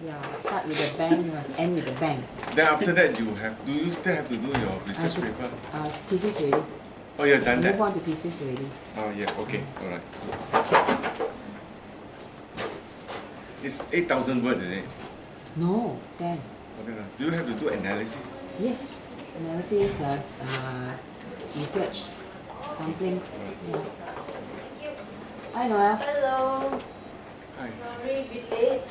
Yeah, start with the bank, you must end with the bank. Then after that, do you still have to do your research paper? Thesis already. Oh, you've done that? Move on to thesis already. Oh, yeah, okay, alright. It's 8,000 words, is it? No, 10. Okay, do you have to do analysis? Yes, analysis, research, something. Yeah. Hi, Noel. Hello. Hi. Sorry, a bit late.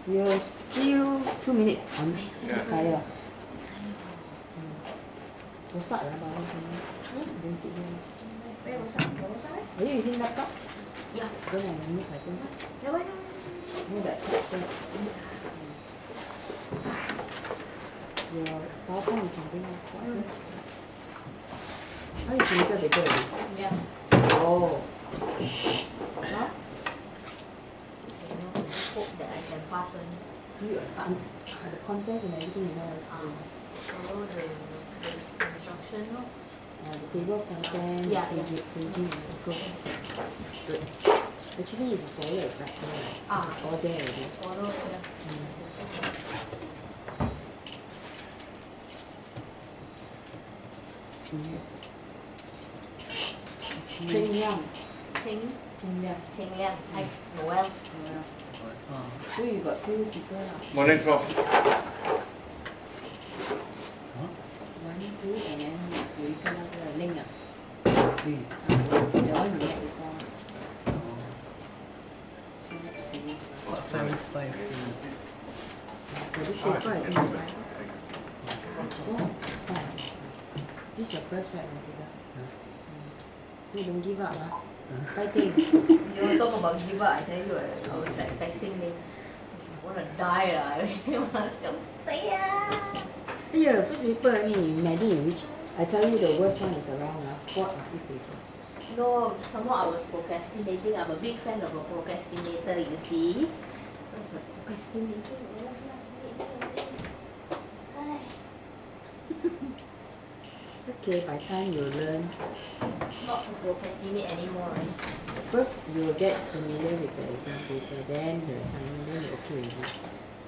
You're still 2 minutes on fire. Rosak lah bawah sini. Don't sit here. Where was I? Are you using laptop? Yeah. Don't have any buttons. Yeah, why not? No, that touch there. Your PowerPoint you can bring up. How you submitted the paper already? Yeah. Oh. Huh? Hope that I can pass on. You the contents and everything you know. Follow the instruction, no? The table of contents, Yeah, paging, good. Actually, if you follow exactly, it's all there already. Follow, yeah. Chen Yang. Chen Liang. Hi, Noel. So you got 2 people lah. Morning, Prof. 1, 2, and then you can have the link. The one you met before. So next to you. What size 5? For this paper, I think it's 5. Oh, 5. This is your first, right, Consider? So you don't give up, huh? Fighting. You talk about give up, I tell you, I was like texting me. I want to die lah. I really want to say Yeah, first paper ni, Maddie, which I tell you the worst one is around 4th or 5th paper. No, somehow I was procrastinating. I'm a big fan of a procrastinator, you see. So I was like, procrastinating, what's last minute? Hi. It's okay, by time you learn. Not to procrastinate anymore, right? First, you'll get familiar with the exam paper, then the assignment, then you're okay with it.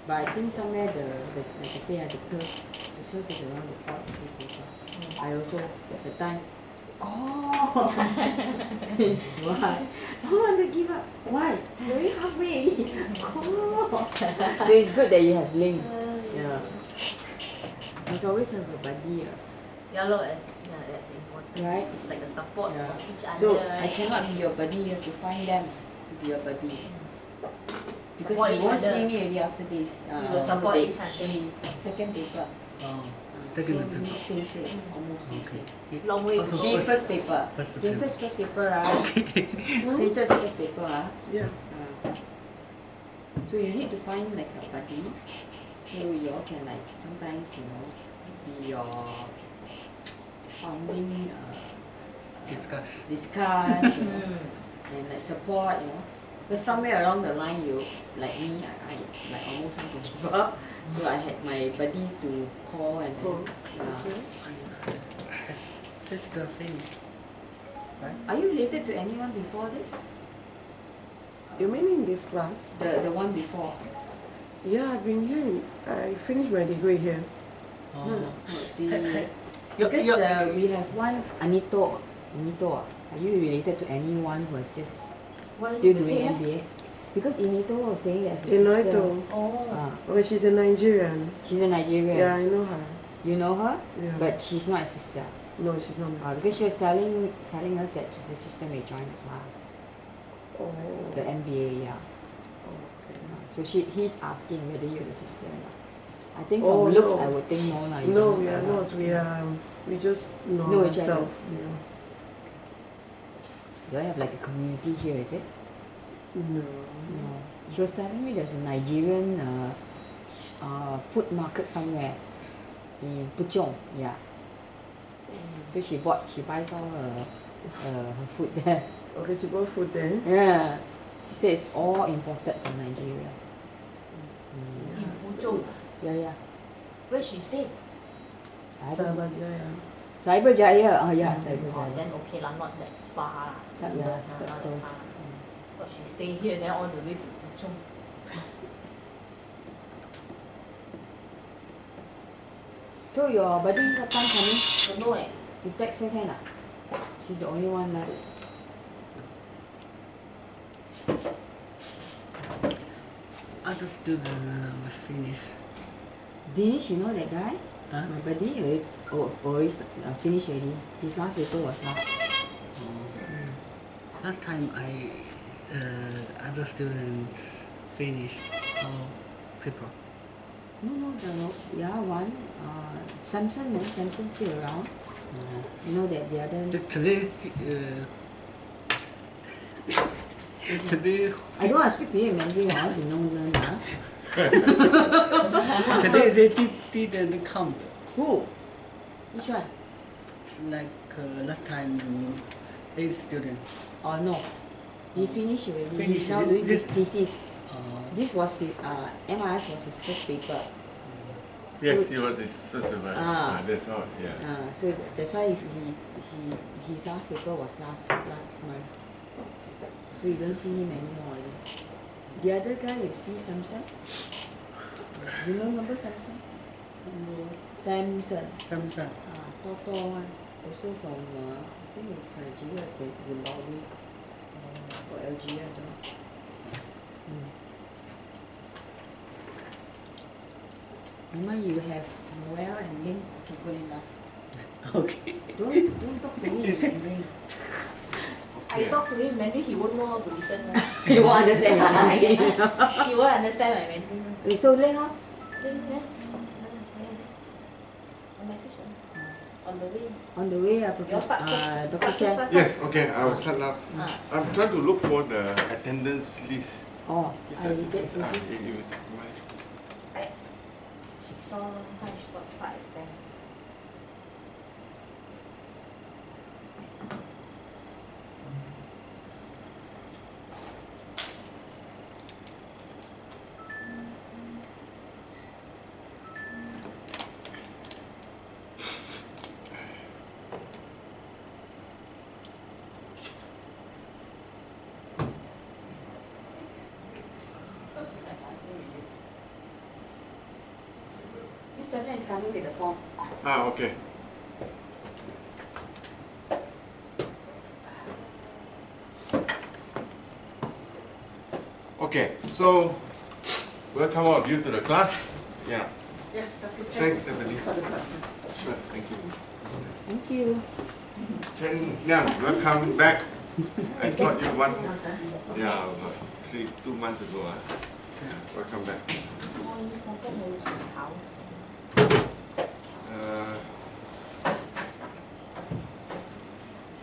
But I think somewhere like I say, the curve is around the 4th or 5th paper. I also, at the time, God! Why? I want to give up. Why? You're already halfway. God! So it's good that you have link. Yeah. You must always have a buddy. Yeah, yeah, that's important. Right? It's like a support Yeah. for each other. So right? I cannot be your buddy, you have to find them to be your buddy. Because Support you each won't other. see me already after this. We will support each other. Second paper. Second so paper. same, almost same. Long way to Also go. She first paper. First paper. Princess first paper, right? Princess first paper, Yeah. So you need to find like a buddy. So you all can like sometimes, be your founding discuss, and like support, But somewhere along the line, you like me, I like almost want to give up. So I had my buddy to call and then, That's the thing. Right? Are you related to anyone before this? You mean in this class? The one before? Yeah, I've been here. I finished my degree here. No. Because we have one Anito. Are you related to anyone who is just still doing MBA? Because Inito was saying that she's a sister. Inito. Oh, she's a Nigerian. She's a Nigerian. Yeah, I know her. You know her? Yeah. But she's not a sister. No, she's not my sister. Because she was telling us that her sister may join the class. Oh. The MBA, yeah. Okay. So he's asking whether you're the sister or not. I think from looks, no. I would think no. No, we are not. We just know each other. ourselves. Yeah. Do I have like a community here, is it? No. No. She was telling me there's a Nigerian food market somewhere in Puchong, yeah. So she buys all her food there. Okay, she bought food there. Yeah. She says it's all imported from Nigeria. In Puchong. Yeah. Where she stay? Sabajaya. Cyberjaya. Oh yeah, Oh, Cyberjaya. then okay lah, not that far. Yeah, Not it's that quite close. far. But she stay here, then all the way to Puchong. So your buddy what time coming? Don't know eh. You text her can ah? She's the only one left. Other student will finish. Dinesh, you know that guy? Huh? My buddy always finished already. His last paper was last. Last time other students finish all paper. No, yeah, one. Samson, no, Samson's still around. You know that the other. Today, today, I don't want to speak to you in Mandarin or else you know learn, huh? today they didn't come. Who? Which one? Like last time, 8 students. Oh no. He finished already. He's Finished now it. doing his This- thesis. This was his, MIS was his first paper. Yes, So- it was his first paper. That's all. Yeah. So that's why his last paper was last month. So you don't see him anymore already. The other guy you see Samson? You remember Samson? Samson. Samsung. Tall one. Also from I think it's Nigeria, Zimbabwe. Or Algeria, I don't know. Remember you have Noel and Lin, okay, good enough. Okay. Don't talk to me in Mandarin. I talk to him Mandarin, he won't know how to listen. You won't understand your Mandarin. He won't understand my Mandarin. So Lin, how? Message on the way. On the way, You start first. Dr. Chen. Yes. Okay. I will start now. I'm trying to look for the attendance list. Oh, Is I that get you She saw long time she got start at 10. Mr. Chen is coming with the form. Okay. Okay, so welcome all of you to the class. Yeah. Yes, Dr. Chen. Thanks, Stephanie. For the question. Sure, thank you. Thank you. Chen, yeah, welcome back. I thought you want, yeah, about 2 months ago. Yeah, welcome back.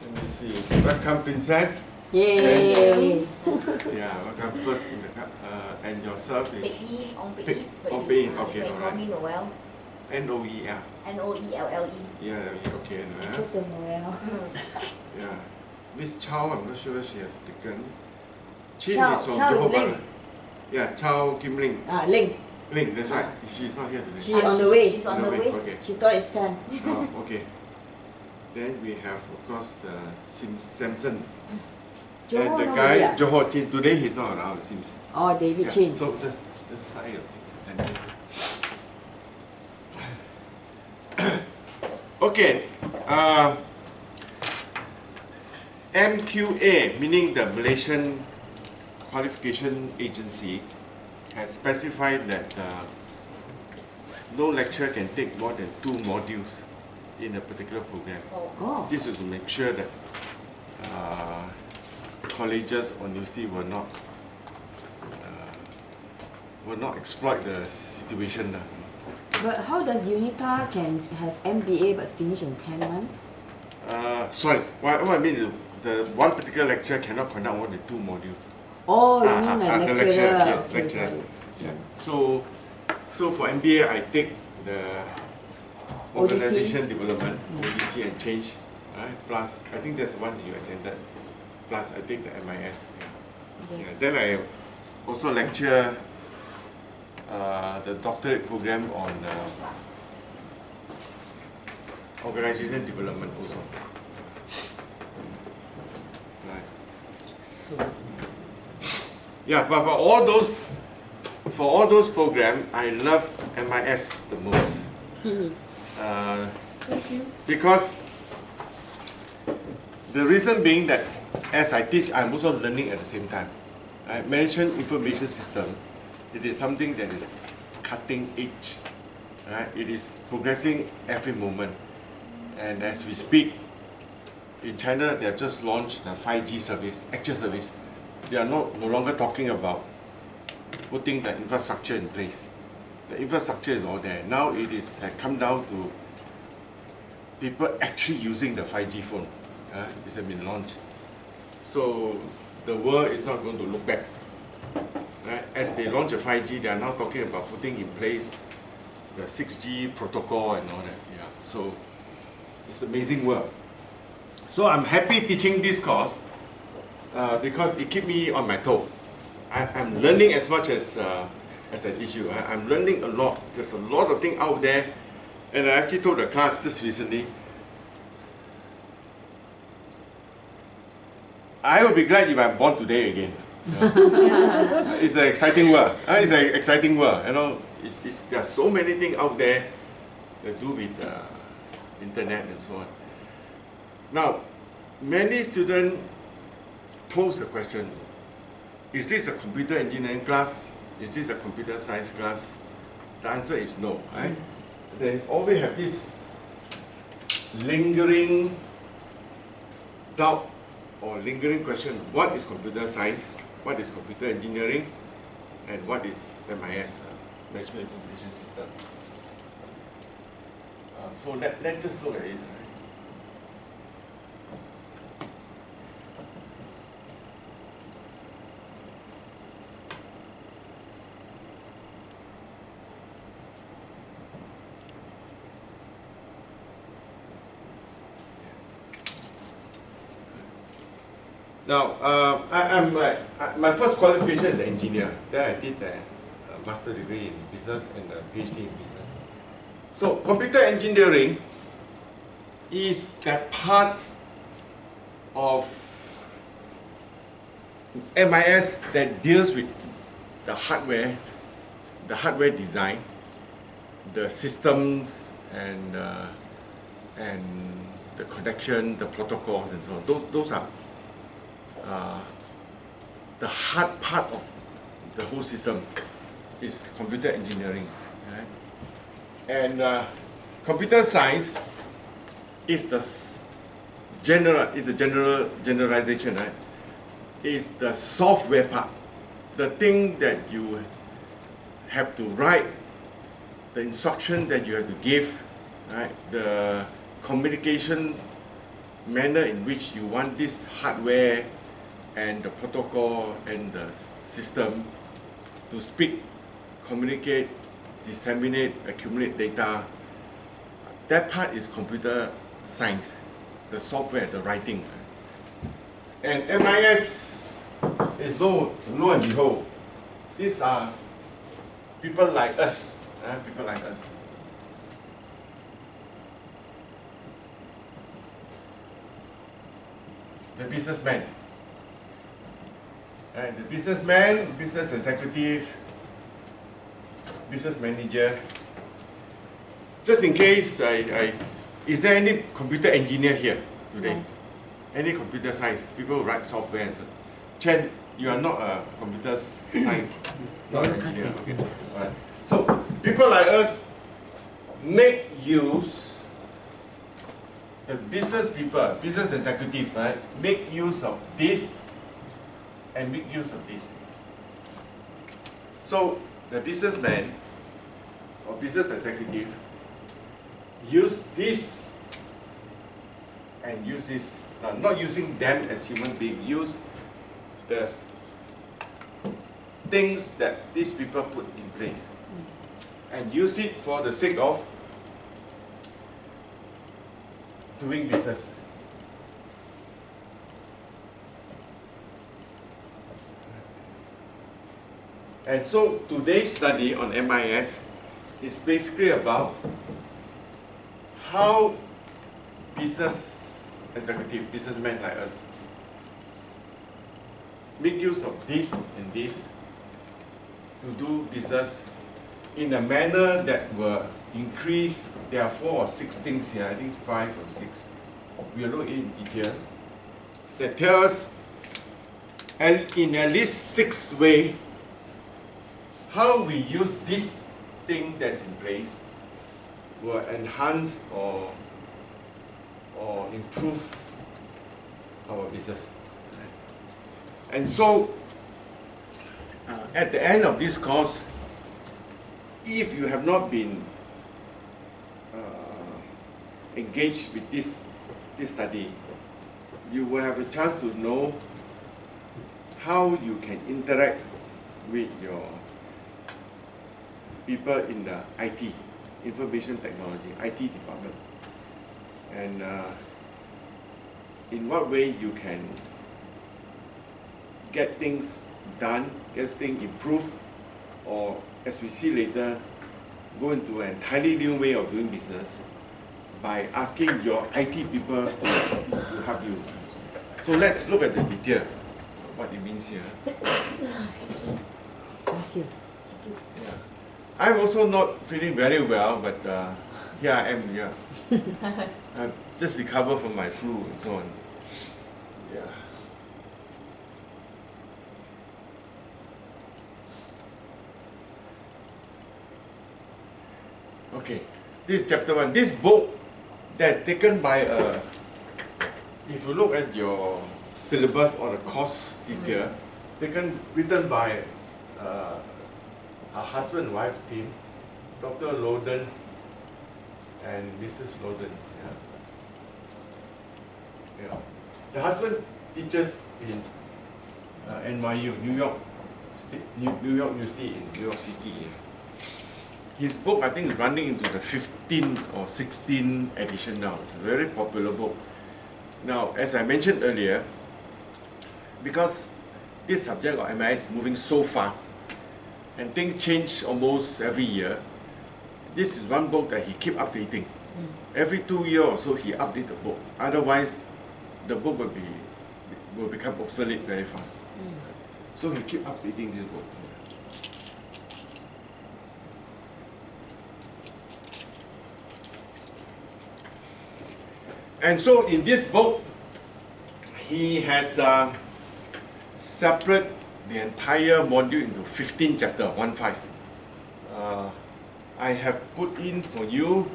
Let me see. Welcome, Princess. Yay! Yeah, welcome first in the and yourself is Pei Ong Pei Pei- oh, Pei Yin, okay, You can call alright. me Noel. Noel. Noelle. Yeah, okay, Noel. Choose a Noel. Yeah. Miss Chow, I'm not sure she has taken. Chin Chow- is from Chow is Johor Ling. Bahru. Yeah, Chow Kim Ling. Ling. Ling, that's right. She's not here today. She on the way. She's on the way. Okay. She thought it's 10. Okay. Then we have, of course, the Samson. Johor And the nobody guy, ah? Johor Chin, today he's not around, it seems. Oh, David Yeah, Chin. so just sign your thing. Okay. MQA, meaning the Malaysian Qualification Agency, has specified that no lecturer can take more than 2 modules in a particular program. Oh. This is to make sure that colleges or university will not exploit the situation. But how does UNITA can have MBA but finish in 10 months? Sorry, what I mean is the one particular lecturer cannot conduct more than 2 modules. Oh, you mean like the lecturer? yes, Okay, lecturer. got it. Yeah. So for MBA, I take the organization development, ODC and change, right? Plus, I think that's the one you attended. Plus, I take the MIS. Okay. Yeah. Then I also lecture the doctorate program on organization development also. Right. Yeah, but for all those programs, I love MIS the most. Thank you. Because the reason being that as I teach, I'm also learning at the same time. Management information system, it is something that is cutting edge. Right? It is progressing every moment. And as we speak, in China, they have just launched the 5G service, actual service. They are no longer talking about putting the infrastructure in place. The infrastructure is all there. Now it has come down to people actually using the 5G phone. This has been launched. So the world is not going to look back. Right? As they launch a 5G, they are now talking about putting in place the 6G protocol and all that. Yeah. So it's an amazing work. So I'm happy teaching this course because it keeps me on my toe. I'm learning as much as I teach you. I'm learning a lot. There's a lot of things out there. And I actually told the class just recently, I will be glad if I'm born today again. It's an exciting world. It's an exciting world. You know, there are so many things out there that do with internet and so on. Now, many students pose the question, is this a computer engineering class? Is this a computer science class? The answer is no, right? They always have this lingering doubt or lingering question, what is computer science, what is computer engineering, and what is MIS, Management Information System. So let's just look at it. Now, my first qualification is engineer. Then I did a master degree in business and a PhD in business. So, computer engineering is that part of MIS that deals with the hardware design, the systems, and the connection, the protocols, and so on. Those are the hard part of the whole system is computer engineering, right? And computer science is the generalization, right? Is the software part, the thing that you have to write, the instruction that you have to give, right? The communication manner in which you want this hardware and the protocol and the system to speak, communicate, disseminate, accumulate data. That part is computer science, the software, the writing. And MIS is lo and behold, these are people like us, people like us. The businessman. And the businessman, business executive, business manager. Just in case, is there any computer engineer here today? No. Any computer science? People who write software. Chen, you are not a computer science, not an engineer. Okay. All right. So people like us make use, the business people, business executive, right, make use of this and make use of this. So the businessman or business executive use this and use this, not using them as human beings, use the things that these people put in place and use it for the sake of doing business. And so today's study on MIS is basically about how business executive, businessmen like us, make use of this and this to do business in a manner that will increase. There are 4 or 6 things here, I think 5 or 6. We will look in detail. That tells in at least 6 ways how we use this thing that's in place will enhance or improve our business. And so, at the end of this course, if you have not been engaged with this study, you will have a chance to know how you can interact with your people in the IT, information technology, IT department, and in what way you can get things done, get things improved, or as we see later, go into an entirely new way of doing business by asking your IT people to help you. So let's look at the detail, what it means here. Bless you. Yeah. I'm also not feeling very well, but here I am, yeah. I just recovered from my flu and so on. Yeah. Okay, this is chapter 1. This book that's taken by if you look at your syllabus or the course detail, written by a husband and wife team, Dr. Loden and Mrs. Loden. Yeah. Yeah. The husband teaches in NYU, New York University in New York City. Yeah. His book, I think, is running into the 15th or 16th edition now. It's a very popular book. Now, as I mentioned earlier, because this subject of MIS is moving so fast, and things change almost every year, this is one book that he keeps updating. Every 2 years or so, he updates the book. Otherwise, the book will become obsolete very fast. So he keeps updating this book. And so in this book, he has separated the entire module into 15 chapters, 1-5. I have put in for you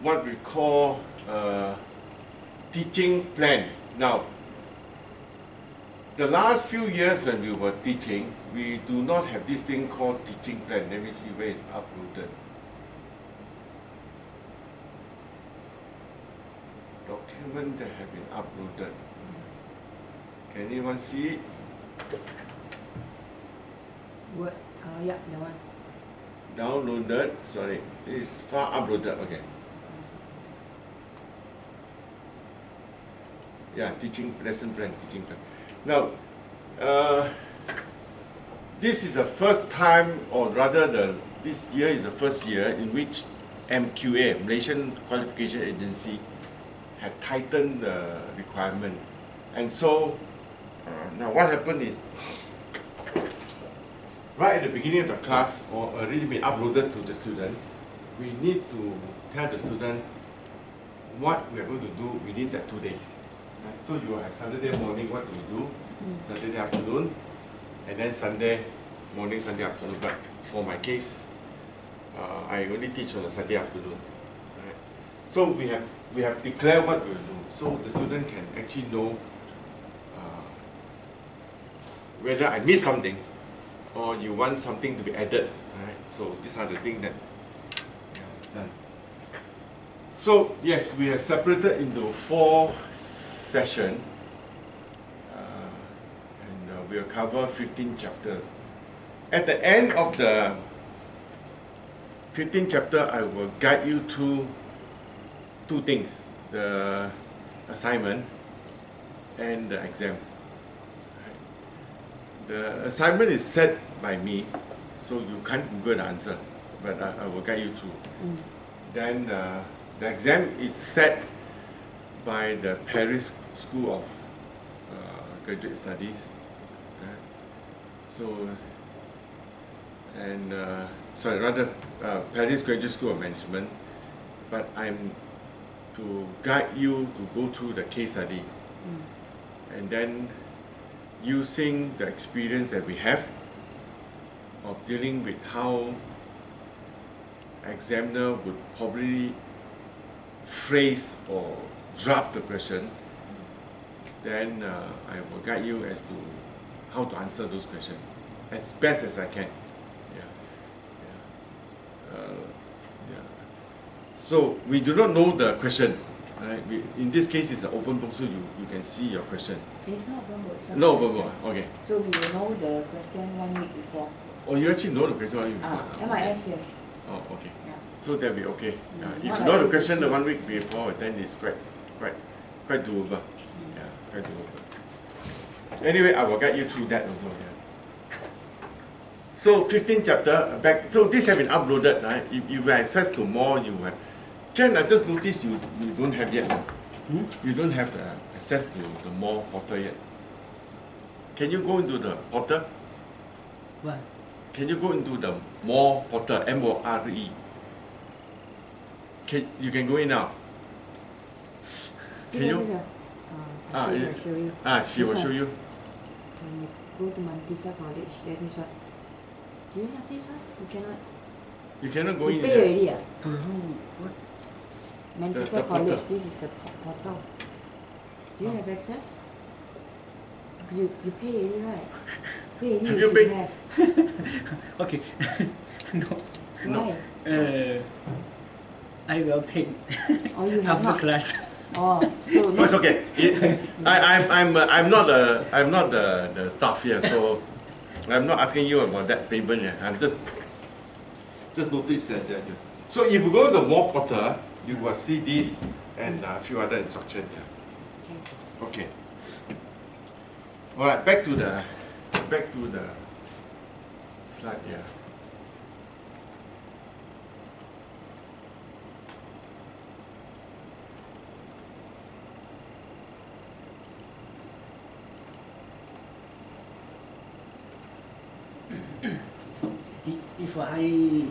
what we call teaching plan. Now, the last few years when we were teaching, we do not have this thing called teaching plan. Let me see where it's uploaded. Document that have been uploaded. Can anyone see it? Word. Yeah, that one. Downloaded. Sorry, it's far uploaded. Okay. Yeah, teaching lesson plan, teaching plan. Now, this is the first time, or rather, this year is the first year in which MQA, Malaysian Qualification Agency, had tightened the requirement. And so, now what happened is, right at the beginning of the class, or already been uploaded to the student, we need to tell the student what we are going to do within that 2 days. Right? So you have Saturday morning, what do we do? Saturday afternoon, and then Sunday morning, Sunday afternoon. But for my case, I only teach on a Sunday afternoon. Right? So we have declared what we will do, so the student can actually know whether I missed something or you want something to be added. Right? So these are the things that done. So yes, we have separated into 4 sessions, and we'll cover 15 chapters. At the end of the 15th chapter, I will guide you through 2 things: the assignment and the exam. The assignment is set by me, so you can't Google the answer, but I will guide you through. Then the exam is set by the Paris School of Graduate Studies. So and sorry, rather Paris Graduate School of Management, but I'm to guide you to go through the case study, and then using the experience that we have of dealing with how examiner would probably phrase or draft the question, then I will guide you as to how to answer those questions as best as I can. Yeah. Yeah. So we do not know the question. Right? In this case, it's an open book, so you can see your question. It's not open book. It's No open book. Okay. So we will know the question 1 week before. Oh, you actually know the question? MIS, yes. Oh, okay. Yeah. So that'll be okay. If you Not know like the question the ABC. 1 week before, then it's quite doable. Yeah, quite doable. Anyway, I will guide you through that also. Yeah. So 15th chapter back. So this have been uploaded, right? If you access to more, you have. Chen, I just noticed you don't have yet. You don't have the access to the more portal yet. Can you go into the portal? What? Can you go into the more portal? MORE. You can go in now. Can you? I'll show you. She will This show one. you. When you go to Mantis College, there is one. Do you have this one? You cannot. You cannot go You in pay there. already, What? Mantis the College, portal. this is the portal. Do you have access? You pay already, right? Pay already. Have you you should paid? have. Okay. No. Why? I will pay Or you have after not? class. Oh, so No, it's okay. I'm not the staff here, so I'm not asking you about that payment. Yeah. I'm just notice that. So if you go to the more portal, you will see this and a few other instructions. Yeah. Okay. All right. Back to the slide. Yeah. If I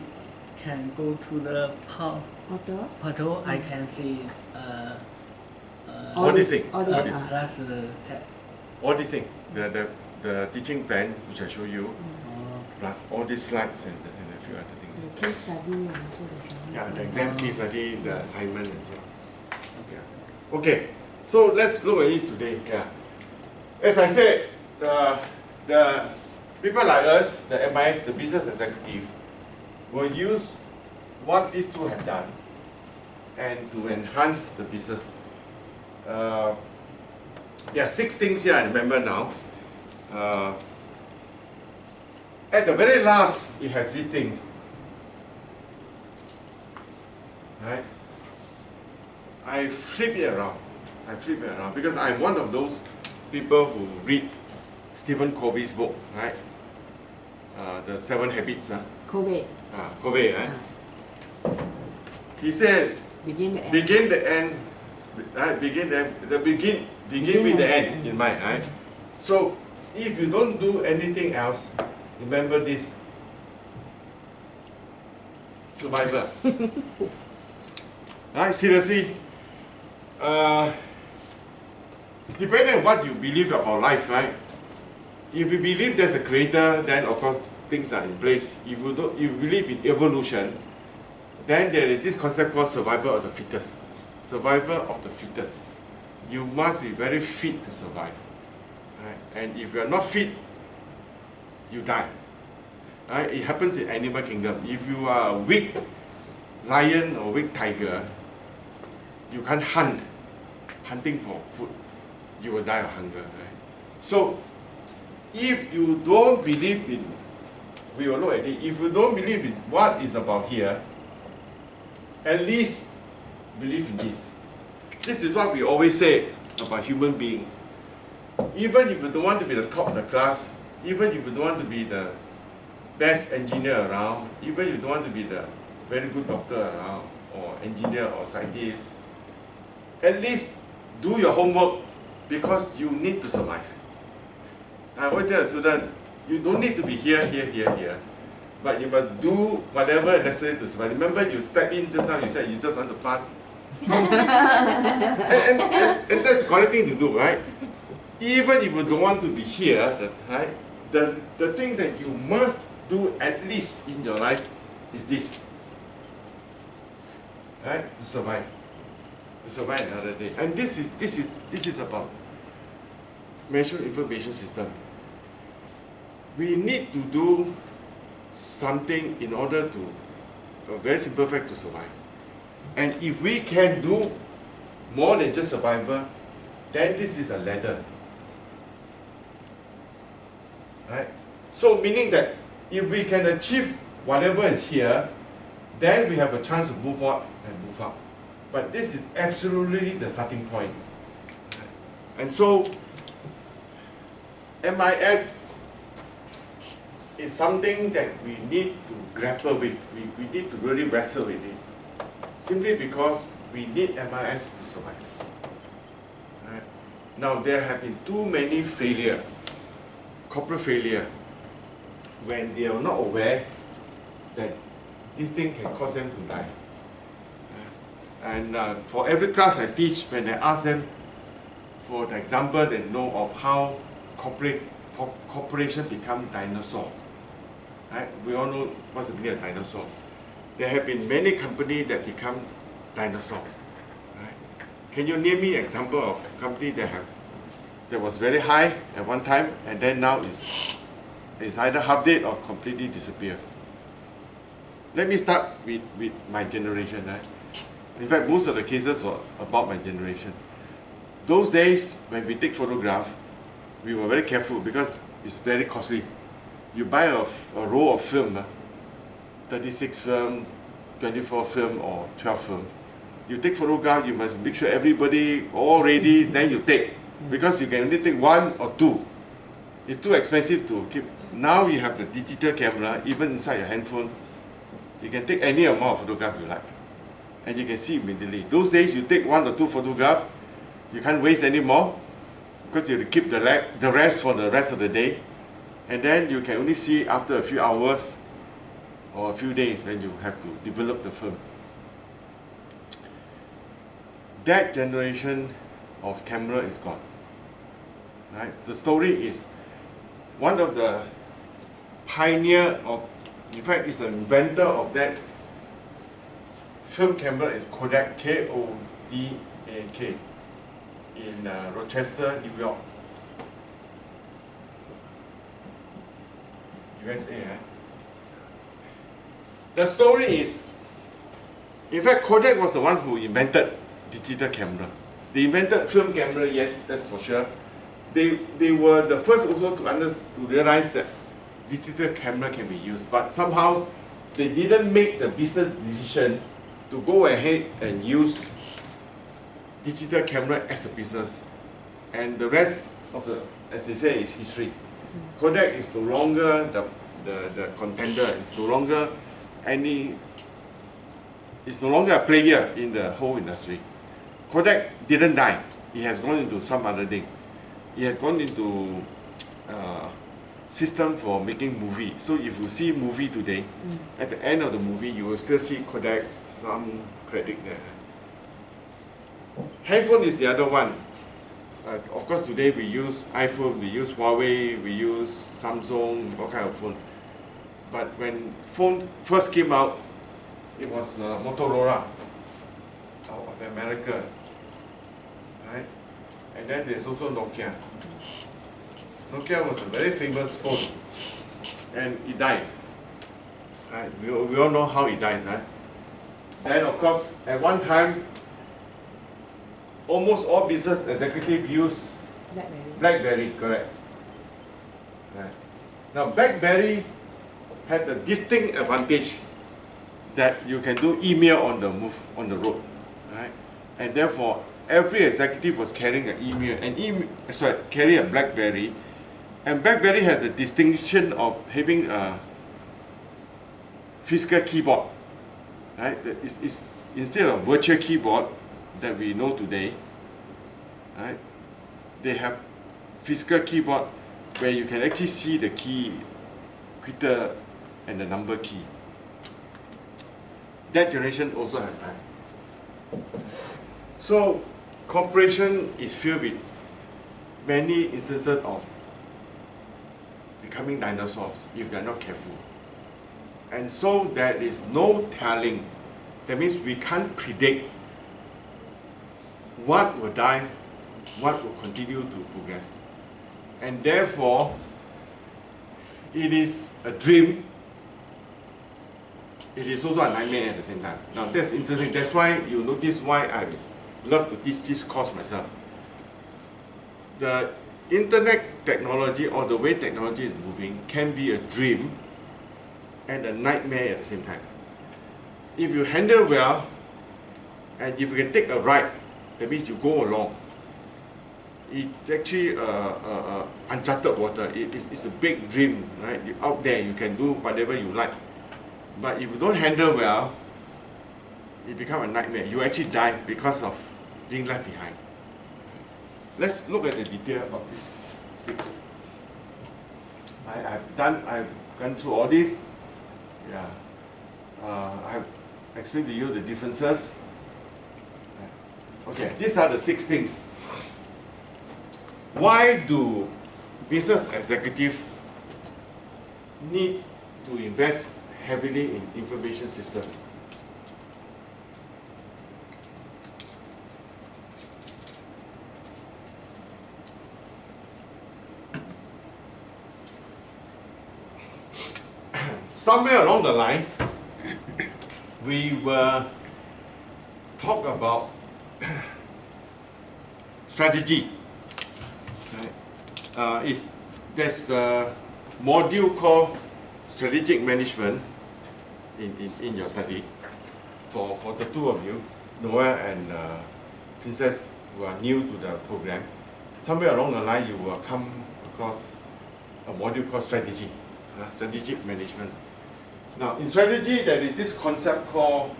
can go to the portal? portal, I can see All these things. All All this. these. class test. All these things. The teaching plan which I show you, Oh, plus all these slides and a few other things. The case study and also the assignment. Yeah, the exam case study, the assignment and so on. Yeah. Okay, so let's look at it today. Yeah. As I said, the people like us, the MIS, the business executive, will use what these two have done and to enhance the business. There are 6 things here I remember now. At the very last, it has this thing. Right? I flip it around. Because I'm one of those people who read Stephen Covey's book, right? The 7 Habits. COVID. Covey, right? He said, Begin the end. begin the end, right? Begin with the end in mind, right? So if you don't do anything else, remember this: survivor. Right? Seriously, depending on what you believe about life, right? If you believe there's a creator, then of course things are in place. If you don't, you believe in evolution, then there is this concept called survival of the fittest. Survival of the fittest. You must be very fit to survive. Right? And if you are not fit, you die. Right? It happens in animal kingdom. If you are a weak lion or weak tiger, you can't hunting for food. You will die of hunger. Right? So, if you don't believe in, we will look at it, if you don't believe in what is about here, at least believe in this. This is what we always say about human being. Even if you don't want to be the top of the class, even if you don't want to be the best engineer around, even if you don't want to be the very good doctor around, or engineer or scientist, at least do your homework because you need to survive. I always tell a student, you don't need to be here. but you must do whatever necessary to survive. Remember, you step in just now, you said you just want to pass. and that's the correct thing to do, right? Even if you don't want to be here, right? The thing that you must do at least in your life is this, right? To survive another day. And this is about management information system. We need to do something in order to, for a very simple fact, to survive. And if we can do more than just survival, then this is a ladder. Right? So meaning that if we can achieve whatever is here, then we have a chance to move on and move up. But this is absolutely the starting point. And so MIS is something that we need to grapple with. We need to really wrestle with it. Simply because we need MIS to survive. Right? Now there have been too many failure, corporate failure, when they are not aware that this thing can cause them to die. And for every class I teach, when I ask them for the example, they know of how corporation become dinosaurs. Right? We all know what's the meaning of dinosaurs. There have been many companies that become dinosaurs. Right? Can you name me an example of a company that was very high at one time and then now is either half dead or completely disappeared? Let me start with my generation. Right? In fact, most of the cases were about my generation. Those days, when we take photograph, we were very careful because it's very costly. You buy a roll of film, 36 film, 24 film, or 12 film. You take photograph, you must make sure everybody all ready, then you take. Because you can only take one or two. It's too expensive to keep. Now you have the digital camera, even inside your handphone. You can take any amount of photograph you like. And you can see immediately. Those days, you take one or two photographs, you can't waste any more, because you have to keep the rest for the rest of the day. And then you can only see after a few hours or a few days when you have to develop the film. That generation of camera is gone. Right? The story is one of the pioneer of, in fact, is the inventor of that film camera is Kodak, K-O-D-A-K, in Rochester, New York. USA. The story is, in fact, Kodak was the one who invented digital camera. They invented film camera, yes, that's for sure. They were the first also to realize that digital camera can be used, but somehow they didn't make the business decision to go ahead and use digital camera as a business. And the rest of the, as they say, is history. Kodak is no longer the contender, it's no longer a player in the whole industry. Kodak didn't die. It has gone into some other thing. It has gone into system for making movie. So if you see movie today, at the end of the movie, you will still see Kodak, some credit there. Handphone is the other one. Of course, today we use iPhone, we use Huawei, we use Samsung, all kind of phone. But when phone first came out, it was Motorola out of America, right? And then there's also Nokia. Nokia was a very famous phone, and it dies. Right? We all know how it dies, right? Then, of course, at one time, almost all business executives use BlackBerry, correct? Right. Now, BlackBerry had the distinct advantage that you can do email on the move, on the road, right? And therefore, every executive was carrying an email, carry a BlackBerry, and BlackBerry had the distinction of having a physical keyboard, right? It's instead of virtual keyboard that we know today, right? They have physical keyboard where you can actually see the key quicker and the number key. That generation also had died. So corporation is filled with many instances of becoming dinosaurs if they are not careful. And so there is no telling. That means we can't predict what will die, what will continue to progress. And therefore, it is a dream. It is also a nightmare at the same time. Now that's interesting. That's why you notice why I love to teach this course myself. The internet technology, or the way technology is moving, can be a dream and a nightmare at the same time. If you handle well, and if you can take a ride, that means you go along. It's actually uncharted water. It's a big dream, right? You're out there, you can do whatever you like. But if you don't handle well, it becomes a nightmare. You actually die because of being left behind. Let's look at the detail of these 6. I've gone through all this. Yeah. I have explained to you the differences. Okay, these are the 6 things. Why do business executives need to invest heavily in information system? Somewhere along the line, we will talk about strategy. Right? There's the module called strategic management in your study for the 2 of you, Noah and Princess, who are new to the program. Somewhere along the line, you will come across a module called strategy, strategic management. Now, in strategy, there is this concept called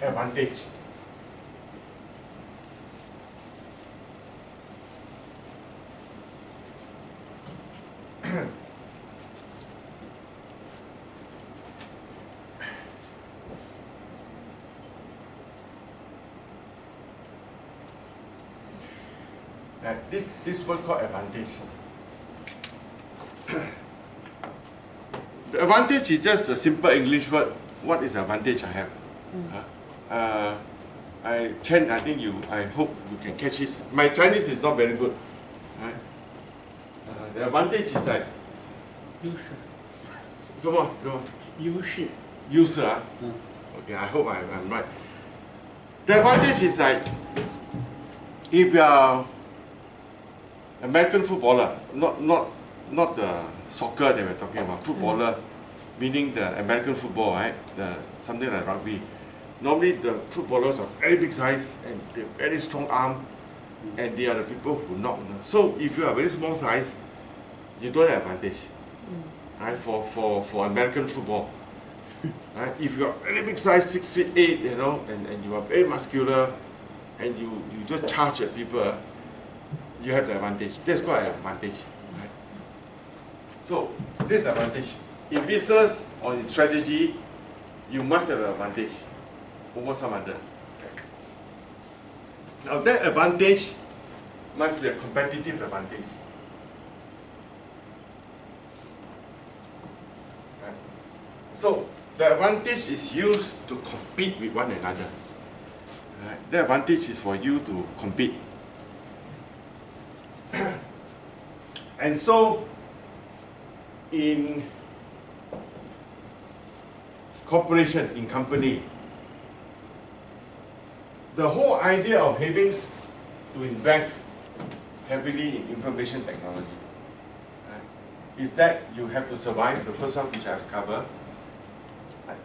advantage. This word called advantage. The advantage is just a simple English word. What is the advantage I have? Chen, I hope you can catch this. My Chinese is not very good. Right? The advantage is like 什么？优势。Okay, I hope I'm right. The advantage is like, if you are American footballer, not the soccer that we're talking about, footballer, meaning the American football, right? Something like rugby. Normally the footballers are very big size and they have very strong arm, and they are the people who knock. So if you are very small size, you don't have advantage, right? For American football, right? If you are very big size, 6'8", you know, and you are very muscular, and you just charge at people, you have the advantage. That's called an advantage. Right? So this is advantage. In business or in strategy, you must have an advantage over some other. Now that advantage must be a competitive advantage. Right? So the advantage is used to compete with one another. Right? The advantage is for you to compete. And so, in corporation, in company, the whole idea of having to invest heavily in information technology, right, is that you have to survive. The first one, which I've covered.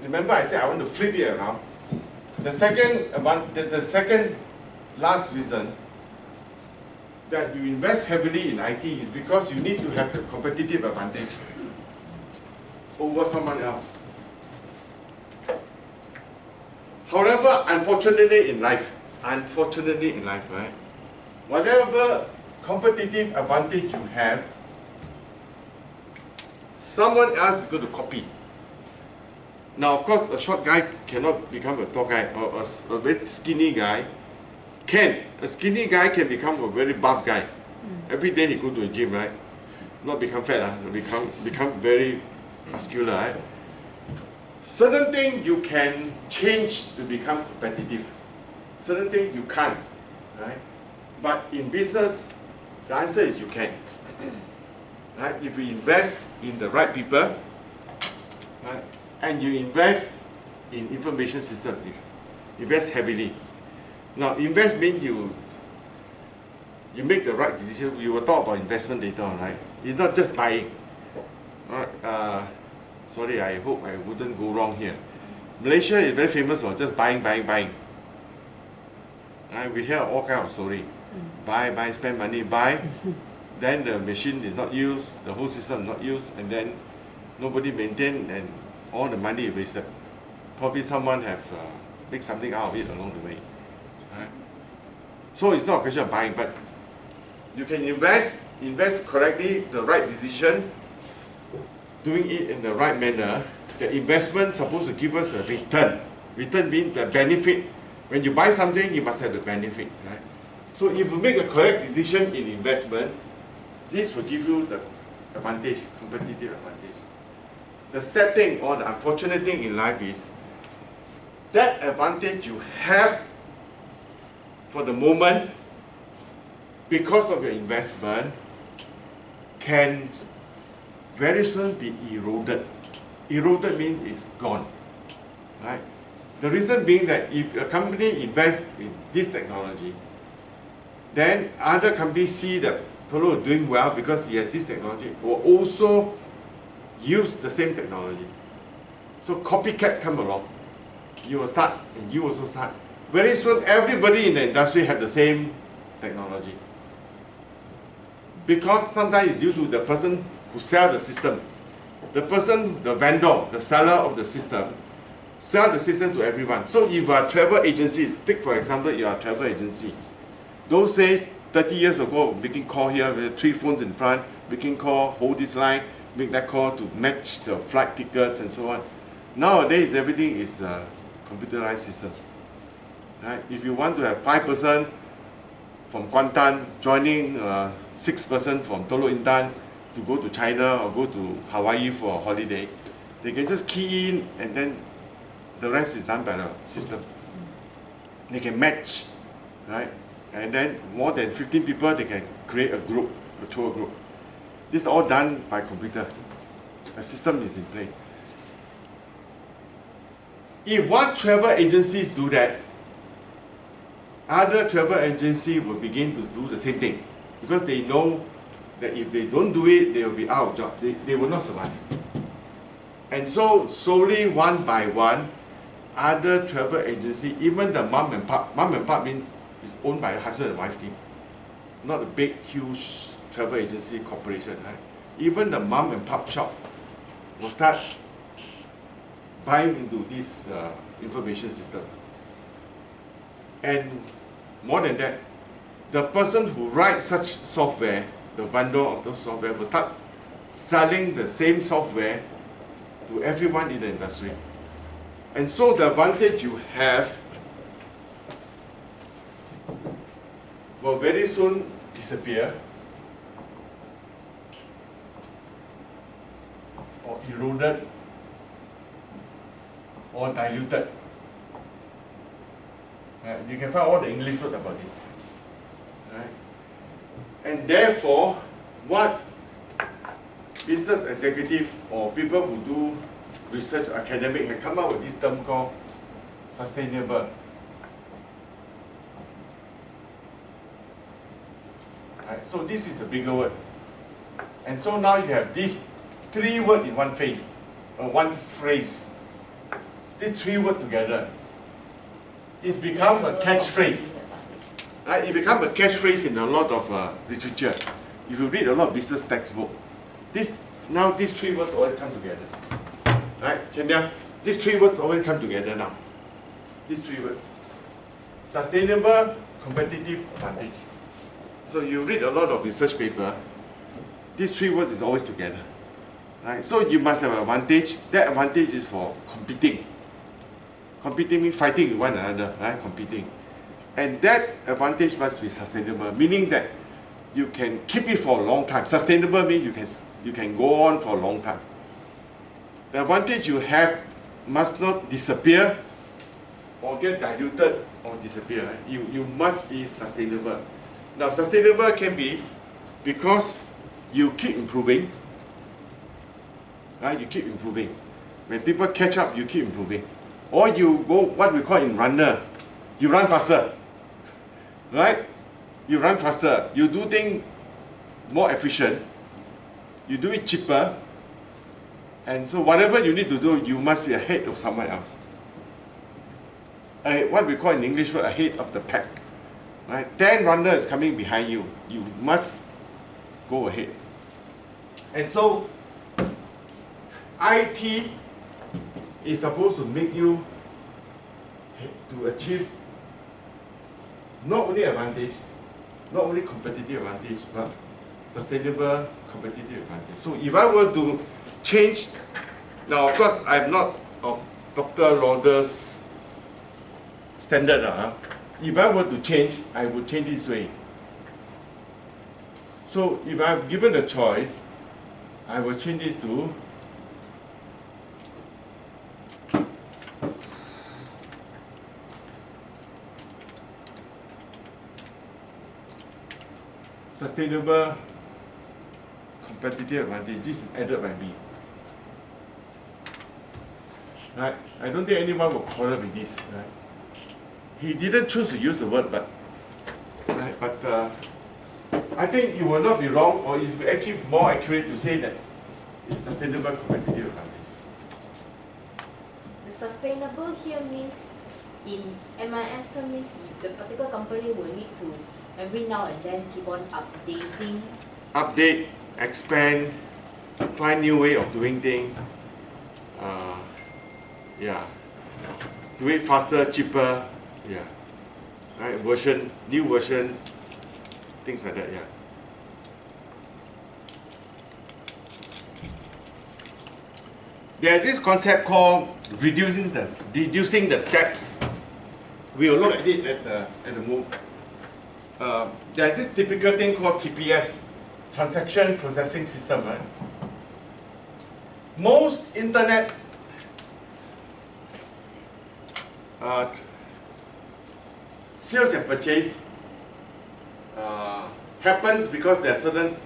Remember, I said I want to flip it around. The second last reason that you invest heavily in IT is because you need to have the competitive advantage over someone else. However, unfortunately in life, right, whatever competitive advantage you have, someone else is going to copy. Now, of course, a short guy cannot become a tall guy, or a very skinny guy can. A skinny guy can become a very buff guy. Every day he go to a gym, right? Not become fat, become very muscular, right? Certain things you can change to become competitive. Certain things you can't, right? But in business, the answer is you can. Right? If you invest in the right people, right, and you invest in information system, invest heavily. Now, invest means you make the right decision. We will talk about investment later on, right? It's not just buying. Alright, sorry, I hope I wouldn't go wrong here. Malaysia is very famous for just buying. Right? We hear all kinds of story. Buy, spend money, buy. Then the machine is not used, the whole system is not used, and then nobody maintained, and all the money is wasted. Probably someone have make something out of it along the way. Right? So it's not a question of buying, but you can invest correctly, the right decision, doing it in the right manner. The investment is supposed to give us a return. Return means the benefit. When you buy something, you must have the benefit. Right? So if you make a correct decision in investment, this will give you the advantage, competitive advantage. The sad thing or the unfortunate thing in life is that advantage you have for the moment because of your investment can very soon be eroded. Eroded means it's gone. Right? The reason being that if a company invests in this technology, then other companies see that fellow is doing well because he has this technology, will also use the same technology. So copycat come along. You will start, and you also start. Very soon, everybody in the industry have the same technology. Because sometimes it's due to the person who sells the system. The person, the vendor, the seller of the system, sell the system to everyone. So if you are a travel agency, take for example, you are a travel agency. Those days, 30 years ago, making call here with 3 phones in front, making call, hold this line, make that call to match the flight tickets and so on. Nowadays, everything is a computerized system. Right? If you want to have 5 person from Kuantan joining 6 person from Teluk Intan to go to China or go to Hawaii for a holiday, they can just key in and then the rest is done by the system. They can match, right? And then more than 15 people, they can create a group, a tour group. This is all done by computer. A system is in place. If one travel agencies do that, other travel agencies will begin to do the same thing because they know that if they don't do it, they will be out of job. They will not survive. And so slowly, one by one, other travel agency, even the mom and pop means it's owned by a husband and wife team, not a big, huge travel agency corporation. Right? Even the mom and pop shop will start buying into this information system. And more than that, the person who writes such software, the vendor of those software, will start selling the same software to everyone in the industry. And so the advantage you have will very soon disappear or eroded or diluted. You can find all the English word about this. Right? And therefore, what business executive or people who do research academic have come up with this term called sustainable. Right? So this is a bigger word. And so now you have these 3 words in one phrase, or one phrase. These 3 words together. It's become a catchphrase. Right? It becomes a catchphrase in a lot of literature. If you read a lot of business textbook, now these 3 words always come together. Right, Chen, these 3 words always come together now. These 3 words. Sustainable, competitive, advantage. So you read a lot of research paper, these 3 words is always together. Right? So you must have an advantage. That advantage is for competing. Competing means fighting with one another, right? Competing. And that advantage must be sustainable, meaning that you can keep it for a long time. Sustainable means you can go on for a long time. The advantage you have must not disappear or get diluted or disappear. Right? You must be sustainable. Now, sustainable can be because you keep improving. Right? You keep improving. When people catch up, you keep improving. Or you go, what we call in runner, you run faster. Right? You run faster. You do things more efficient. You do it cheaper. And so whatever you need to do, you must be ahead of someone else. What we call in English word, ahead of the pack. Right? 10 runners coming behind you. You must go ahead. And so IT is supposed to make you to achieve not only advantage, not only competitive advantage, but sustainable competitive advantage. So if I were to change, now of course I'm not of Dr. Lauder's standard. If I were to change, I would change this way. So if I'm given the choice, I will change this to sustainable competitive advantage. This is added by me. Right? I don't think anyone will quarrel with this. Right? He didn't choose to use the word, but right? But I think it will not be wrong, or it's actually more accurate to say that it's sustainable competitive advantage. The sustainable here means in MIS term means the particular company will need to every now and then keep on updating. Update, expand, find new way of doing things. Yeah. Do it faster, cheaper. Yeah. Right? Version, new version, things like that. Yeah. There's this concept called reducing the steps. We will look at it at the move. There's this typical thing called TPS, Transaction Processing System. Right? Most internet sales and purchase happens because there are certain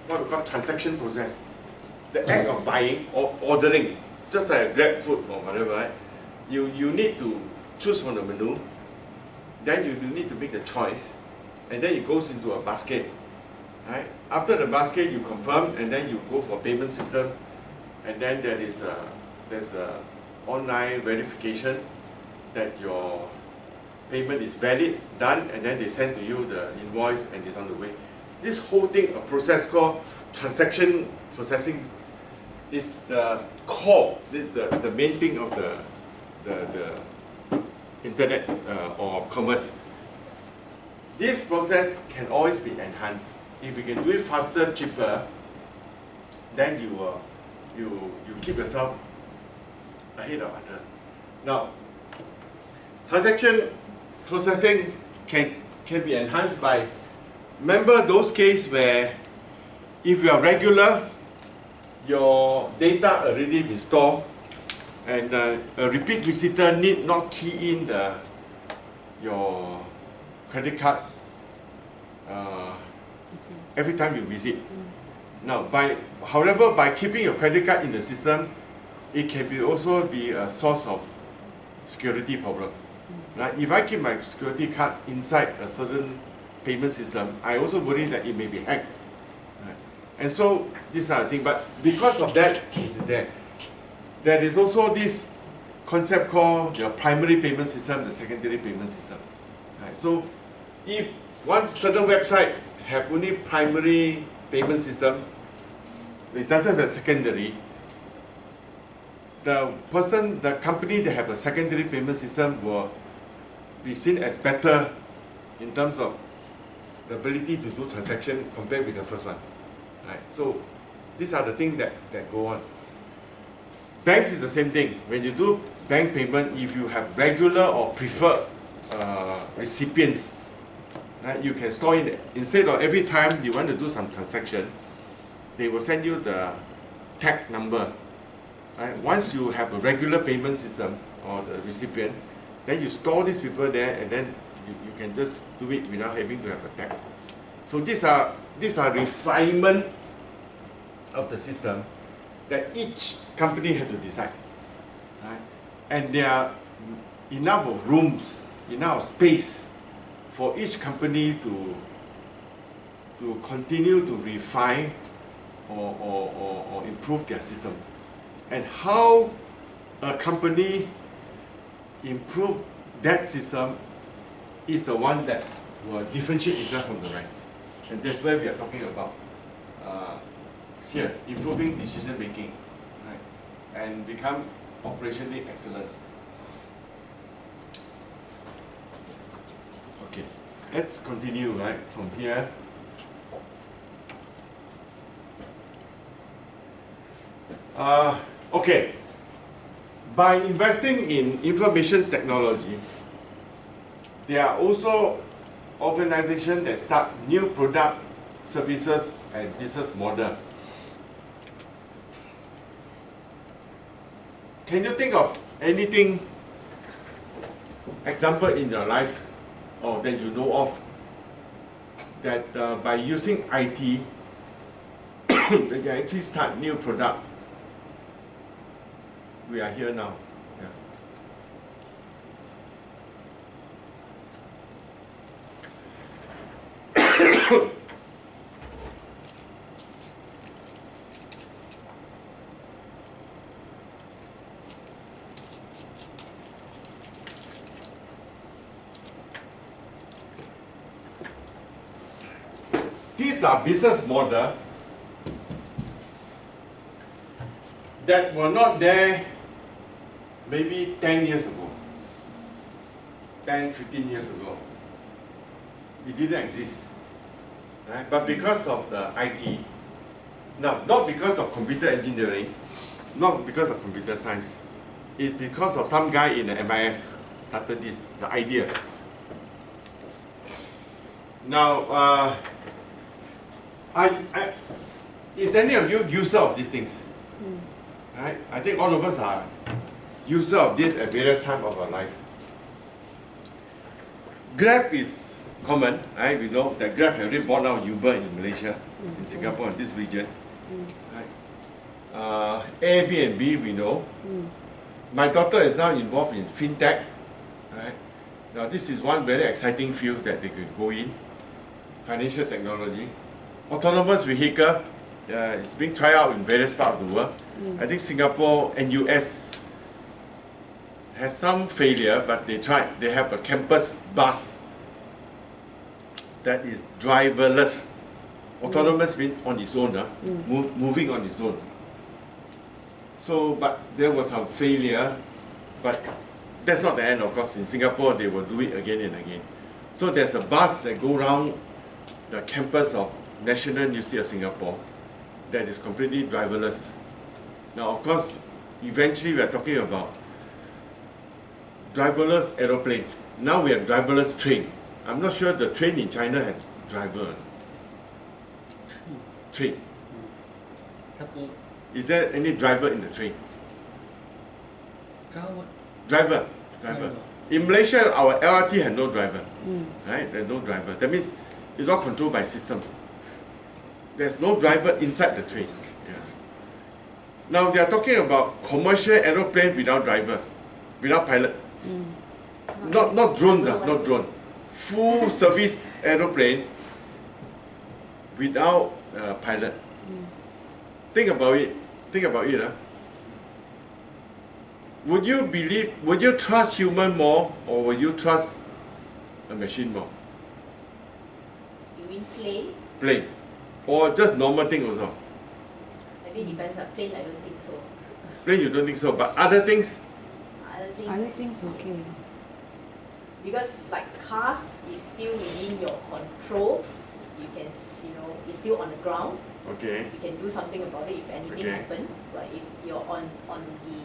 what we call transaction process. The act of buying or ordering, just like Grab food or whatever, right? You need to choose from the menu, then you need to make the choice, and then it goes into a basket. Right? After the basket, you confirm, and then you go for payment system, and then there's a online verification that your payment is valid, done, and then they send to you the invoice and it's on the way. This whole thing, a process called transaction processing, is the core. This is the main thing of the internet or commerce. This process can always be enhanced. If you can do it faster, cheaper, then you keep yourself ahead of others. Now, transaction processing can be enhanced by, remember those cases where if you are regular, your data already been stored, and a repeat visitor need not key in your credit card every time you visit. Now, however, by keeping your credit card in the system, it can also be a source of security problem. Right? If I keep my security card inside a certain payment system, I also worry that it may be hacked. Right? And so these are the things. But because of that, there is also this concept called the primary payment system, the secondary payment system. Right? So if one certain website have only primary payment system, it doesn't have a secondary, the company that have a secondary payment system will be seen as better in terms of the ability to do transaction compared with the first one. Right? So These are the things that go on. Banks is the same thing. When you do bank payment, if you have regular or preferred recipients, right, you can store in, instead of every time you want to do some transaction, they will send you the tag number. Right? Once you have a regular payment system or the recipient, then you store these people there, and then you can just do it without having to have a tag. So these are refinement of the system that each company had to decide. Right? And there are enough of rooms, enough space for each company to continue to refine or improve their system. And how a company improve that system is the one that will differentiate itself from the rest. And that's where we are talking about here, improving decision making, right? And become operationally excellent. Okay, let's continue right from here. Okay, by investing in information technology, there are also organizations that start new product, services, and business model. Can you think of anything, example in your life, or that you know of, that by using IT, they can actually start new product? We are here now. Yeah. These are business models that were not there maybe 10 years ago, 10, 15 years ago. It didn't exist. Right? But because of the IT, now, not because of computer engineering, not because of computer science, it's because of some guy in the MIS started this, the idea. Now, is any of you user of these things? Right? I think all of us are user of this at various times of our life. Grab is common, right? We know that Grab has already bought out Uber in Malaysia, in Singapore, in this region. Right? Airbnb, we know. My daughter is now involved in fintech. Right? Now, this is one very exciting field that they could go in, financial technology. Autonomous vehicle, it's being tried out in various parts of the world. I think Singapore and US has some failure, but they tried. They have a campus bus that is driverless. Autonomous means on its own, moving on its own. So, but there was some failure, but that's not the end, of course. In Singapore, they will do it again and again. So there's a bus that goes around the campus of National University of Singapore that is completely driverless. Now, of course, eventually we are talking about driverless aeroplane. Now we have driverless train. I'm not sure the train in China had driver. Train. Is there any driver in the train? Driver. In Malaysia, our LRT had no driver. Right? There's no driver. That means it's all controlled by system. There's no driver inside the train. Yeah. Now they are talking about commercial aeroplane without driver, without pilot. Not drones, not drone. Full service aeroplane without pilot. Think about it. Would you trust human more, or would you trust a machine more? You mean plane? Plane. Or just normal thing also? I think it depends on plane, I don't think so. Plane you don't think so, but other things? Other things okay. Because like cars is still within your control. You can, it's still on the ground. Okay. You can do something about it if anything Okay. happen. But if you're on the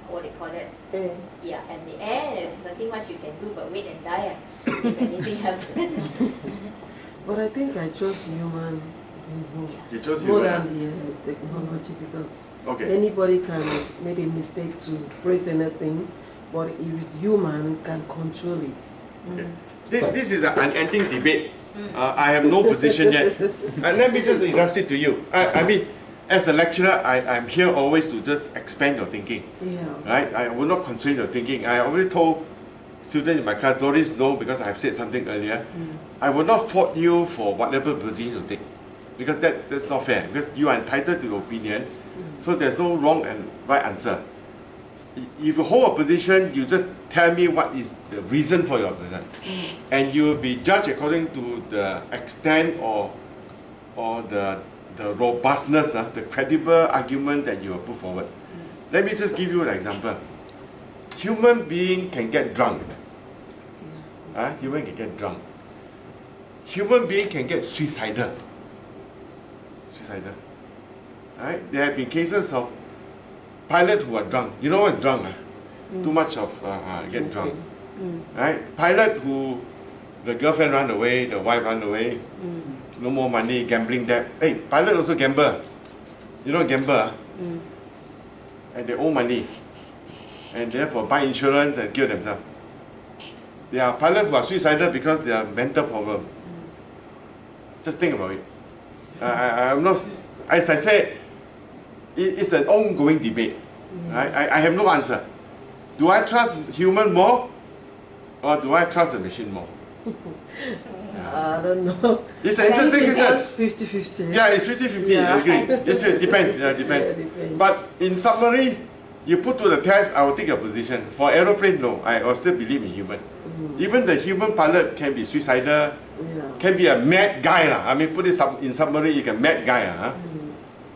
what they call that, Eh. yeah, and the air, there's nothing much you can do but wait and die. If anything happens. But I think I chose human more, You chose more human. than the technology, because Okay. anybody can make a mistake to press anything, but if it's human, can control it. Okay. This is an unending debate. I have no position yet. Let me just illustrate to you. I mean, as a lecturer, I'm here always to just expand your thinking. Yeah. Right? I will not constrain your thinking. I already told students in my class, Doris, no, because I've said something earlier. I will not fault you for whatever position you take. Because that's not fair. Because you are entitled to your opinion. So there's no wrong and right answer. If you hold a position, you just tell me what is the reason for your position. And you will be judged according to the extent or the robustness, the credible argument that you will put forward. Let me just give you an example. Human being can get drunk. Human can get drunk. Human being can get suicidal. Suicidal. Right? There have been cases of pilots who are drunk. You know what's drunk? Too much of get drunk. Right? Pilot who the girlfriend run away, the wife run away, no more money, gambling debt. Hey, pilot also gamble. You know gamble? And they owe money. And therefore buy insurance and kill themselves. There are pilots who are suicidal because they have mental problem. Just think about it. I'm not, as I said, it's an ongoing debate. I have no answer. Do I trust human more, or do I trust the machine more? I don't know. It's an interesting question. question. 50-50. Yeah, it's 50-50, Yeah. I agree. It depends, yeah, depends. Yeah, depends. But in summary, you put to the test, I will take a position. For aeroplane, no, I will still believe in human. Even the human pilot can be suicidal, can be a mad guy. I mean, put it in summary, you can mad guy.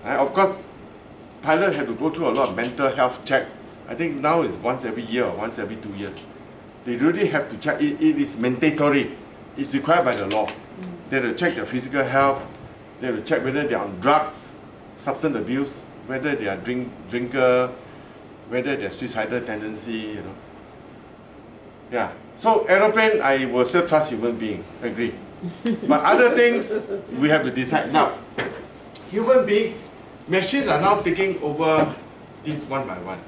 Of course, pilots have to go through a lot of mental health check. I think now it's once every year or once every 2 years. They really have to check. It is mandatory. It's required by the law. They have to check their physical health. They have to check whether they are on drugs, substance abuse, whether they are drinker, whether they have suicidal tendency, Yeah. So aeroplane, I will still trust human being. Agree. But other things, we have to decide. Now, human being, machines are now taking over this one by one.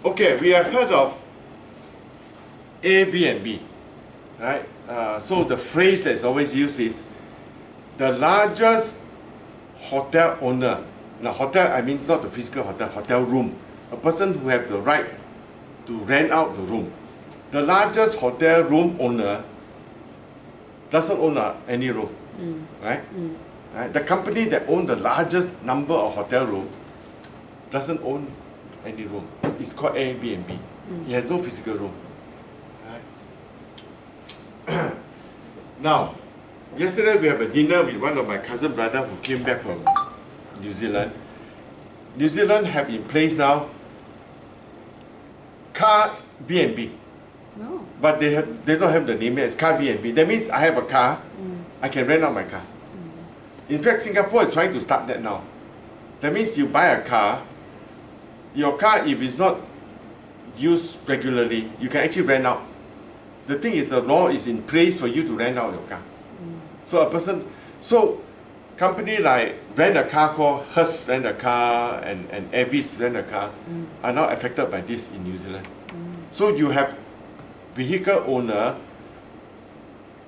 Okay, we have heard of Airbnb, right? So the phrase that's always used is the largest hotel owner. Now hotel, I mean not the physical hotel, hotel room. A person who has the right to rent out the room. The largest hotel room owner doesn't own any room, right? Right? The company that owns the largest number of hotel rooms doesn't own any room. It's called Airbnb. It has no physical room. Right? Now, yesterday we have a dinner with one of my cousin brother who came back from New Zealand. New Zealand have in place now car B&B. No. But they don't have the name yet. It's car B&B. That means I have a car, I can rent out my car. In fact, Singapore is trying to start that now. That means you buy a car, your car, if it's not used regularly, you can actually rent out. The thing is, the law is in place for you to rent out your car. So company like Rent a Car called Hearst Rent a Car and Avis Rent a Car are now affected by this in New Zealand. So you have vehicle owner,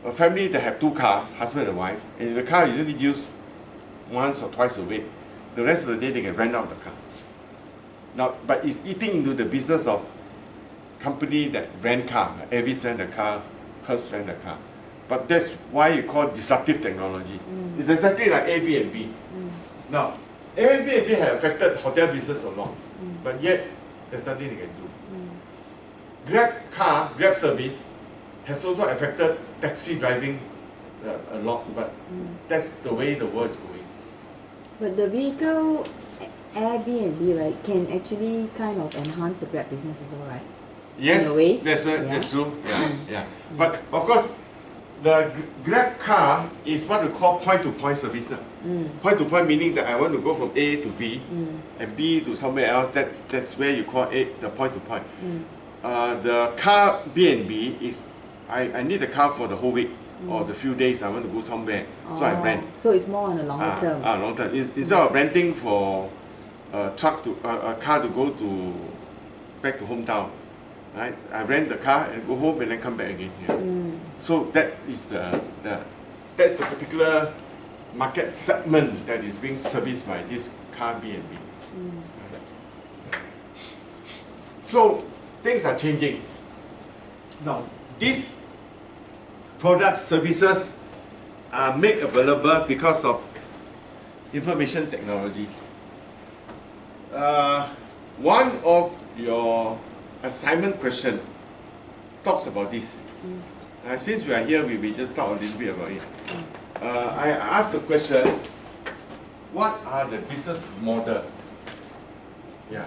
a family that have 2 cars, husband and wife, and the car is usually used once or twice a week. The rest of the day they can rent out the car. Now, but it's eating into the business of company that rent car, Avis Rent a Car, Hearst Rent a Car. But that's why you call disruptive technology. It's exactly like Airbnb. Now, Airbnb has affected hotel business a lot, but yet there's nothing they can do. Grab service has also affected taxi driving a lot, but that's the way the world is going. But the vehicle Airbnb, right, can actually kind of enhance the Grab business as well, right? Yes, in a way. that's true. Yeah. But of course, The Grab car is what we call point-to-point service. Point-to-point meaning that I want to go from A to B and B to somewhere else. That's where you call it the point-to-point. The car B&B is I need a car for the whole week or the few days I want to go somewhere, so I rent. So it's more on a longer term. Long term. Instead of renting for a car to go back to hometown, right? I rent the car and go home and then come back again. So that is that's a particular market segment that is being serviced by this car B&B. So things are changing. Now these product services are made available because of information technology. One of your assignment question talks about this. Since we are here, we will just talk a little bit about it. I asked the question, what are the business model? Yeah.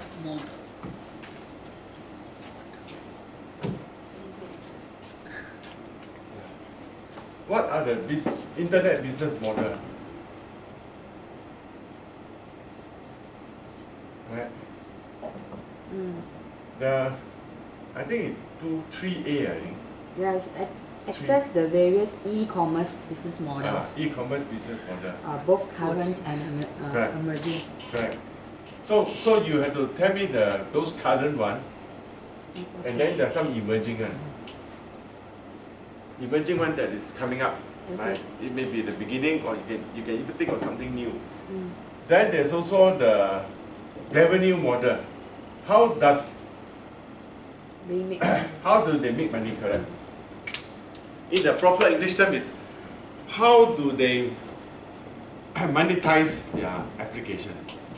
What are the internet business model? Right. I think 3A, I think. Yes, access the various e-commerce business models. E-commerce business model. Both current and emerging. Correct. So you have to tell me those current one, and then there's some emerging one. Emerging one that is coming up, right? It may be the beginning, or you can even think of something new. Then there's also the revenue model. How do they make money? Correct. In the proper English term is, how do they monetize their application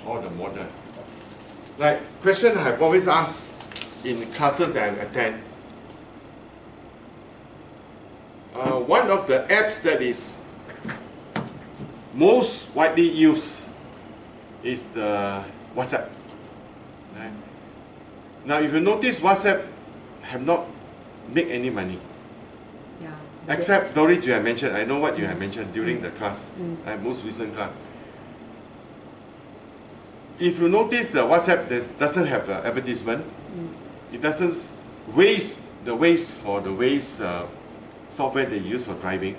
or the model? Like question I have always asked in classes that I attend. One of the apps that is most widely used is the WhatsApp. Right? Now, if you notice, WhatsApp have not made any money. Yeah. Except Dorit, you have mentioned. I know what you have mentioned during the class, most recent class. If you notice, the WhatsApp doesn't have advertisement. It doesn't waste for the Waze software they use for driving.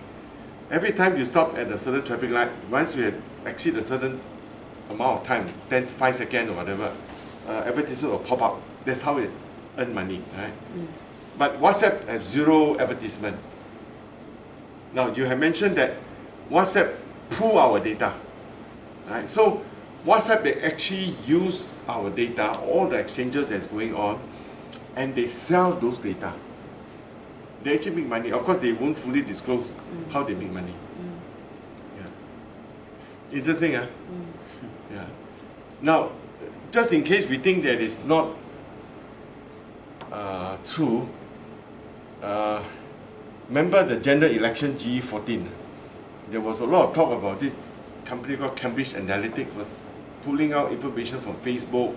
Every time you stop at a certain traffic light, once you exceed a certain amount of time, 5 seconds or whatever, advertisement will pop up. That's how it earns money, right? But WhatsApp has zero advertisement. Now you have mentioned that WhatsApp pool our data, right? So WhatsApp, they actually use our data, all the exchanges that's going on, and they sell those data. They actually make money. Of course, they won't fully disclose how they make money. Yeah. Interesting, huh? Yeah. Now, just in case we think that it's not true, remember the general election G14? There was a lot of talk about this company called Cambridge Analytica was pulling out information from Facebook,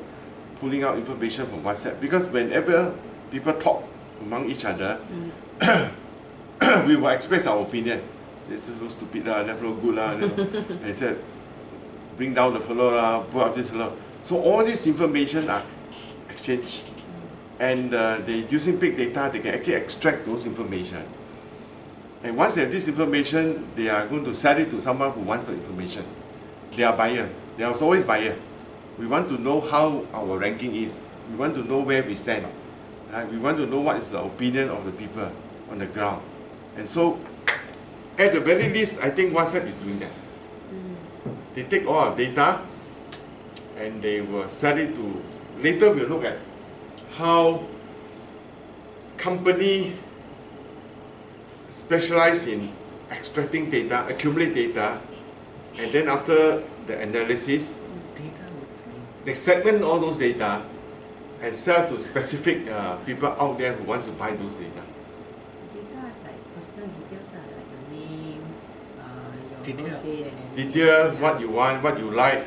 pulling out information from WhatsApp, because whenever people talk among each other, we will express our opinion. It's a little stupid, that's not good. And said, bring down the fellow, put up this fellow. So all this information are exchanged, and they using big data, they can actually extract those information. And once they have this information, they are going to sell it to someone who wants the information. They are buyers. There is always buyer. We want to know how our ranking is. We want to know where we stand. Right? We want to know what is the opinion of the people on the ground. And so, at the very least, I think WhatsApp is doing that. They take all our data and they will sell it to, later we'll look at how company specialize in extracting data, accumulate data, and then after the analysis, they segment all those data and sell to specific people out there who wants to buy those data. Data is like personal details, like your name, your birthday, and everything. Details, what you want, what you like,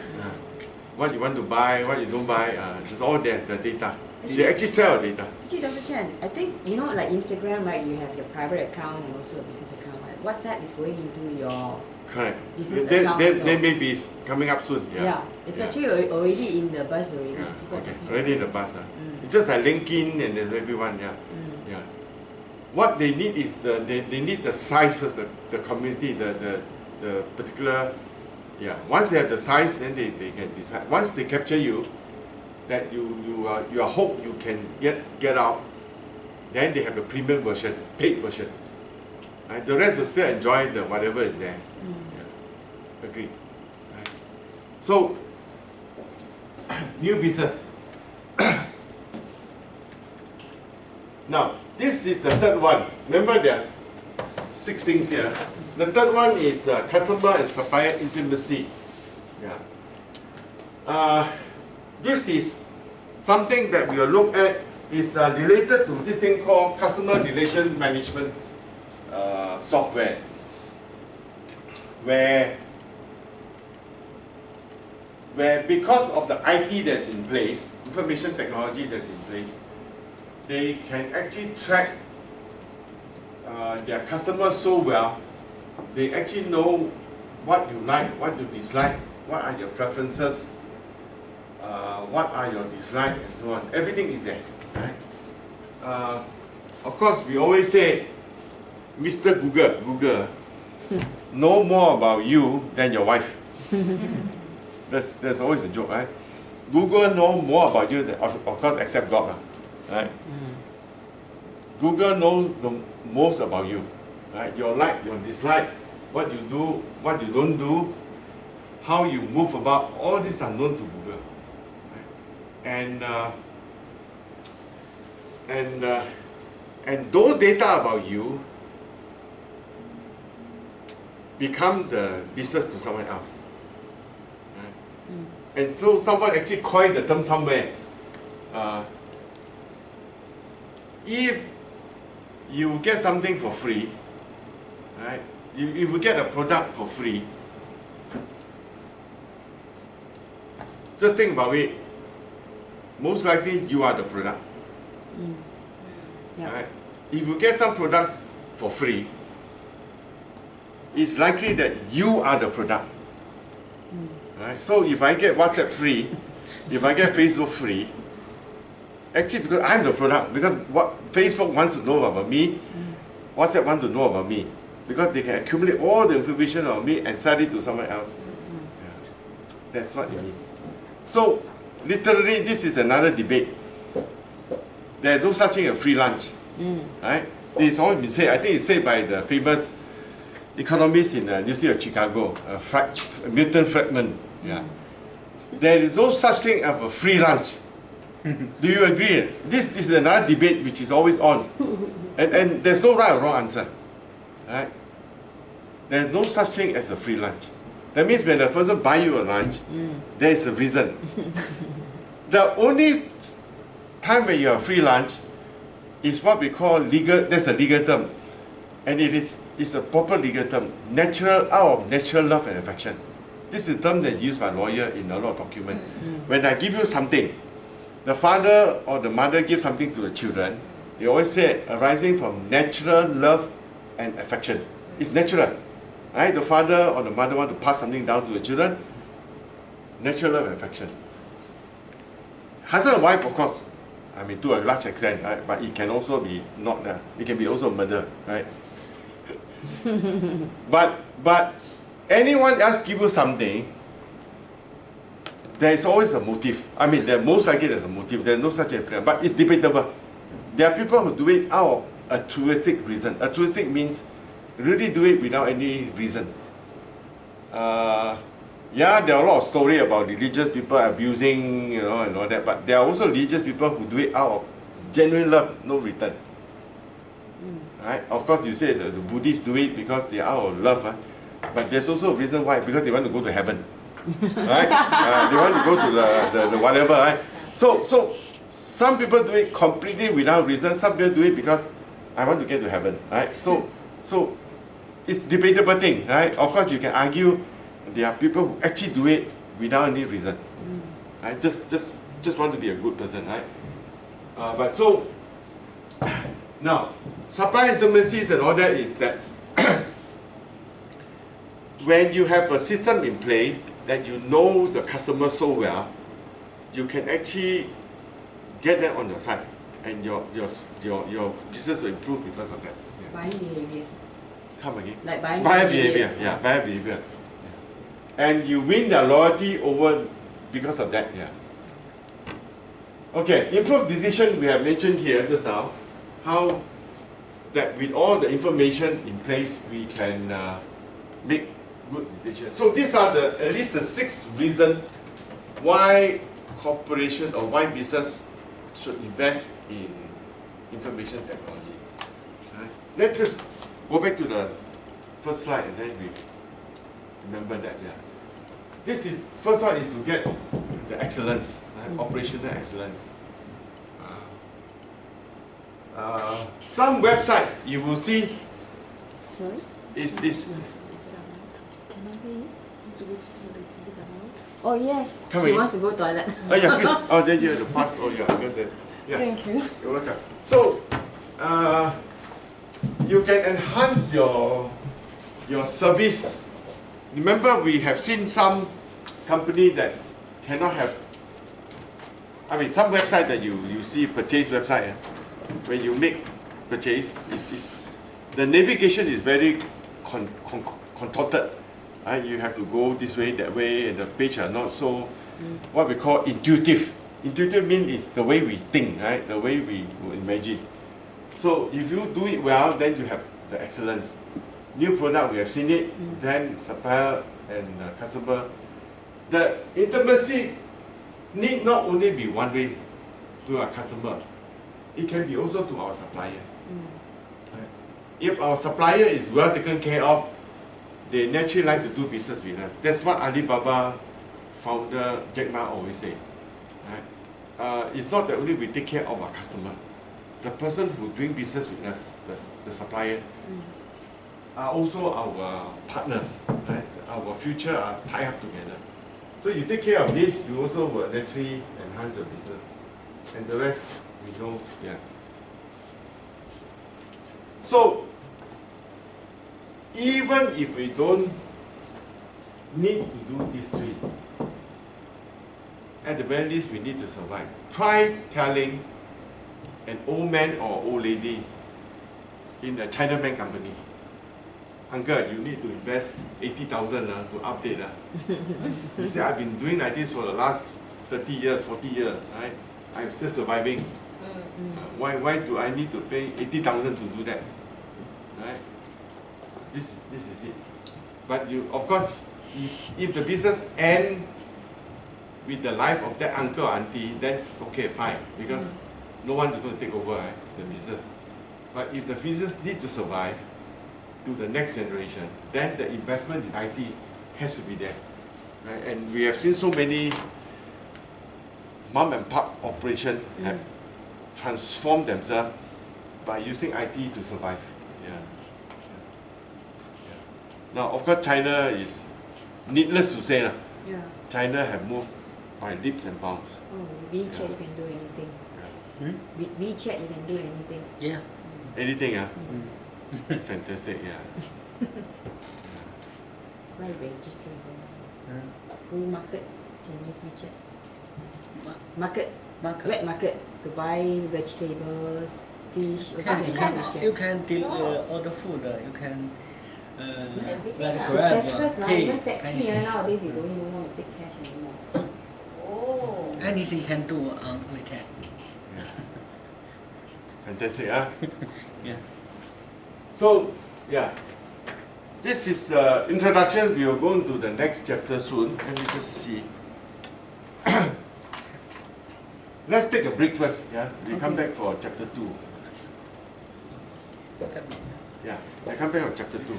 what you want to buy, what you don't buy, it's all there, the data. They actually sell data. Actually, Dr. Chen, I think, like Instagram, right, you have your private account and also a business account. Right? WhatsApp is going into your Correct. business They account. they so- may be coming up soon. yeah, it's Yeah. actually already in the bus already. Yeah, People okay. talking Already in the about bus. Mm. It's just like LinkedIn and then everyone, yeah. Mm. Yeah. What they need is they need the size first, the community, the particular, yeah. Once they have the size, then they can decide. Once they capture you, that you are hope you can get out, then they have the premium version, paid version. And the rest will still enjoy the whatever is there. Yeah. Agreed. Right. So new business. Now, this is the third one. Remember there are 6 things here. The third one is the customer and supplier intimacy. Yeah. This is something that we will look at is related to this thing called customer relation management software, where because of the IT that's in place, information technology that's in place, they can actually track their customers so well. They actually know what you like, what you dislike, what are your preferences, what are your dislikes, and so on. Everything is there, right? Of course, we always say, Mr. Google know more about you than your wife. That's always a joke, right? Google know more about you than, of course, except God, right? Google knows the most about you, right? Your like, your dislike, what you do, what you don't do, how you move about, all these are known to Google. Right? And those data about you become the business to someone else. Right? And so someone actually coined the term somewhere. If you get something for free, right? If you get a product for free, just think about it. Most likely you are the product. Yeah. Right? If you get some product for free, it's likely that you are the product. Right? So if I get WhatsApp free, if I get Facebook free, actually because I'm the product, because what Facebook wants to know about me, WhatsApp wants to know about me, because they can accumulate all the information about me and sell it to someone else. Yeah. That's what it means. So literally this is another debate. There's no such thing as free lunch. Right? It's always been said, I think it's said by the famous economist in the University of Chicago, Milton Friedman. Yeah. There is no such thing as a free lunch. Do you agree? This is another debate which is always on. And there's no right or wrong answer. Right? There's no such thing as a free lunch. That means when the person buys you a lunch, there is a reason. The only time when you have free lunch is what we call legal, that's a legal term. And it's a proper legal term. Natural, out of natural love and affection. This is a term that's used by lawyers in a lot of documents. When I give you something, the father or the mother gives something to the children, they always say arising from natural love and affection. It's natural. Right? The father or the mother want to pass something down to the children, natural love and affection. Husband and wife, of course, I mean to a large extent, right? But it can also be not that. It can be also murder, right? but anyone else give you something, there is always a motive. I mean, most likely there's a motive. There's no such a, but it's debatable. There are people who do it out of altruistic reason. Altruistic means really do it without any reason. Yeah, there are a lot of stories about religious people abusing, you know, and all that. But there are also religious people who do it out of genuine love, no return. Right? Of course, you say the Buddhists do it because they are out of love. But there's also a reason why, because they want to go to heaven. Right? They want to go to the whatever. Right? So some people do it completely without reason. Some people do it because I want to get to heaven. Right? So it's debatable thing. Right? Of course, you can argue there are people who actually do it without any reason. Right? Just want to be a good person. Right? But so now, supply intimacies and all that is that when you have a system in place that you know the customer so well, you can actually get them on your side, and your business will improve because of that. Yeah. Buying behaviors. Come again. Like buying Buyer behaviors. behavior, yeah, buyer behavior. Yeah. And you win their loyalty over because of that, yeah. Okay, improved decision we have mentioned here just now. How that with all the information in place, we can make good decisions. So these are at least the 6 reasons why corporation or why business should invest in information technology. Right? Let's just go back to the first slide and then we remember that. Yeah. First one is to get the excellence, right? Operational excellence. Some websites you will see Sorry? is Can I hear you? Oh yes, Come she again. wants to go toilet. oh yeah, please. Oh, then you have to pass. Oh yeah, because then, yeah. Thank you. You're welcome. So, you can enhance your service. Remember, we have seen some company that cannot have. I mean, some website that you see purchase website. When you make purchase, the navigation is very contorted. Right? You have to go this way, that way, and the page are not so what we call intuitive. Intuitive means is the way we think, right? The way we imagine. So if you do it well, then you have the excellence. New product, we have seen it. Then supplier and customer. The intimacy need not only be one way to our customer. It can be also to our supplier. Right? If our supplier is well taken care of, they naturally like to do business with us. That's what Alibaba founder Jack Ma always say. Right? It's not that only we take care of our customer. The person who doing business with us, the supplier, are also our partners. Right? Our future are tied up together. So you take care of this, you also will naturally enhance your business. And the rest, we know, yeah. So, even if we don't need to do these 3, at the very least we need to survive. Try telling an old man or old lady in a Chinaman company, uncle, you need to invest 80,000 to update. You say, I've been doing like this for the last 30 years, 40 years, right? I'm still surviving. Why do I need to pay 80,000 to do that? Right? This is it. But you, of course, if the business ends with the life of that uncle or auntie, that's okay, fine, because no one is going to take over the business. But if the business needs to survive to the next generation, then the investment in IT has to be there. Right? And we have seen so many mom and pop operations have transformed themselves by using IT to survive. Yeah. Now, of course, China is needless to say. Yeah. China have moved by leaps and bounds. Oh, with WeChat you can do anything. With WeChat you can do anything. Yeah. Anything, fantastic, yeah. Buy vegetable. Go market, can use WeChat. Market. Wet market to buy vegetables, fish. Also can use WeChat. You can order food. You can like It's Grab, cashless now. pay, Even taxi anything. nowadays they don't even want to take cash anymore. Oh. Anything can do on WeChat. Fantastic, Yeah. So, yeah. This is the introduction. We will go into the next chapter soon. Let me just see. Let's take a break first. Yeah, we come back for chapter 2. Yeah, I come back for chapter 2.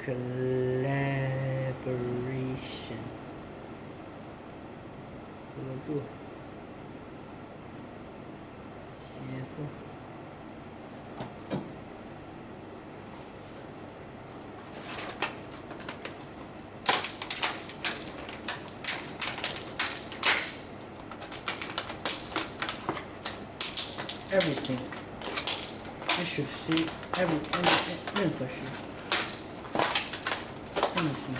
Collaboration. 合作。协作。Everything. I should see任何事。Anything.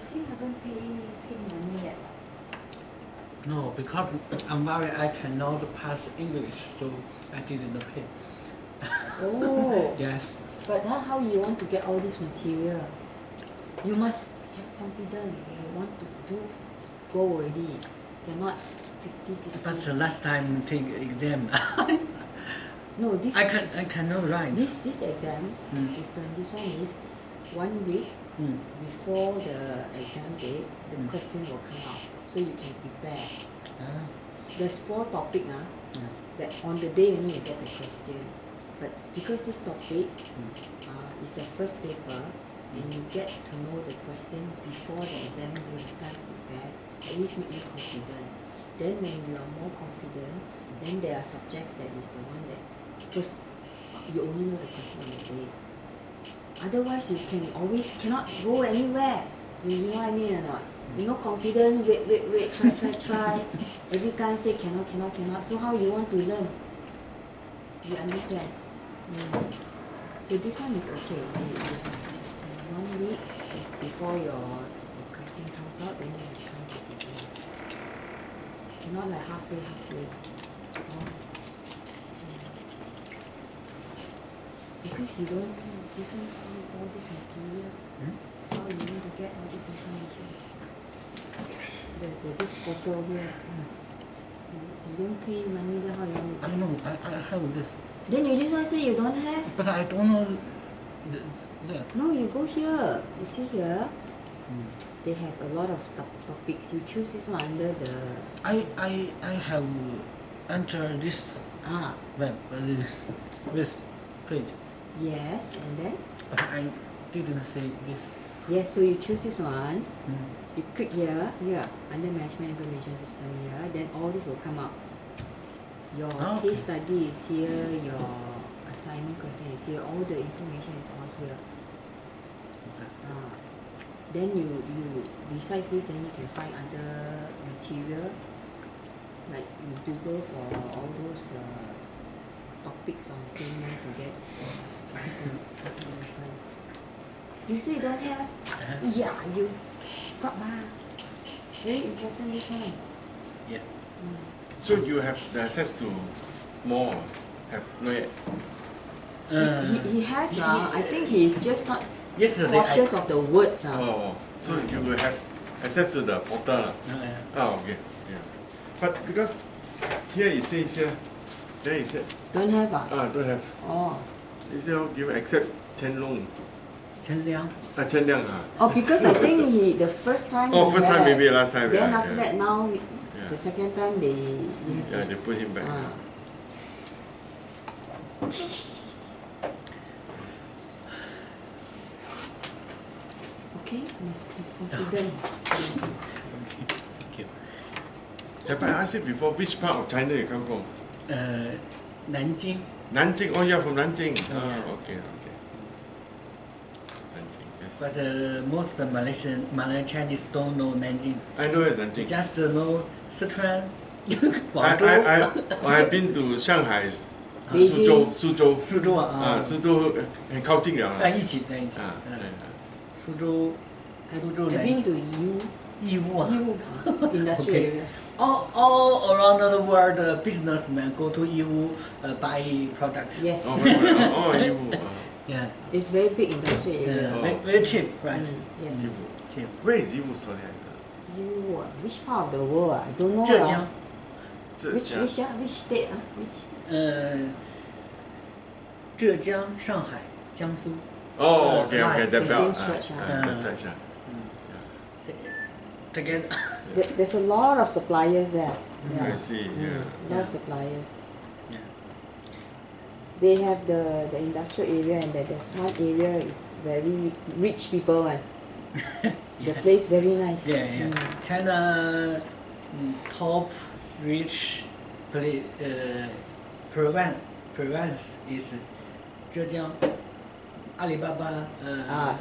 Still haven't paid money yet. No, because I'm worried I cannot pass English, so I didn't pay. Oh. Yes. But how you want to get all this material? You must have confidence. You want to do, go already. Cannot 50-50. But the last time take exam, No, this I cannot write. This exam is different. This one is 1 week before the exam date. The question will come out, so you can prepare. There's 4 topics that on the day only you get the question. But because this topic is the first paper, and you get to know the question before the exam, so you have time to prepare. At least make you confident. Then when you are more confident, then there are subjects that is the one that just you only know the question on the day. Otherwise, you cannot go anywhere. You know what I mean or not? You know, confident, wait, try. Every time say cannot. So how you want to learn? You understand? So this one is okay. 1 week before your question comes out, then you have time to prepare. Cannot like halfway. Because you don't this one all this material. How you want to get all this information? This portal here. You don't pay money, then how you want to I know, I have this. Then you just want to say you don't have? But I don't know No, you go here. You see here? They have a lot of topics. You choose this one under the... I have entered this web, this page. Yes, and then? But I didn't see this. Yes, so you choose this one. You click here, under Management Information System here, then all this will come up. Your case study is here, your assignment question is here, all the information is all here. Then you besides this, then you can find other material, like you Google for all those topics on the same one to get different. You see you don't have? Yeah, you got very important this one. Yeah. So you have the access to more? Have no yet? He has I think he's just not Yesterday cautious of the words. Oh, so you will have access to the portal. Oh, okay. Yeah. But because here it says here, then it said, Don't have don't have. Oh. It said, you accept Chen Long. Chen Liang. Chen Liang. Oh, because I think the first time. Oh, he first time, left, maybe last time. Then yeah, after yeah. that, now Yeah. the second time they have Yeah, to. they put him back. Okay, Mr. Confident. Thank you. Have I asked you before which part of China you come from? Nanjing. Nanjing. Oh, you're from Nanjing. Yeah. Oh, okay. Nanjing, yes. But most Malay Chinese don't know Nanjing. I know it's Nanjing. Just know Sichuan, Guangzhou. I have been to Shanghai, Beijing. Suzhou. 苏州啊，苏州很靠近了。在一起。苏州 I've been to义乌啊。 industrial Okay. area. All around the world, businessmen go to Yiwu buy products. Yes. Oh, Yiwu. Yeah. It's very big industrial area. Oh. Very cheap, right? Yes. Cheap. Where is Yiwu? Sorry. You which part of the world? I don't know. 浙江。 Which state? Which? 浙江、上海、江苏。 Oh, okay. That The belt. same stretch, The stretch. Together. There's a lot of suppliers there. I see. Yeah. A lot of suppliers. Yeah. They have the industrial area, and there's one area is very rich people one. The place very nice. Yeah. China top rich province is 浙江。阿里巴巴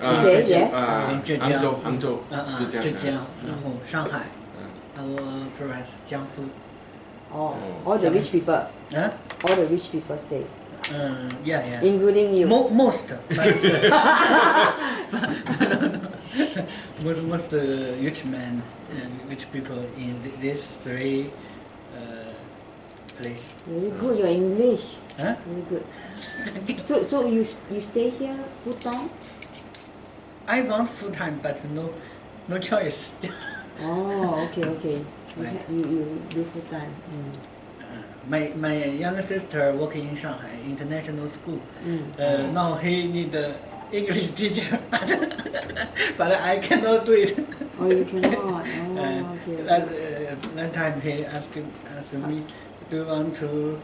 okay, yes. 杭州，浙江，然后上海，our province 江苏。All the rich people. All the rich people stay. Yeah. Including you. Most, most rich men and rich people in these three places. Very good. Your English. Huh? Very good. So you stay here full time? I want full time, but no choice. Oh, okay. Right. You do full time. My younger sister working in Shanghai International School. Now he need English teacher, but I cannot do it. Oh, you cannot. Oh, okay. That time he asked me, do you want to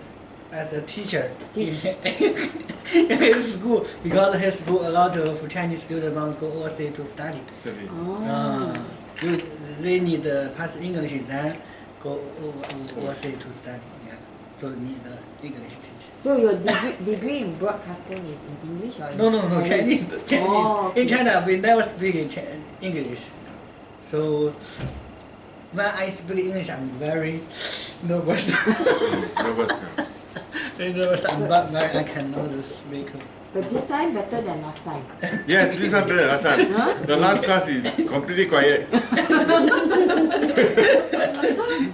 as a teacher Teach. in his school, because his school a lot of Chinese students want to go overseas to study. They need pass English, then go overseas to study. Yeah, so need English teacher. So your degree in broadcasting is in English or in No, Chinese. Oh, okay. In China, we never speak English. So when I speak English, I'm very nervous. But I cannot speak. But this time better than last time. Yes, this one better than last time. Huh? The last class is completely quiet.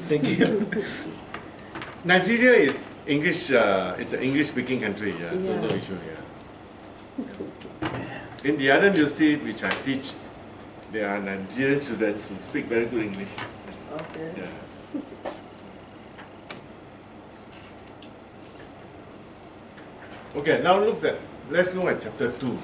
Thank you. Nigeria is English. It's an English-speaking country. So no issue. In the other university which I teach, there are Nigerian students who speak very good English. Okay. Yeah. Okay, now let's look at chapter 2, right?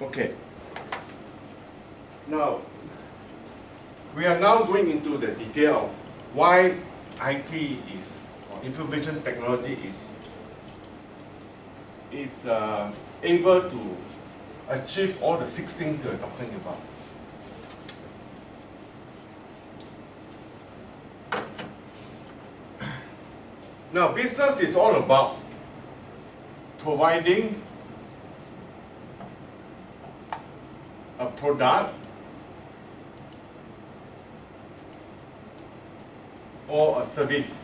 Okay. Now, we are now going into the detail of why IT or information technology is able to achieve all the 6 things we're talking about. Now, business is all about providing a product or a service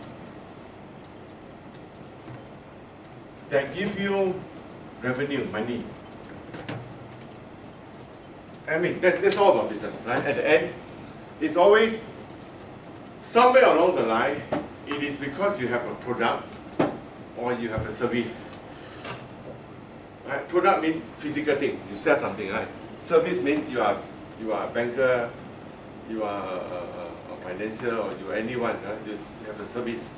that give you revenue, money. I mean, that's all about business, right? At the end, it's always somewhere along the line, it is because you have a product or you have a service. Right? Product means physical thing, you sell something, right? Service means you are a banker, you are a financier, or you are anyone, right? You have a service.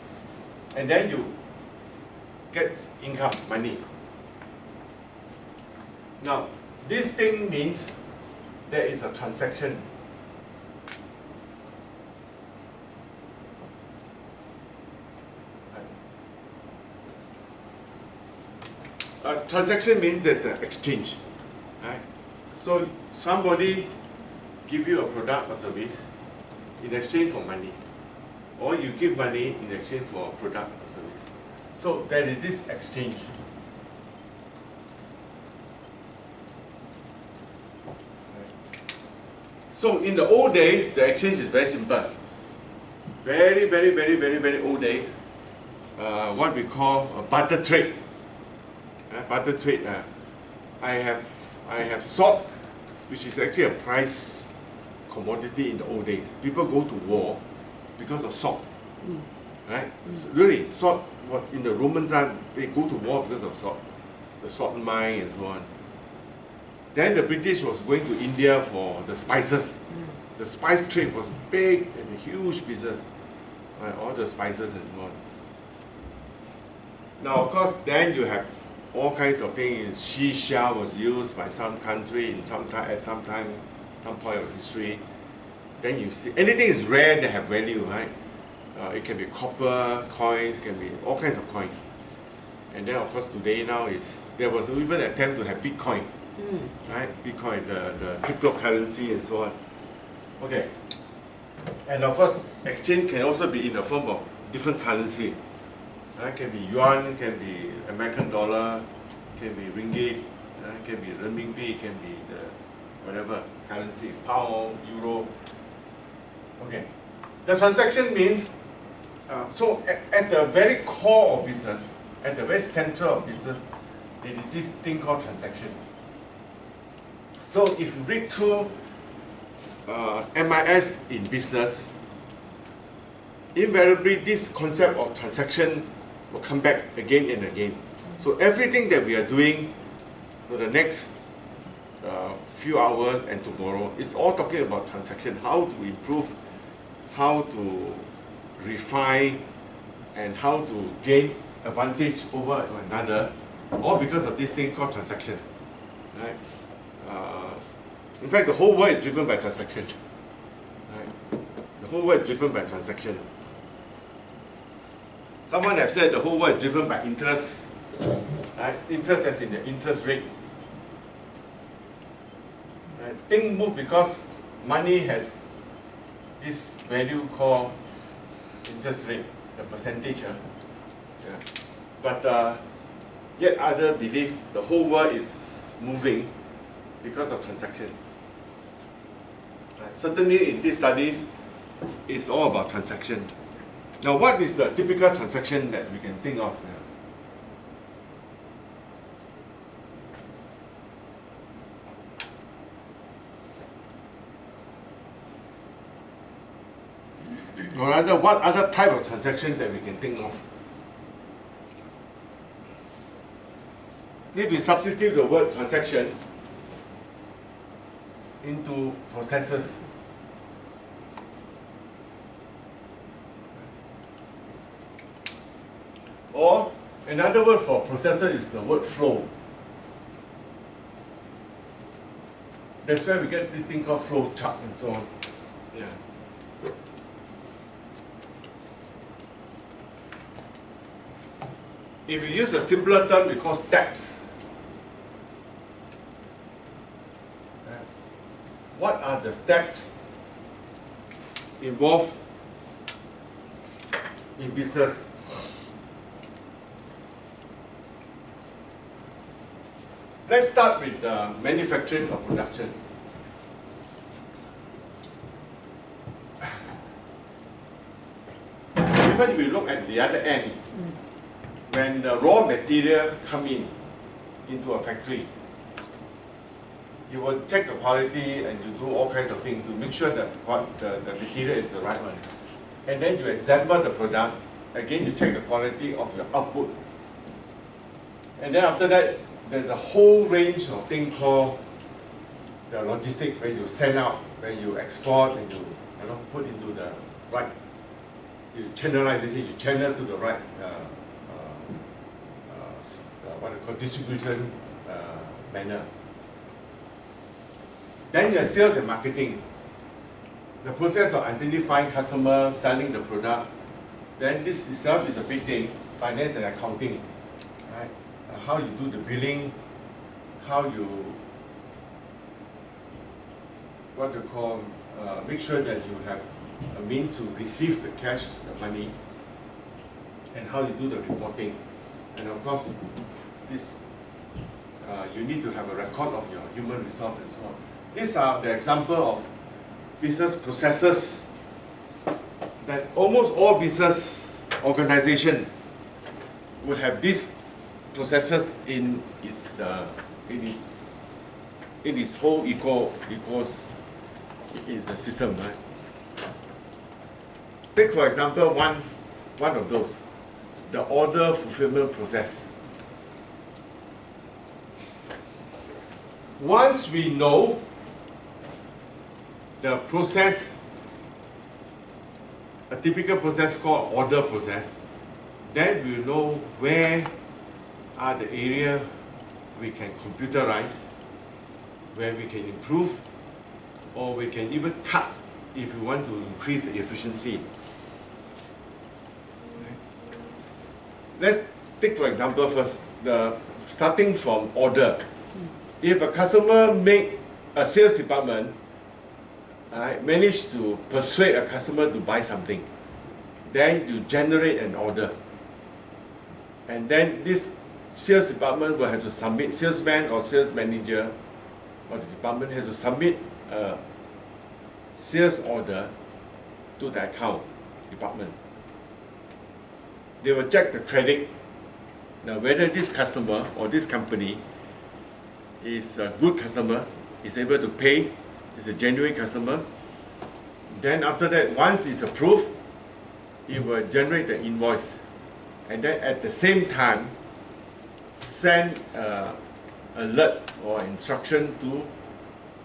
And then you get income, money. Now, this thing means there is a transaction. Transaction means there's an exchange, right? So somebody give you a product or service in exchange for money, or you give money in exchange for a product or service. So there is this exchange. So in the old days, the exchange is very simple. Very old days. What we call a barter trade. Barter trade. I have salt, which is actually a price commodity in the old days. People go to war because of salt. Right? Really, salt was in the Roman time. They go to war because of salt, the salt mine and so on. Then the British was going to India for the spices. The spice trade was big and a huge business. Right? All the spices and so on. Now, of course, then you have all kinds of things. Shisha was used by some country in some time, at some time, some point of history. Then you see anything is rare that have value, right? It can be copper coins, it can be all kinds of coins. And then, of course, today now there was even an attempt to have Bitcoin, right? Bitcoin, the cryptocurrency and so on. Okay. And of course, exchange can also be in the form of different currency. It can be yuan, can be American dollar, can be ringgit, can be renminbi, can be the whatever currency, pound, euro. Okay. The transaction means, so at the very core of business, at the very center of business, it is this thing called transaction. So if you read through MIS in business, invariably this concept of transaction will come back again and again. So everything that we are doing for the next few hours and tomorrow is all talking about transaction, how to improve, how to refine, and how to gain advantage over another, all because of this thing called transaction. Right? In fact, the whole world is driven by transaction. Right? The whole world is driven by transaction. Someone has said the whole world is driven by interest. Right? Interest as in the interest rate. Right? Things move because money has this value called interest rate, the percentage. Yeah. But yet others believe the whole world is moving because of transaction. Right? Certainly in these studies, it's all about transaction. Now, what is the typical transaction that we can think of? Or rather, what other type of transaction that we can think of? If we substitute the word transaction into processes, or another word for processor is the word flow. That's where we get this thing called flow chart and so on. Yeah. If we use a simpler term, we call steps. What are the steps involved in business? Let's start with manufacturing or production. Even if we look at the other end, when the raw material come into a factory, you will check the quality and you do all kinds of things to make sure that the material is the right one. And then you assemble the product. Again, you check the quality of your output. And then after that, there's a whole range of things called the logistic, where you send out, where you export, and you put into the right, you channelization, you channel to the right, what they call distribution manner. Then you have sales and marketing. The process of identifying customers, selling the product. Then this itself is a big thing, finance and accounting, right? How you do the billing, how you, what they call, make sure that you have a means to receive the cash, the money, and how you do the reporting. And of course, this, you need to have a record of your human resource and so on. These are the example of business processes that almost all business organization would have these processes in its whole in the system, right? Take for example one of those, the order fulfillment process. Once we know the process, a typical process called order process, then we know where are the areas we can computerize, where we can improve, or we can even cut if we want to increase the efficiency. Let's take for example first, starting from order. If a customer make a sales department manage to persuade a customer to buy something, then you generate an order. And then this sales department will have to submit, salesman or sales manager or the department has to submit a sales order to the account department. They will check the credit. Now whether this customer or this company is a good customer, is able to pay, is a genuine customer. Then after that, once it's approved, it will generate the invoice. And then at the same time, send alert or instruction to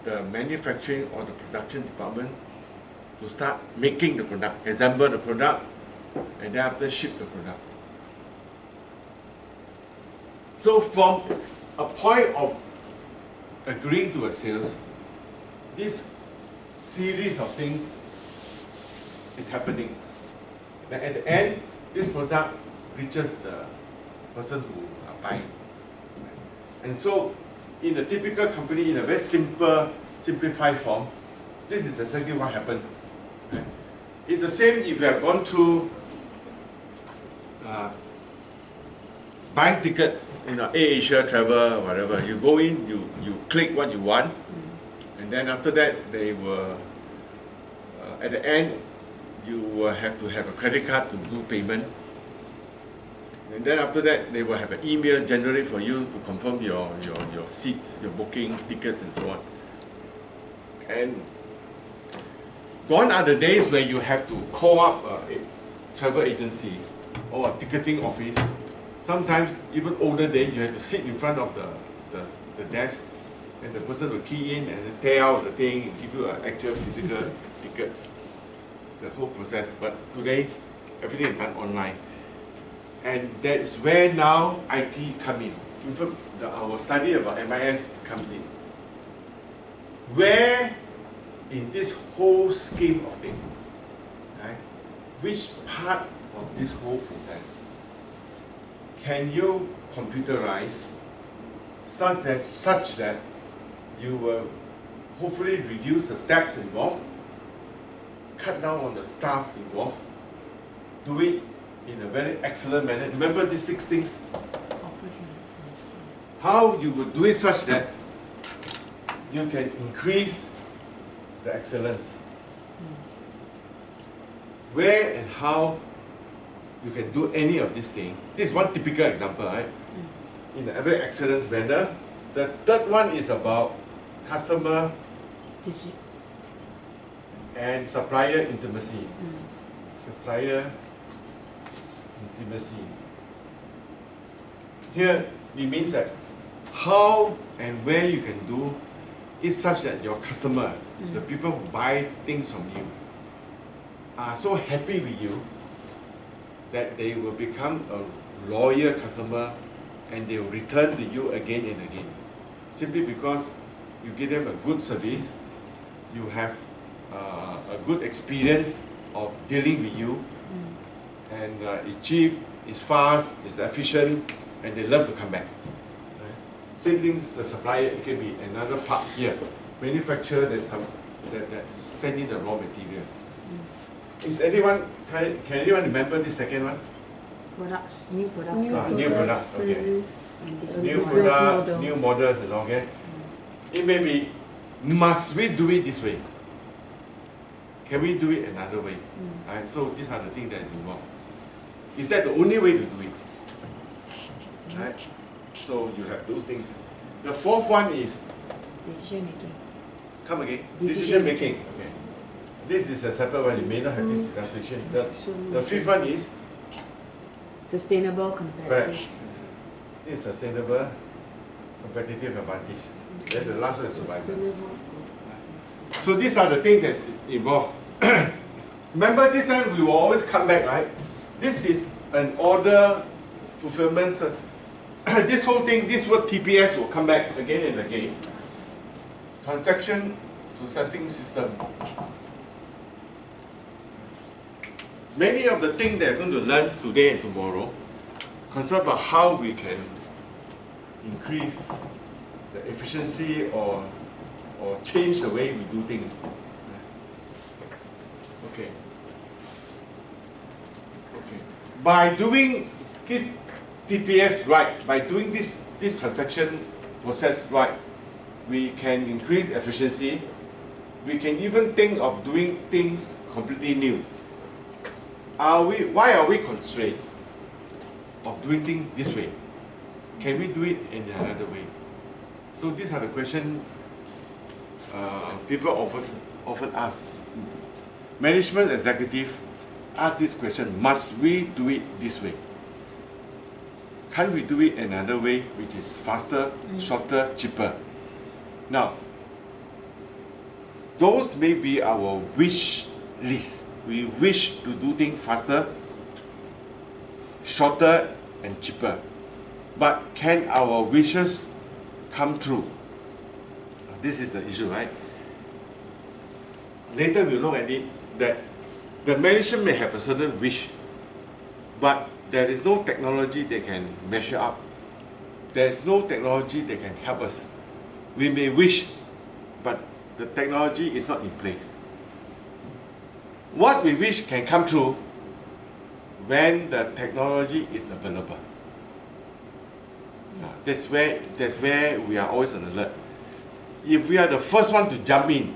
the manufacturing or the production department to start making the product, assemble the product, and then after ship the product. So from a point of agreeing to a sales, this series of things is happening. Then at the end, this product reaches the person who are buying. And so, in a typical company, in a very simplified form, this is exactly what happened. Right? It's the same if you have gone to buying ticket, AirAsia travel, whatever. You go in, you click what you want, and then after that, they will, at the end, you will have to have a credit card to do payment. And then after that, they will have an email generated for you to confirm your seats, your booking, tickets, and so on. And gone are the days where you have to call up a travel agency or a ticketing office. Sometimes, even older days, you have to sit in front of the desk, and the person will key in and then tear out the thing and give you an actual physical tickets. The whole process. But today, everything is done online. And that's where now IT comes in. In fact, our study about MIS comes in. Where in this whole scheme of things, right, which part of this whole process can you computerize such that you will hopefully reduce the steps involved, cut down on the staff involved, do it in a very excellent manner. Remember these 6 things? How you would do it such that you can increase the excellence. Where and how you can do any of these things. This is one typical example, right? In a very excellent manner. The third one is about customer and supplier intimacy. Supplier intimacy. Here it means that how and where you can do is such that your customer, the people who buy things from you, are so happy with you that they will become a loyal customer and they will return to you again and again. Simply because you give them a good service, you have a good experience of dealing with you, and it's cheap, it's fast, it's efficient, and they love to come back. Right? Same things, the supplier, it can be another part here. Manufacturer that's send in the raw material. Is anyone, can anyone remember this second one? Products, new products. New products, okay. service, New business product, model. new models, and all that. It may be, must we do it this way? Can we do it another way? Right? So these are the things that is involved. Is that the only way to do it? Right? So you have those things. The fourth one is, Decision making. come again, Decision decision making. Okay. This is a separate one, you may not have this illustration. The fifth one is, Sustainable, competitive. this is sustainable, competitive advantage. Then the last one is survival. So these are the things that's involved. Remember this time we will always come back, right? This is an order fulfillment. This whole thing, this word TPS will come back again and again. Transaction processing system. Many of the things that we're going to learn today and tomorrow concern about how we can increase the efficiency or change the way we do things. Okay. Okay. By doing this TPS right, by doing this transaction process right, we can increase efficiency. We can even think of doing things completely new. Why are we constrained of doing things this way? Can we do it in another way? So these are the questions people often ask. Management executive ask this question: must we do it this way? Can't we do it another way, which is faster, shorter, cheaper? Now, those may be our wish list. We wish to do things faster, shorter, and cheaper. But can our wishes come true? This is the issue, right? Later we'll look at it, that the management may have a certain wish, but there is no technology that can measure up. There is no technology that can help us. We may wish, but the technology is not in place. What we wish can come true when the technology is available. That's where we are always on alert. If we are the first one to jump in,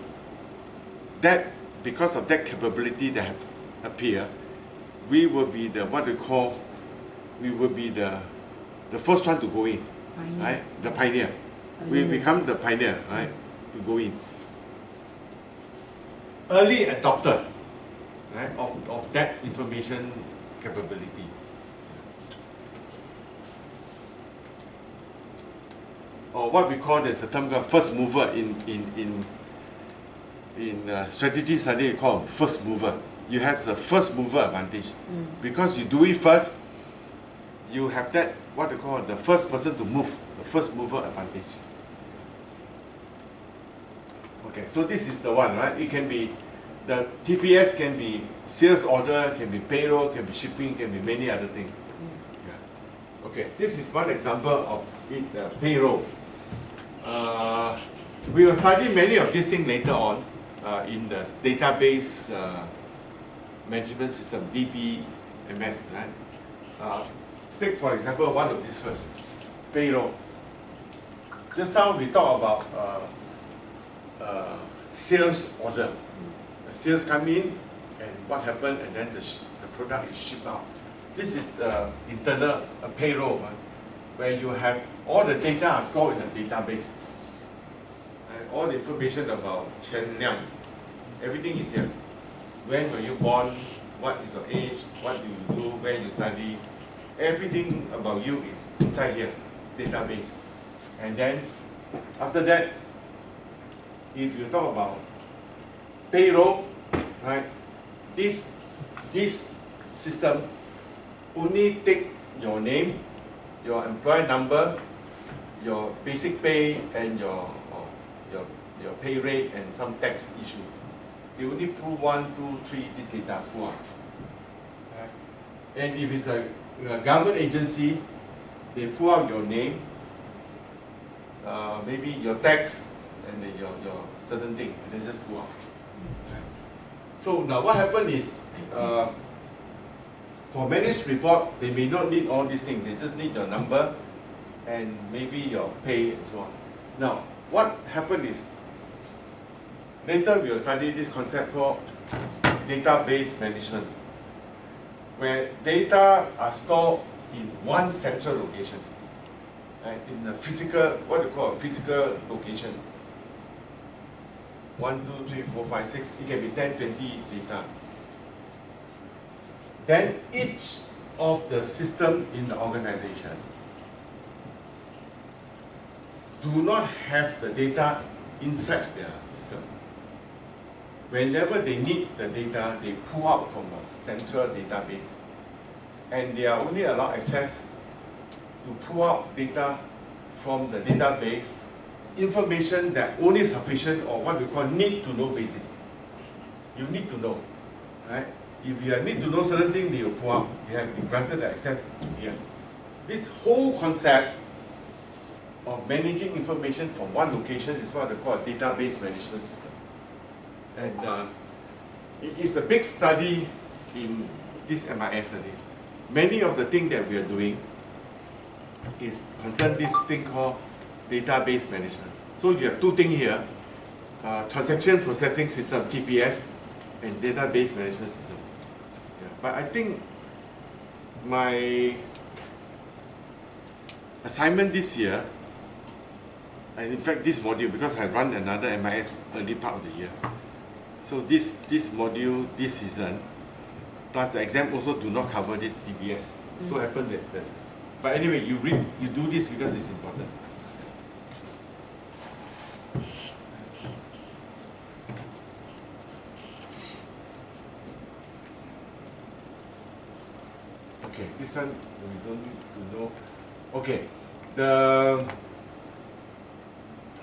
that because of that capability that have appeared, we will be the first one to go in, Pioneer. right? The pioneer. We become the pioneer, right? To go in. Early adopter, right? Of that information capability. Or what we call, there's a term called first mover in strategy study, called first mover. You have the first mover advantage because you do it first. You have that, what they call the first person to move, the first mover advantage. Okay, so this is the one, right? It can be, the TPS can be sales order, can be payroll, can be shipping, can be many other things. Yeah. Okay, this is one example of it, payroll. We will study many of these things later on in the database management system, DBMS, right? Take for example one of these first, payroll. Just now we talked about sales order. The sales come in and what happened, and then the product is shipped out. This is the internal payroll, right? Where you have all the data are stored in a database. all the information about Chen, everything is here. When were you born? What is your age? What do you do? Where you study? Everything about you is inside here, database. And then after that, if you talk about payroll, right? This system only take your name, your employer number, your basic pay, and your pay rate and some tax issue. They only pull 1, 2, 3 this data pull out. Right? And if it's a government agency, they pull out your name, maybe your tax, and then your certain thing, and then just pull out. Right? So now what happened is, for managed report, they may not need all these things. They just need your number and maybe your pay and so on. Now, what happened is, later we will study this concept called database management, where data are stored in one central location, right? In a physical, what we call a physical location. 1, 2, 3, 4, 5, 6, it can be 10, 20 data. Then each of the system in the organization do not have the data inside their system. Whenever they need the data, they pull out from a central database, and they are only allowed access to pull out data from the database, information that only sufficient, or what we call need to know basis. You need to know, right? If you need to know certain things, they will pull out. They have been granted the access here. This whole concept of managing information from one location is what they call a database management system. And it is a big study in this MIS study. Many of the things that we are doing is concern this thing called database management. So you have two things here, transaction processing system, TPS, and database management system. Yeah. But I think my assignment this year, and in fact this module, because I run another MIS early part of the year, so this module, this season, plus the exam also do not cover this TPS. So happened that, but anyway, you do this because it's important. Okay, this one we don't need to know. Okay,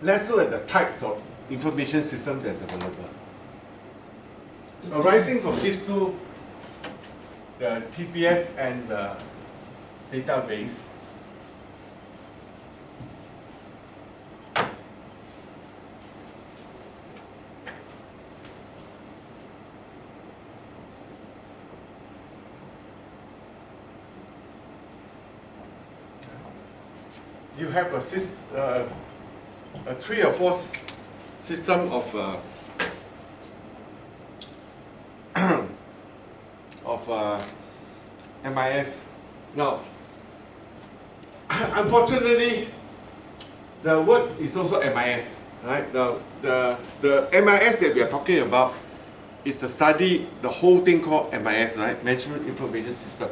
let's look at the type of information system that's available. Arising from these two, the TPS and the database, you have a 3 or 4 system of MIS. Now, unfortunately, the word is also MIS, right? The MIS that we are talking about is the study, the whole thing called MIS, right? Management Information System.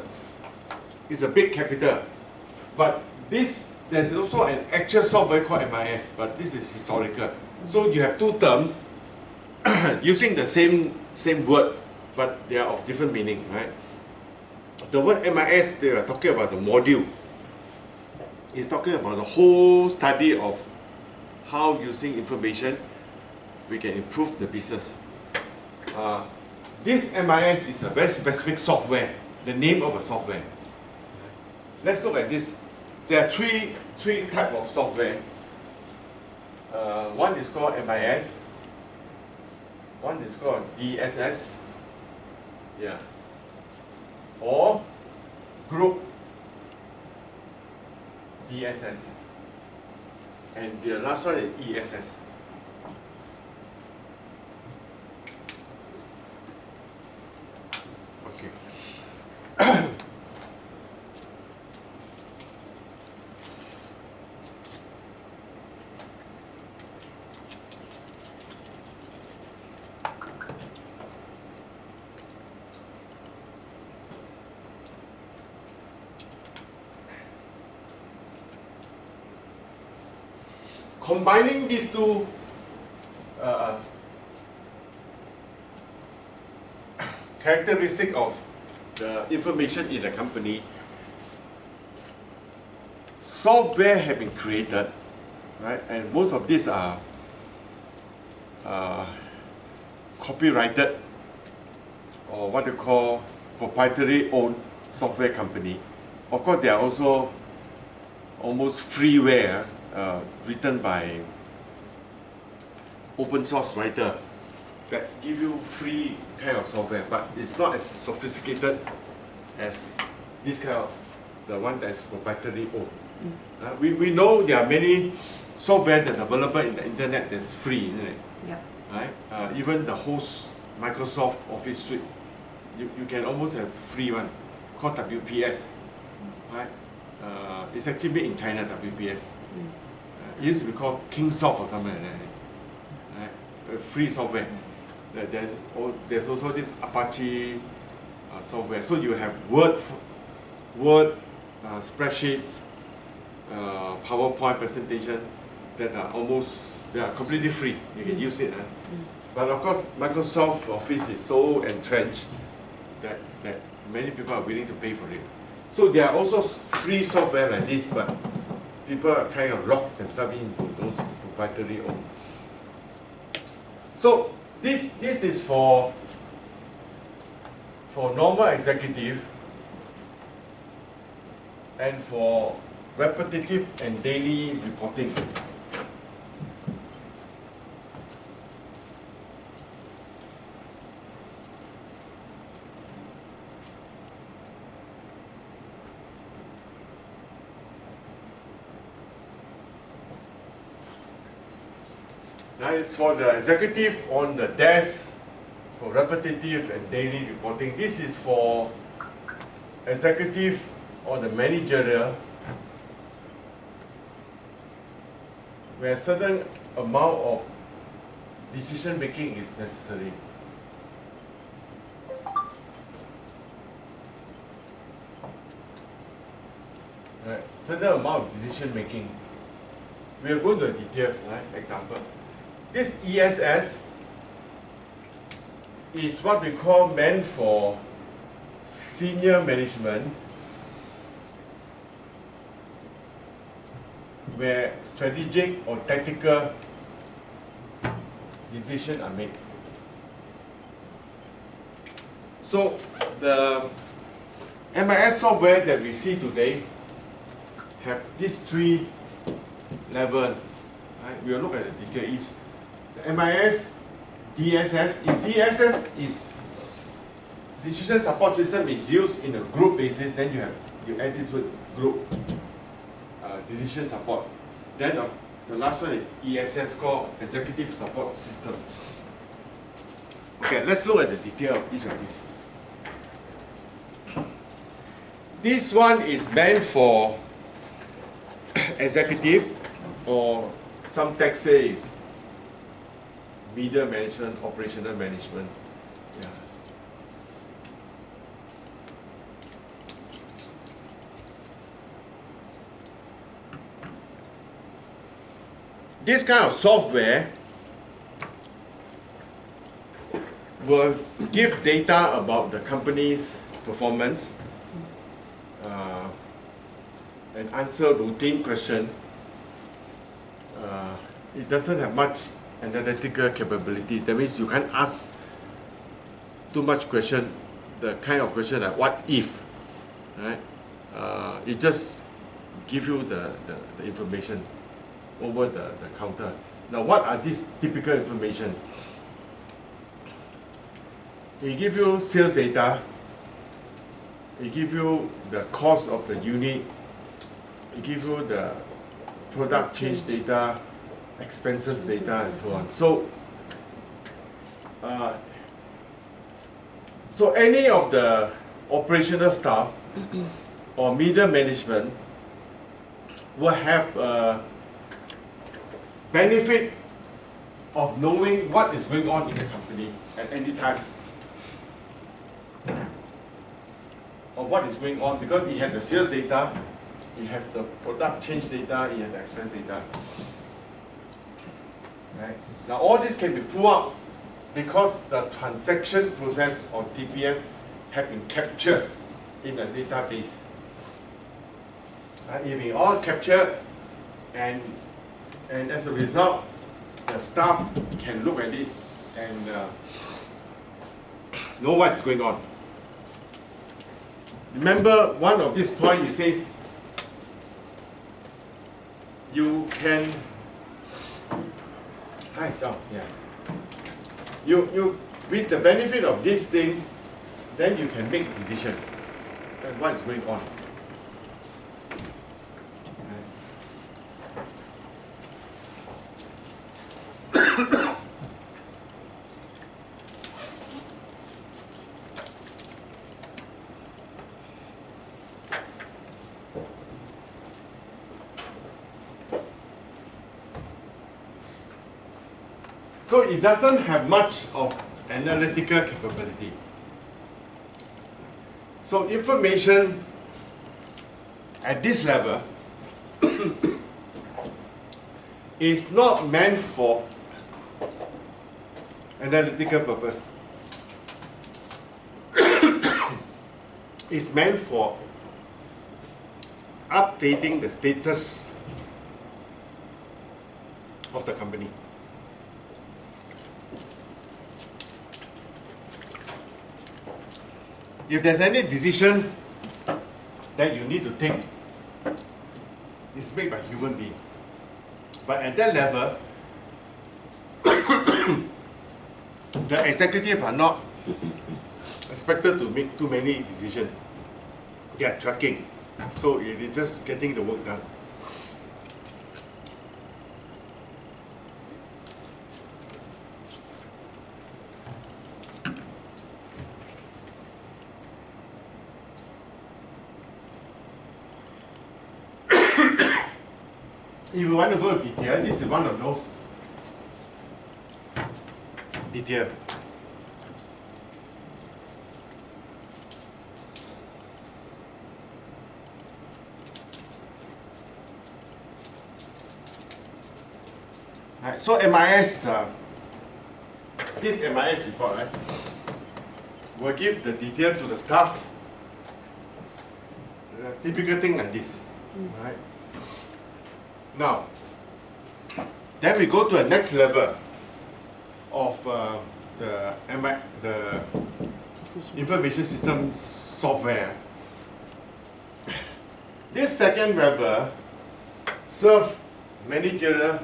It's a big capital, but there's also an actual software called MIS, but this is historical. So you have two terms using the same word, but they are of different meaning, right? The word MIS, they are talking about the module. It's talking about the whole study of how using information we can improve the business. This MIS is a very specific software, the name of a software. Let's look at this. There are three types of software. One is called MIS. One is called DSS. Yeah. Or group DSS. And the last one is ESS. Okay. combining these two characteristic of the information in the company, software have been created, right? And most of these are copyrighted, or what they call proprietary owned software company. Of course, there are also almost freeware written by open source writer that give you free kind of software, but it's not as sophisticated as this kind of the one that is proprietary owned. We know there are many software that's available in the internet that's free, isn't it? Yeah. Right? Even the whole Microsoft Office suite, you can almost have free one called WPS. Right? It's actually made in China, WPS. It used to be called Kingsoft or something like that. Right? Free software. There's also this Apache software. So you have Word, spreadsheets, PowerPoint presentation that are completely free. You can use it. But of course, Microsoft Office is so entrenched that many people are willing to pay for it. So there are also free software like this, but people are kind of locked themselves into those proprietary owned. So this is for normal executive and for repetitive and daily reporting. Now it's for the executive on the desk for repetitive and daily reporting. This is for executive or the managerial, where a certain amount of decision making is necessary. Right, certain amount of decision making. We are going to the details, right? Example. This ESS is what we call meant for senior management, where strategic or tactical decisions are made. So the MIS software that we see today have these three levels. Right? We will look at the detail each. The MIS, DSS. If DSS is decision support system is used in a group basis, then you add this word group decision support. Then the last one is ESS, called executive support system. Okay, let's look at the detail of each of these. This one is meant for executive, or some text say is media management, operational management. Yeah. This kind of software will give data about the company's performance and answer routine question. It doesn't have much analytical capability. That means you can't ask too much question, the kind of question like what if, right? It just give you the information over the counter. Now what are these typical information? It give you sales data, it give you the cost of the unit, it give you the product change data, expenses data, and so on. So any of the operational staff or media management will have a benefit of knowing what is going on in the company at any time, of what is going on, because it has the sales data, it has the product change data, it has the expense data. Right? Now all this can be pulled out because the transaction process or TPS have been captured in a database. It been all captured, and as a result, the staff can look at it and know what's going on. Remember one of these points, it says you can. Hi, John. Yeah. You with the benefit of this thing, then you can make decision and what is going on. So it doesn't have much of analytical capability. So information at this level is not meant for analytical purpose. It's meant for updating the status of the company. If there's any decision that you need to take, it's made by human being. But at that level, the executive are not expected to make too many decisions. They are tracking. So it is just getting the work done. If you want to go to detail, this is one of those detail. Right, so MIS, this MIS report, right, will give the detail to the staff. Typical thing like this, right? Now, then we go to the next level of the information system software. This second level serves managerial.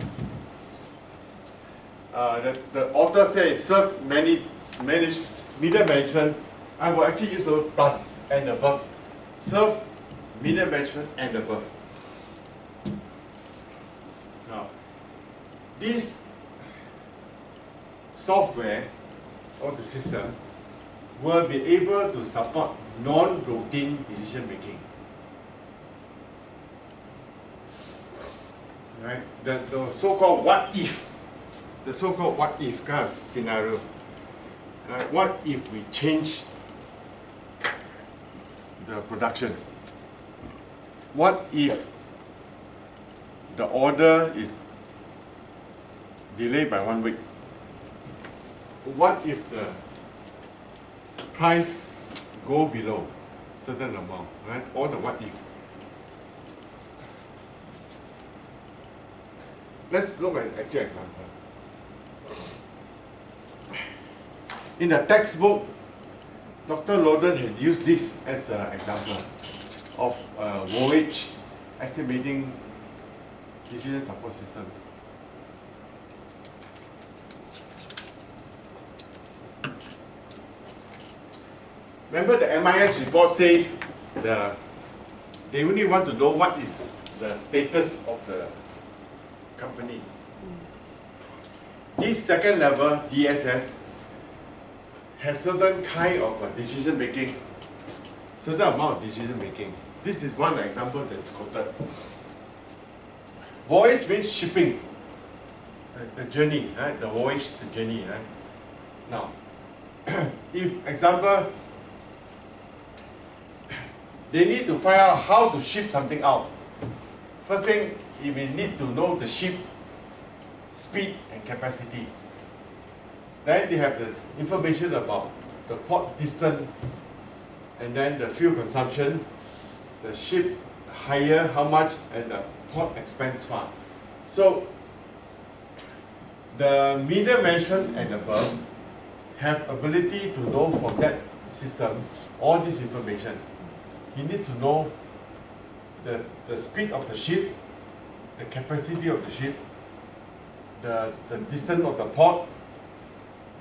The author says serve middle management. I will actually use the plus and above. Serve middle management and above. Now, this software or the system will be able to support non-routine decision making. Right? The so-called what if, kind of scenario. Right? What if we change the production? What if the order is delayed by 1 week? What if the price go below certain amount, right? All the what if. Let's look at an actual example. In the textbook, Dr. Loden had used this as an example of voyage estimating decision support system. Remember the MIS report says they only want to know what is the status of the company. This second level DSS has certain kind of decision making, certain amount of decision making. This is one example that's quoted. Voyage means shipping, the journey, right? The voyage, the journey, right? Now, if example, they need to find out how to ship something out. First thing, you will need to know the ship speed and capacity. Then they have the information about the port distance, and then the fuel consumption, the ship hire how much, and the port expense fund. So the middle management and above have ability to know from that system all this information. He needs to know the speed of the ship, the capacity of the ship, the distance of the port,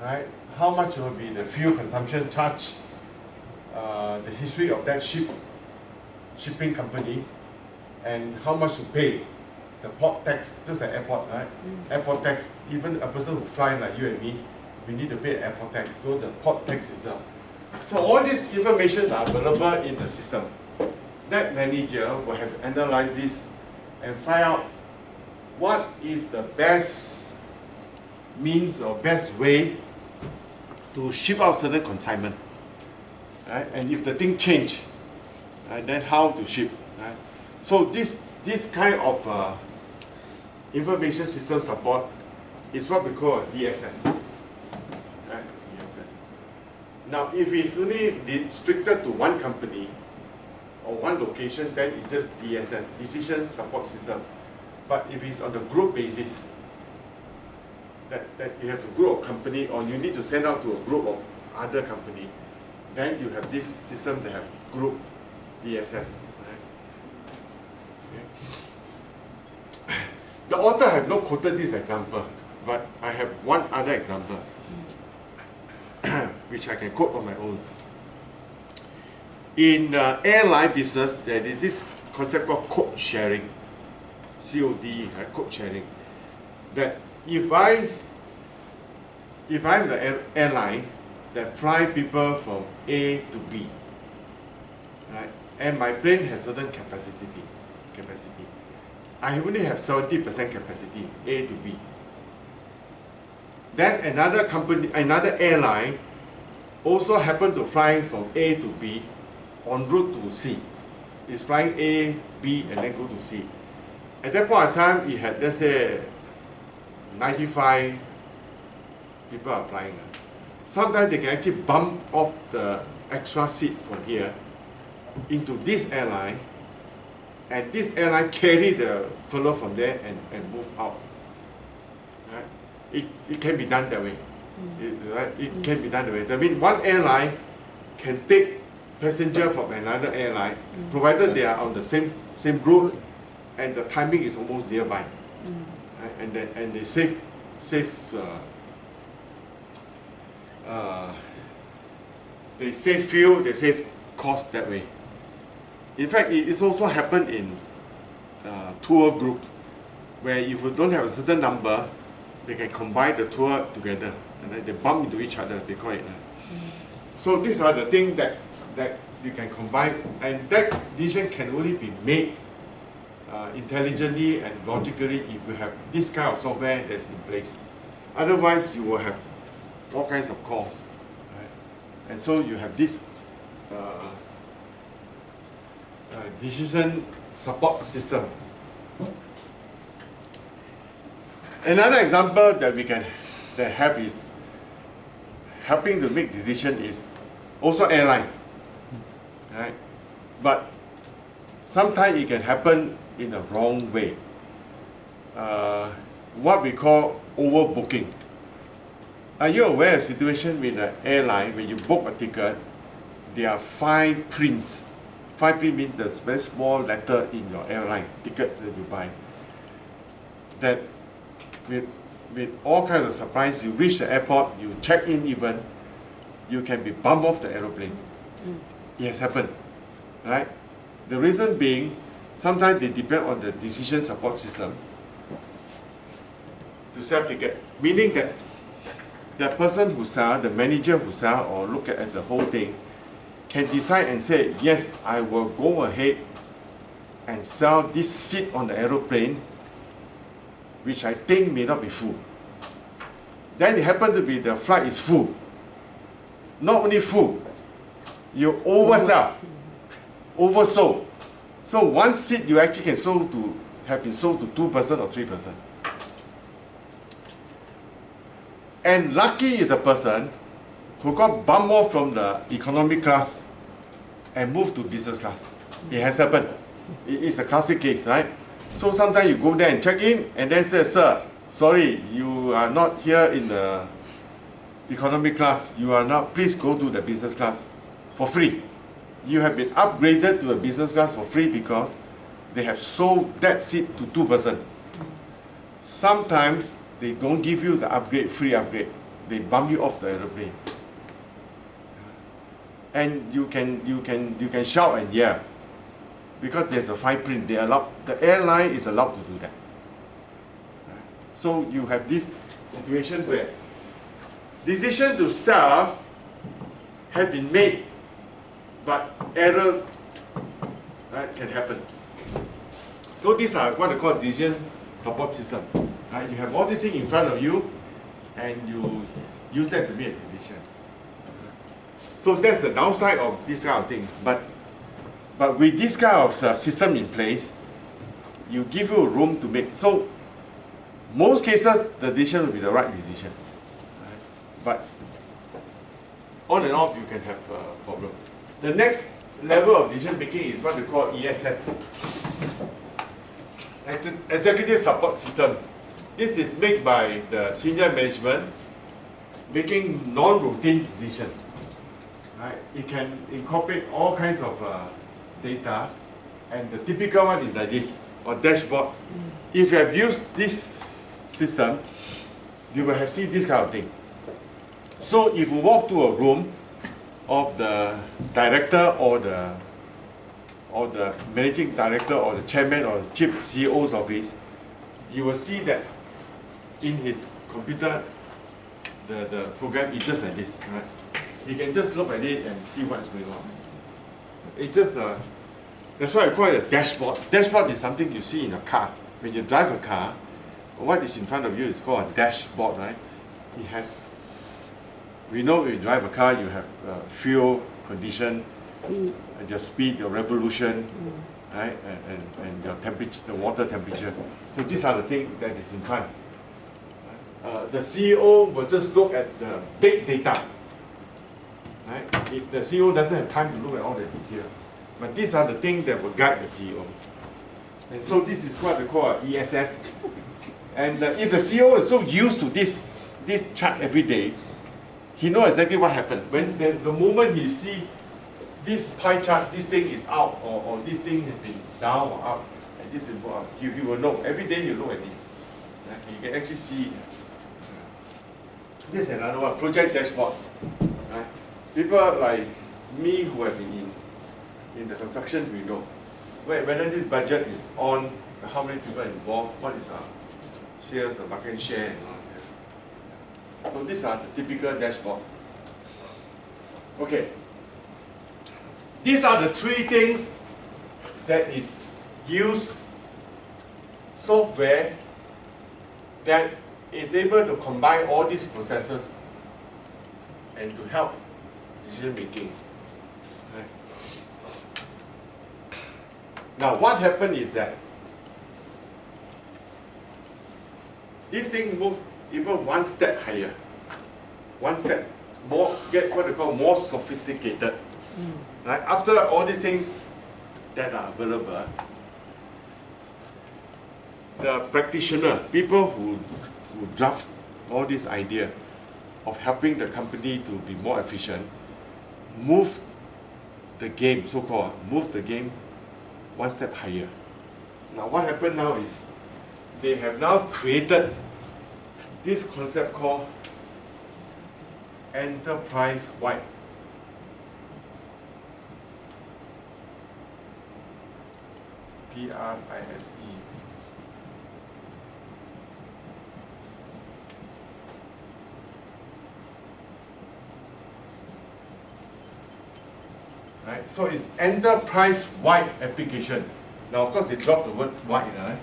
right? How much will be the fuel consumption charge, the history of that shipping company, and how much to pay, the port tax, just like airport, right? Airport tax, even a person who fly like you and me, we need to pay airport tax, so the port tax itself. So all these information are available in the system. That manager will have to analyze this and find out what is the best means or best way to ship out certain consignment, right? And if the thing change, right, then how to ship, right? So this kind of information system support is what we call DSS, right? DSS. Now, if it's only restricted to one company or one location, then it's just DSS, Decision Support System. But if it's on a group basis, that you have a group of company, or you need to send out to a group of other company, then you have this system that have group DSS. Right? Okay. The author have not quoted this example, but I have one other example which I can quote on my own. In airline business, there is this concept called code sharing, COD, right? Code sharing. That if I'm the airline that fly people from A to B, right, and my plane has certain capacity, I only have 70% capacity, A to B. Then another company, another airline, also happen to fly from A to B en route to C. It's flying A, B, and then go to C. At that point in time, it had, let's say, 95 people are flying. Sometimes they can actually bump off the extra seat from here into this airline, and this airline carry the fellow from there and move out. Right? It can be done that way. It can be done that way. That means one airline can take passenger from another airline, provided they are on the same route, and the timing is almost nearby, right? And they save fuel, they save cost that way. In fact, it's also happened in tour groups, where if you don't have a certain number, they can combine the tour together, and then they bump into each other, they call it. So these are the things that you can combine, and that decision can only be made intelligently and logically if you have this kind of software that's in place. Otherwise, you will have all kinds of calls, right? And so you have this decision support system. Another example that we can have is helping to make decision is also airline, right? But sometimes it can happen in a wrong way. What we call overbooking. Are you aware of a situation with an airline when you book a ticket, there are 5 prints. 5 print means the very small letter in your airline ticket that you buy. That with all kinds of surprise, you reach the airport, you check in even, you can be bumped off the aeroplane. It has happened, right? The reason being, sometimes they depend on the decision support system to sell ticket, meaning that the person who sell, the manager who sell or look at the whole thing, can decide and say, yes, I will go ahead and sell this seat on the aeroplane, which I think may not be full. Then it happens to be the flight is full. Not only full, you oversell, oversold. So one seat you actually can have been sold to 2 person or 3 person. And lucky is a person who got bumped off from the economy class and moved to business class. It has happened. It's a classic case, right? So sometimes you go there and check in and then say, sir, sorry, you are not here in the economy class. You are now, please go to the business class for free. You have been upgraded to a business class for free because they have sold that seat to 2 persons. Sometimes they don't give you the upgrade, free upgrade. They bump you off the aeroplane. And you can shout and yell because there's a fine print. They allow, the airline is allowed to do that. So you have this situation where decision to sell have been made, but error, right, can happen. So these are what I call decision support system. Right? You have all these things in front of you, and you use that to make a decision. So that's the downside of this kind of thing. But with this kind of system in place, you give you room to make. So most cases, the decision will be the right decision. Right? But on and off, you can have a problem. The next level of decision making is what we call ESS, Executive Support System. This is made by the senior management making non-routine decisions. Right? It can incorporate all kinds of data, and the typical one is like this, or dashboard. If you have used this system, you will have seen this kind of thing. So if you walk to a room of the director or the managing director or the chairman or the chief CEO's office, you will see that in his computer, the program is just like this. Right? You can just look at it and see what's going on. It's just that's why I call it a dashboard. Dashboard is something you see in a car. When you drive a car, what is in front of you is called a dashboard, right? It has, we know when you drive a car, you have fuel condition, Speed. Your speed, your revolution, right? And your temperature, the water temperature. So these are the things that is in front. The CEO will just look at the big data. Right? The CEO doesn't have time to look at all the detail. But these are the things that will guide the CEO. And so this is what we call ESS. And if the CEO is so used to this chart every day, he knows exactly what happened. When the moment he see this pie chart, this thing is out, or this thing has been down or up, and this is up, he will know. Every day you look at this. Right? You can actually see. This is another one, project dashboard. Right? People like me who have been in the construction, we know whether this budget is on, how many people are involved, what is our sales, the market share, and all that. So these are the typical dashboard. Okay. These are the 3 things that is used software that is able to combine all these processes and to help decision making. Right. Now what happened is that this thing moves even one step higher, one step more, get what they call more sophisticated. Right? After all these things that are available, the practitioner, people who draft all this idea of helping the company to be more efficient, move the game, so-called, move the game one step higher. Now what happened now is they have now created this concept called enterprise-wide. PRISE. Right? So it's enterprise-wide application. Now, of course, they dropped the word wide. Right?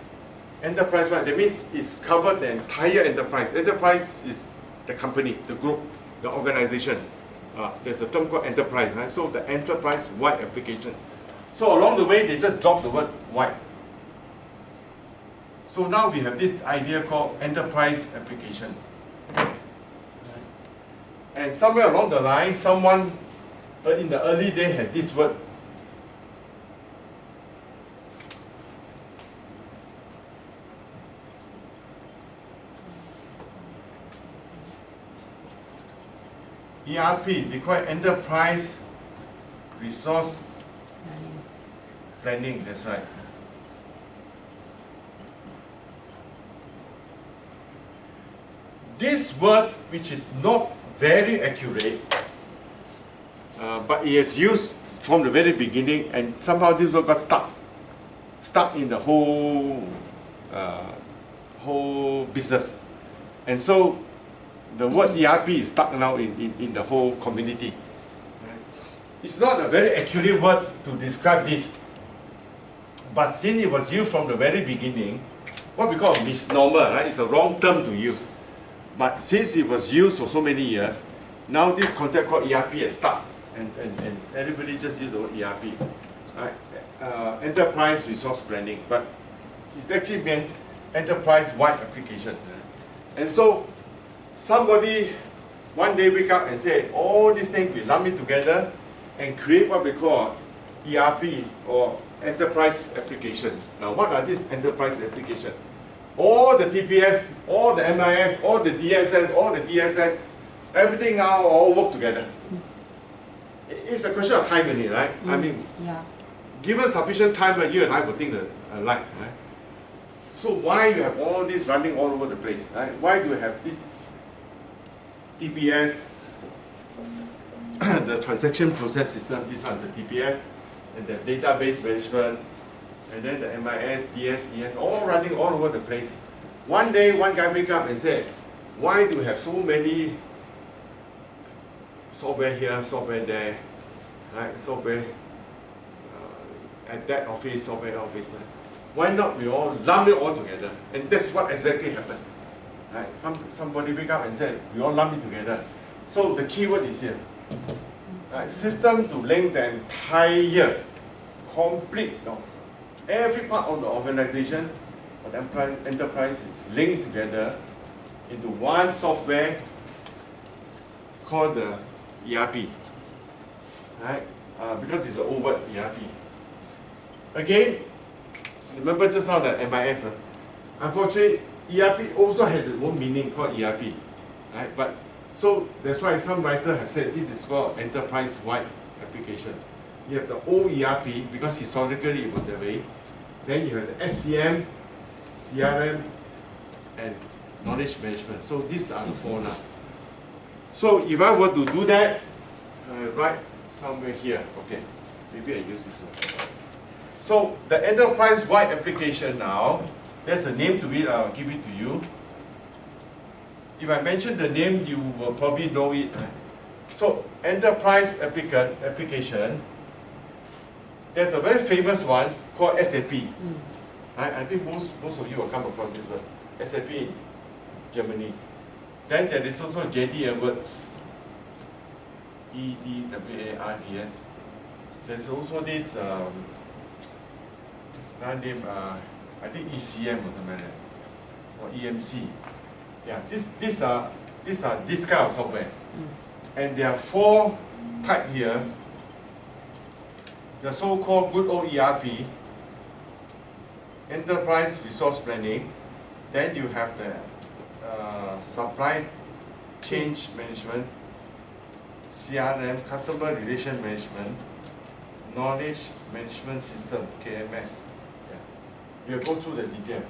Enterprise-wide, that means it's covered the entire enterprise. Enterprise is the company, the group, the organization. There's a term called enterprise. Right? So the enterprise-wide application. So along the way, they just dropped the word wide. So now we have this idea called enterprise application. And somewhere along the line, someone in the early day had this word. ERP, require enterprise resource planning, that's right. This word, which is not very accurate, but it is used from the very beginning, and somehow this word got stuck in the whole business. And so the word ERP is stuck now in the whole community. It's not a very accurate word to describe this, but since it was used from the very beginning, what we call a misnomer, right? It's a wrong term to use. But since it was used for so many years, now this concept called ERP is stuck, and everybody just use the word ERP, right? Enterprise resource planning, but it's actually meant enterprise-wide application. And so somebody one day wake up and say, all these things we lump it together and create what we call ERP or enterprise application. Now, what are these enterprise applications? All the TPS, all the MIS, all the DSS, all the DSS, everything now all work together. It's a question of time only, right? I mean, given sufficient time, like you and I will think alike, right? So why you have all this running all over the place, right? Why do you have this TPS, the transaction process system, this one, the TPS, and the database management, and then the MIS, DS, ES, all running all over the place. One day, one guy wake up and say, why do you have so many software here, software there, right? Software at that office, software office. Why not we all lump it all together? And that's what exactly happened. Right? Somebody wake up and said, we all lump it together. So the keyword is here. Right? System to link the entire, complete, every part of the organization or the enterprise is linked together into one software called the ERP. Right? Because it's an overt ERP. Again, remember just now the MIS. Unfortunately, ERP also has its own meaning called ERP. Right? But so that's why some writers have said this is called enterprise-wide application. You have the old ERP, because historically it was that way. Then you have the SCM, CRM, and knowledge management. So these are the four now. So if I were to do that, right somewhere here, okay, maybe I use this one. So the enterprise-wide application now, there's a name to it, I'll give it to you. If I mention the name, you will probably know it. So enterprise application, there's a very famous one called SAP. I think most of you will come across this one. SAP in Germany. Then there is also JD Edwards, EDWARDS. There's also this name, I think ECM or something like that, or EMC. Yeah, these are this kind of software, and there are four types here. The so-called good old ERP, enterprise resource planning. Then you have the supply chain management, CRM, customer relation management, knowledge management system, KMS. Yeah. We'll go through the detail.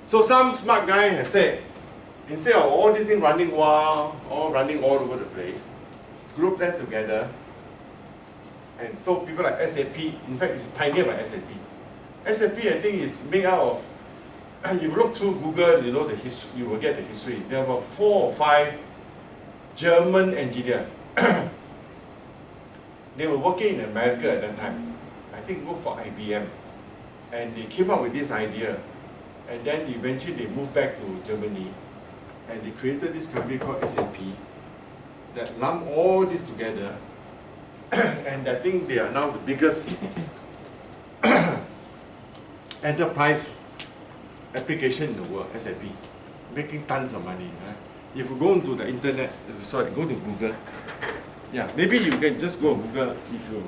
So some smart guy has said, instead of all these things running all over the place, group them together. And so people like SAP, in fact, it's pioneered by SAP. SAP, I think, is made out of, and you look through Google, you know the history, you will get the history. There were 4 or 5 German engineers. They were working in America at that time. I think worked for IBM. And they came up with this idea. And then eventually they moved back to Germany. And they created this company called SAP that lumped all this together. And I think they are now the biggest enterprise application in the world, SAP, making tons of money. Right? if you go into the internet, sorry, go to Google. Yeah, maybe you can just go to Google if you,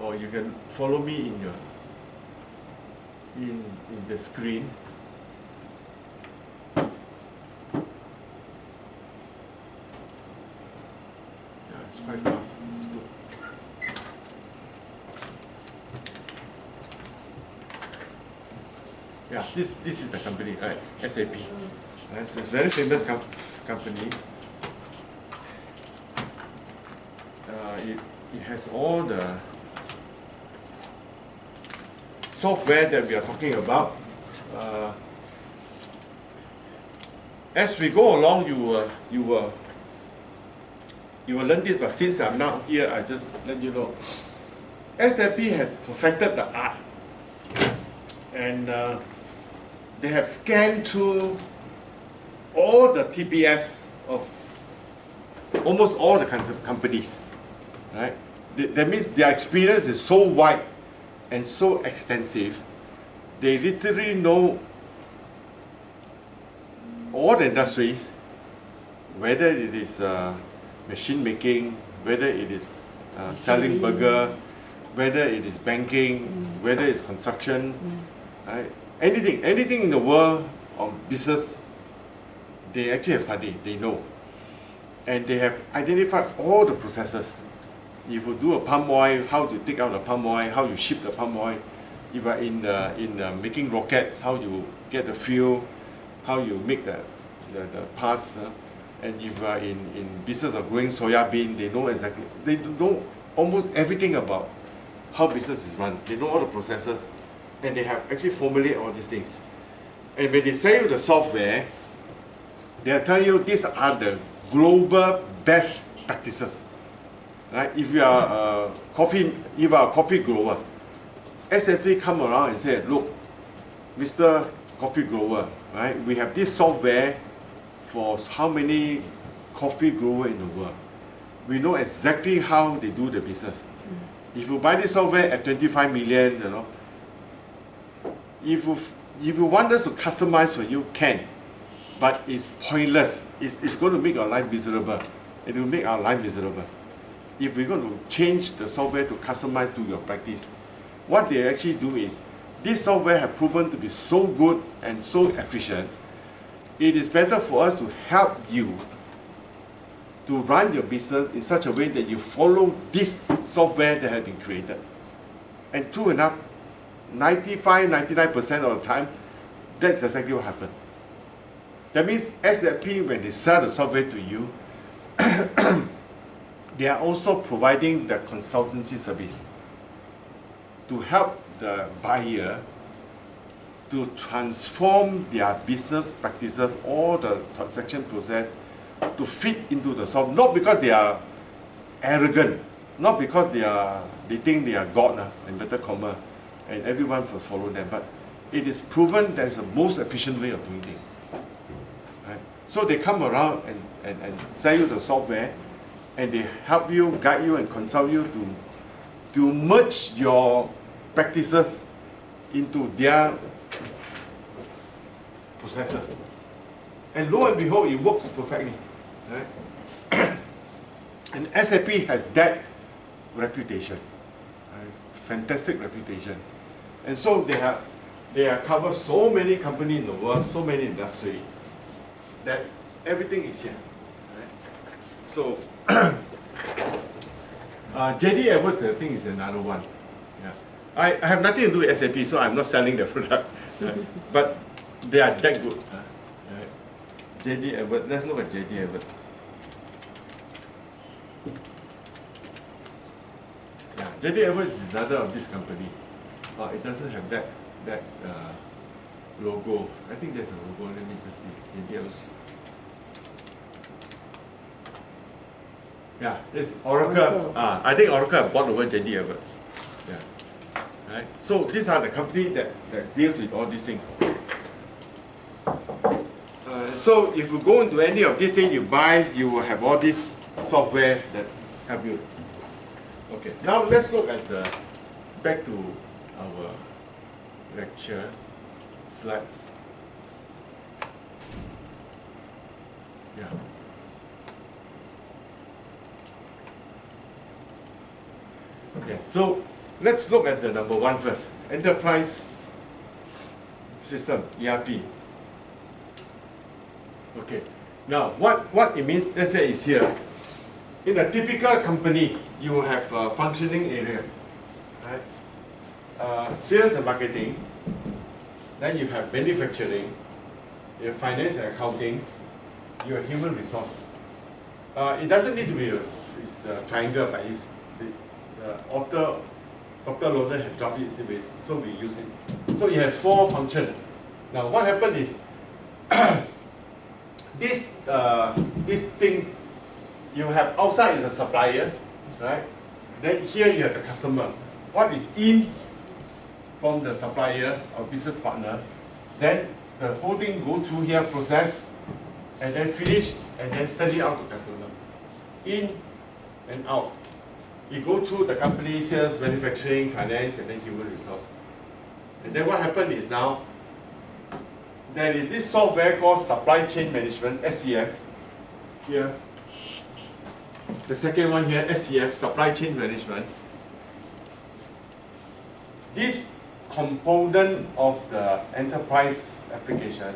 or you can follow me in your, in the screen. Yeah, it's quite fast. It's good. Yeah, this is the company, right? SAP. It's a very famous company. It has all the software that we are talking about. As we go along, you will learn this. But since I'm not here, I just let you know. SAP has perfected the art, and they have scanned through all the TPS of almost all the companies, right? That means their experience is so wide and so extensive. They literally know all the industries, whether it is machine making, whether it is selling burger, whether it is banking, whether it's construction, right? Anything in the world of business, they actually have studied, they know. And they have identified all the processes. If you do a palm oil, how to take out the palm oil, how you ship the palm oil. If you are in making rockets, how you get the fuel, how you make the parts. And if you are in business of growing soya bean, they know exactly, they know almost everything about how business is run. They know all the processes, and they have actually formulated all these things. And when they sell you the software, they'll tell you these are the global best practices. Right? If you are a coffee grower, SAP come around and say, look, Mr. Coffee Grower, right? We have this software for how many coffee grower in the world. We know exactly how they do the business. If you buy this software at 25 million, you know, if you want us to customize for you, can. But it's pointless. It's going to make your life miserable. It will make our life miserable. If we're going to change the software to customize to your practice, what they actually do is, this software has proven to be so good and so efficient, it is better for us to help you to run your business in such a way that you follow this software that has been created. And true enough, 95–99% of the time, that's exactly what happened. That means SAP, when they sell the software to you, they are also providing the consultancy service to help the buyer to transform their business practices, all the transaction process, to fit into the software. Not because they are arrogant, not because they think they are God, inverted comma, and everyone will follow them, but it is proven that's the most efficient way of doing things. Right? So they come around and sell you the software, and they help you, guide you, and consult you to merge your practices into their processes. And lo and behold, it works perfectly. Right? And SAP has that reputation, right? Fantastic reputation. And so they have covered so many companies in the world, so many industries, that everything is here. Right? So JD Edwards, I think, is another one. Yeah. I have nothing to do with SAP, so I'm not selling the product. Right? But they are that good. Right? JD Edwards, let's look at JD Edwards. Yeah, JD Edwards is another of this company. It doesn't have that logo. I think there's a logo. Let me just see. JD Edwards. Yeah, it's Oracle. I think Oracle bought over JD Edwards. Yeah. Right? So these are the company that deals with all these things. So if you go into any of these things you buy, you will have all this software that help you. Okay, now let's look at back to our lecture slides. Yeah. Okay, so let's look at the number one first. Enterprise system, ERP. Okay, now what it means, let's say it's here. In a typical company, you will have a functioning area, right? Sales and marketing, then you have manufacturing, you have finance and accounting, you have human resource. It doesn't need to be a triangle, but it's the author, Dr. Loden had dropped it into base, so we use it. So it has four functions. Now what happened is, this thing, you have outside is a supplier, right? Then here you have the customer. What is in from the supplier or business partner, then the whole thing go through here, process, and then finish, and then send it out to customer. In and out. You go through the company, sales, manufacturing, finance, and then human resource. And then what happened is now, there is this software called Supply Chain Management, SCM, here. The second one here, SCM, Supply Chain Management. This component of the enterprise application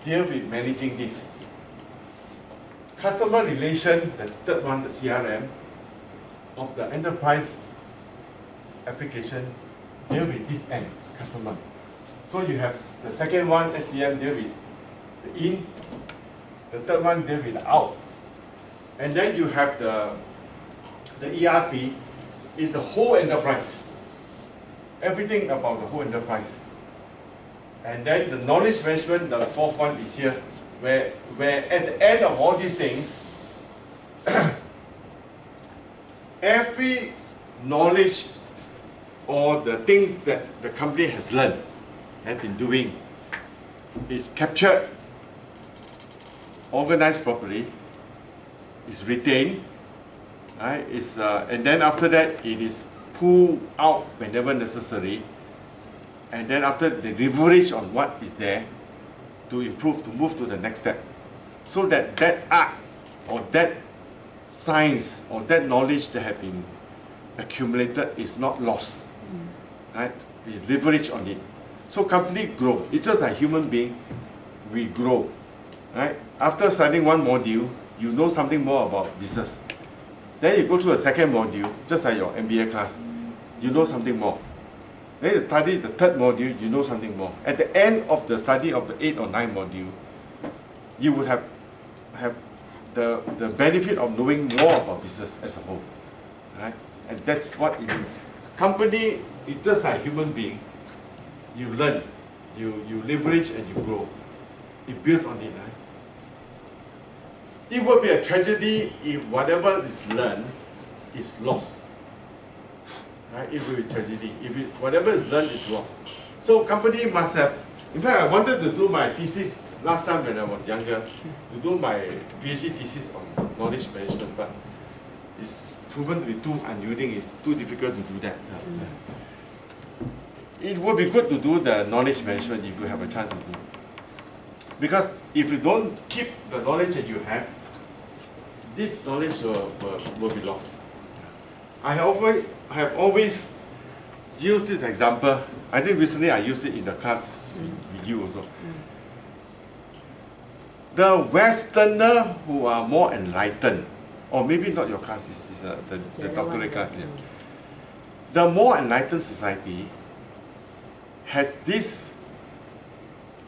deal with managing this. Customer relation, the third one, the CRM, of the enterprise application deal with this end, customer. So you have the second one, SCM, deal with the in, the third one deal with the out. And then you have the ERP is the whole enterprise. Everything about the whole enterprise. And then the knowledge management, the fourth one is here, where at the end of all these things, every knowledge or the things that the company has learned and been doing is captured, organized properly, is retained, right? And then after that, it is pulled out whenever necessary, and then after they leverage on what is there to improve, to move to the next step, so that that art or that science or that knowledge that have been accumulated is not lost, right? They leverage on it. So company grow. It's just like human being, we grow, right? After studying one module, you know something more about business. Then you go through a second module, just like your MBA class, you know something more. Then you study the third module, you know something more. At the end of the study of the 8 or 9 module, you would have the benefit of knowing more about business as a whole, right? And that's what it means. Company is just like human being. You learn, you leverage and you grow. It builds on it, right? It would be a tragedy if whatever is learned is lost. Right? It will be a tragedy if whatever is learned is lost. So company must have, in fact I wanted to do my thesis last time when I was younger, to do my PhD thesis on knowledge management, but it's proven to be too unyielding, it's too difficult to do that. It would be good to do the knowledge management if you have a chance to do. Because if you don't keep the knowledge that you have, this knowledge will be lost. I have always used this example. I think recently I used it in the class with you also. The Westerner who are more enlightened, or maybe not your class, it's the doctorate class. Yeah. The more enlightened society has this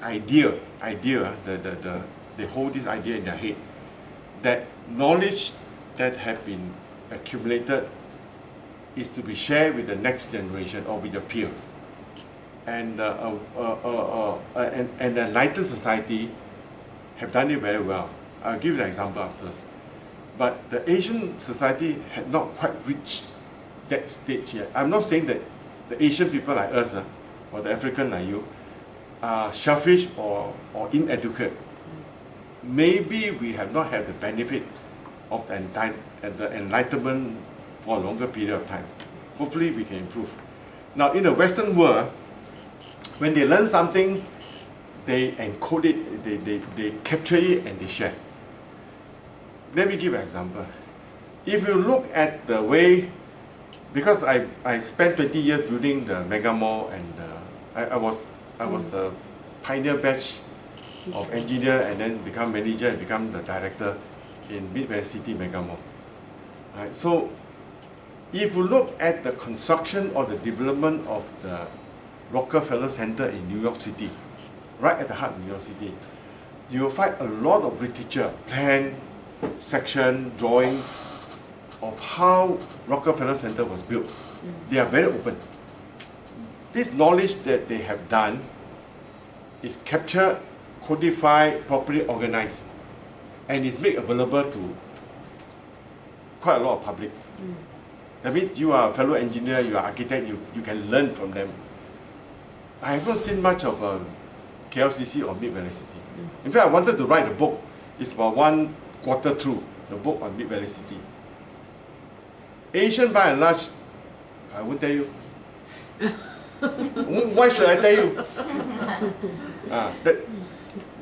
idea, they hold this idea in their head, that knowledge that have been accumulated is to be shared with the next generation or with your peers. And an enlightened society have done it very well. I'll give you an example after this. But the Asian society had not quite reached that stage yet. I'm not saying that the Asian people like us, or the African like you, are selfish or inadequate. Maybe we have not had the benefit of the enlightenment for a longer period of time. Hopefully we can improve. Now in the Western world, when they learn something, they encode it, they capture it and they share. Let me give an example. If you look at the way, because I spent 20 years building the mega mall, and I was the pioneer batch of engineer, and then become manager and become the director in Midwest City mega mall. Right? So if you look at the construction or the development of the Rockefeller Center in New York City, right at the heart of New York City, you will find a lot of literature, plan, section, drawings of how Rockefeller Center was built. They are very open. This knowledge that they have done is captured, codified, properly organized, and is made available to quite a lot of public. That means you are a fellow engineer, you are architect, you can learn from them. I have not seen much of KLCC or Mid Valley City. In fact, I wanted to write a book. It's about 1/4 through the book on Mid Valley City. Asian by and large, I won't tell you. Why should I tell you?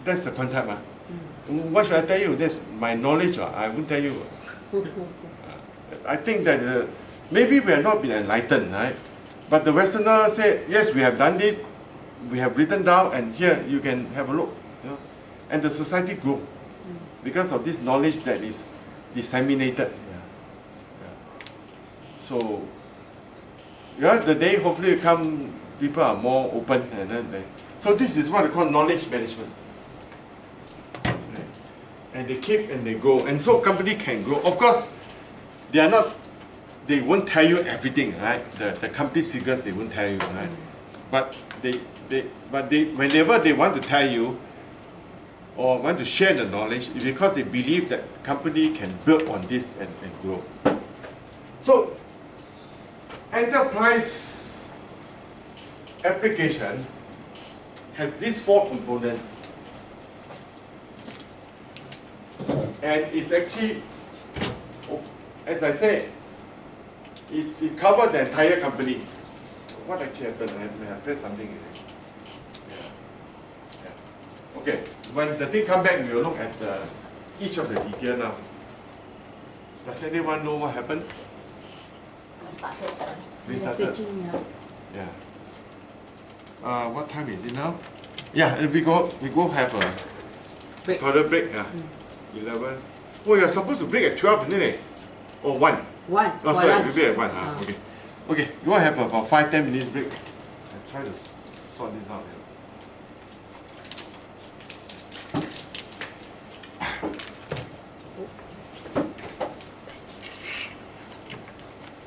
That's the concept. Why should I tell you? That's my knowledge. I won't tell you. I think that maybe we have not been enlightened, right? But the Westerner said, yes, we have done this, we have written down, and here you can have a look. You know? And the society grew because of this knowledge that is disseminated. So, the day hopefully will come, people are more open, and then so this is what I call knowledge management. And they keep and they grow, and so company can grow. Of course, they won't tell you everything, right? The company secrets they won't tell you, right? But whenever they want to tell you or want to share the knowledge, it's because they believe that company can build on this and grow. So enterprise application has these 4 components, and it's actually, as I said, it covered the entire company. What actually happened? I pressed something. Yeah. Okay, when the thing comes back, we will look at each of the detail now. Does anyone know what happened? Restarted. Yeah. What time is it now? Yeah, we go have a toilet break. 11. Oh, you're supposed to break at 12, isn't it? Or 1? 1. Oh, sorry, we break at 1. Okay. Okay, you want to have about 5-10 minutes break. I'll try to sort this out.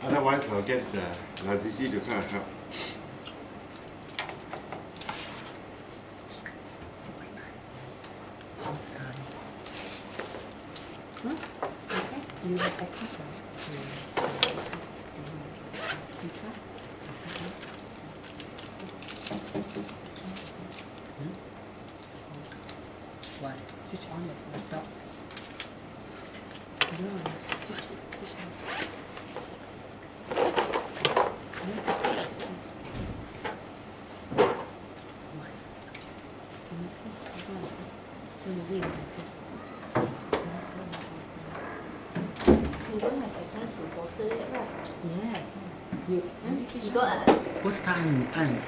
Otherwise, I'll get Lazizi to come and help. You have exercise. Why? Switch on the laptop. Switch on. You don't have access to portal yet, right? Yes. You got What's time end?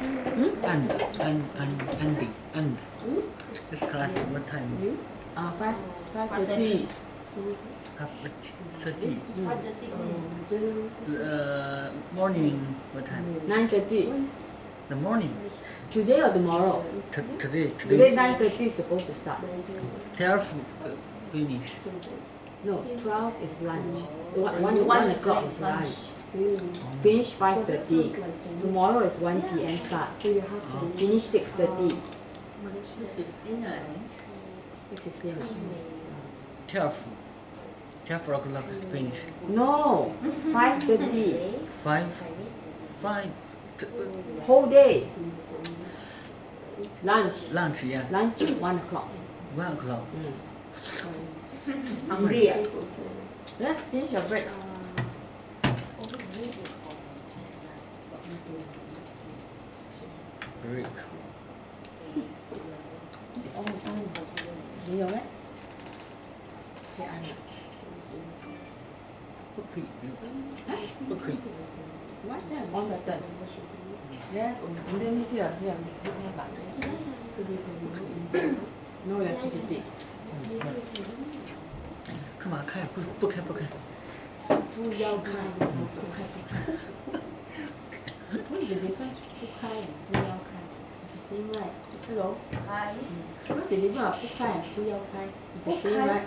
This class, what time? 5:30. 5:30. 5:30. Morning, what time? 9:30. The morning. Today or tomorrow? Today. Today 9:30 is supposed to start. 12 finish. No, 12 is lunch. 1 o'clock is lunch. Finish 5:30. Tomorrow is 1 p.m. start. Finish 6:30. It's 15, right? 6:15. 12 o'clock finish. No, 5:30. 5 Whole day. Lunch. yeah. Lunch 1 o'clock. 1 o'clock. Hungry, ah? Yeah, finish your break. Break. 你有咩？去按啊？不可以，不可以。 What? On button. Yeah, Indonesia here. No electricity. 干嘛开？不开。不要开，不开。What is the difference? 不开 and 不要开 It's the same, right? Hello. Hi. What's the difference of 不开 and 不要开 It's the same, right?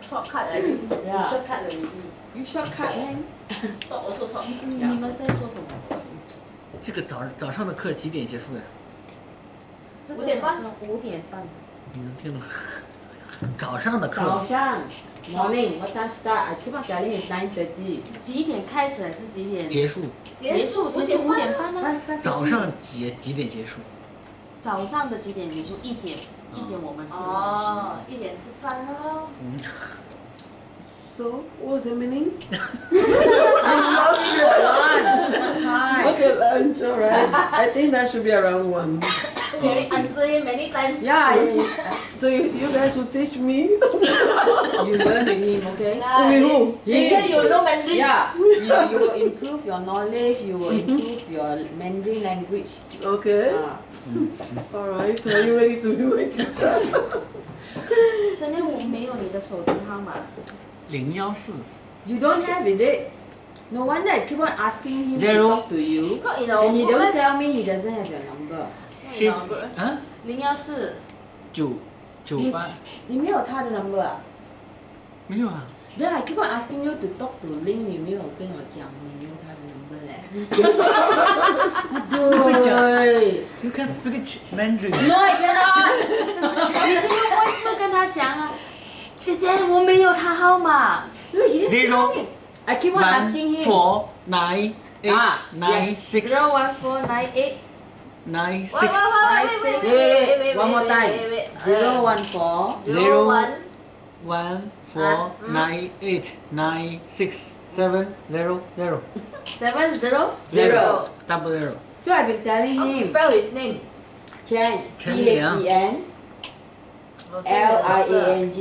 Shortcut already. Yeah. Shortcut already. You shortcut, man. Short also short. 你们在说什么？这个早上的课几点结束呀？ 5点半。5点半。你能听懂？早上的课。早上 morning what time start? I keep on telling it's 9:30. 几点开始还是几点结束。结束5点半呢？早上几点结束？早上的几点结束？1点我们吃。哦，1点吃饭喽。 So, what's the meaning? What time? Okay, lunch, alright. I think that should be around 1. Mary answer him many times. Yeah, So you guys will teach me? you learn with him, okay? With who? Later you know Mandarin. Yeah, you will improve your knowledge, you will improve your Mandarin language. Okay. Alright, so are you ready to do it? 陈天武没有你的手机号码。 014。 You don't have, is it? No wonder I keep on asking him to Zero. talk to you. Not in our And he group, don't eh? tell me he doesn't have your number.是啊014。 998你没有他的 number 啊？没有啊。 Then I keep on asking you to talk to Ling， 你没有跟我讲你没有他的 number 嘞。对。 You can speak Mandarin. No, I cannot. 你就用 voice 跟他讲啊，姐姐我没有他号码。 No, he didn't tell me. I keep on asking him. 149 yes. 96 01498 96 Wait, one more time. 014 149 96 700 70 0. double 0. So I've been telling How to him. spell his name? Chen. Chen, CHEN. LIANG. L. HEN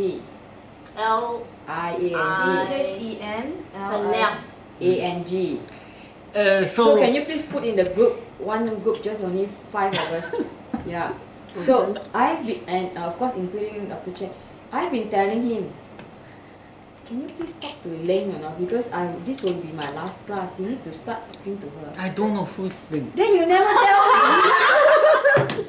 ANG. So So can you please put in the group, one group, just only 5 of us. Yeah. So I've been, and of course including Dr. Chen, I've been telling him, can you please talk to Ling or not? Because this will be my last class. You need to start talking to her. I don't know who's Ling. Then you never tell me.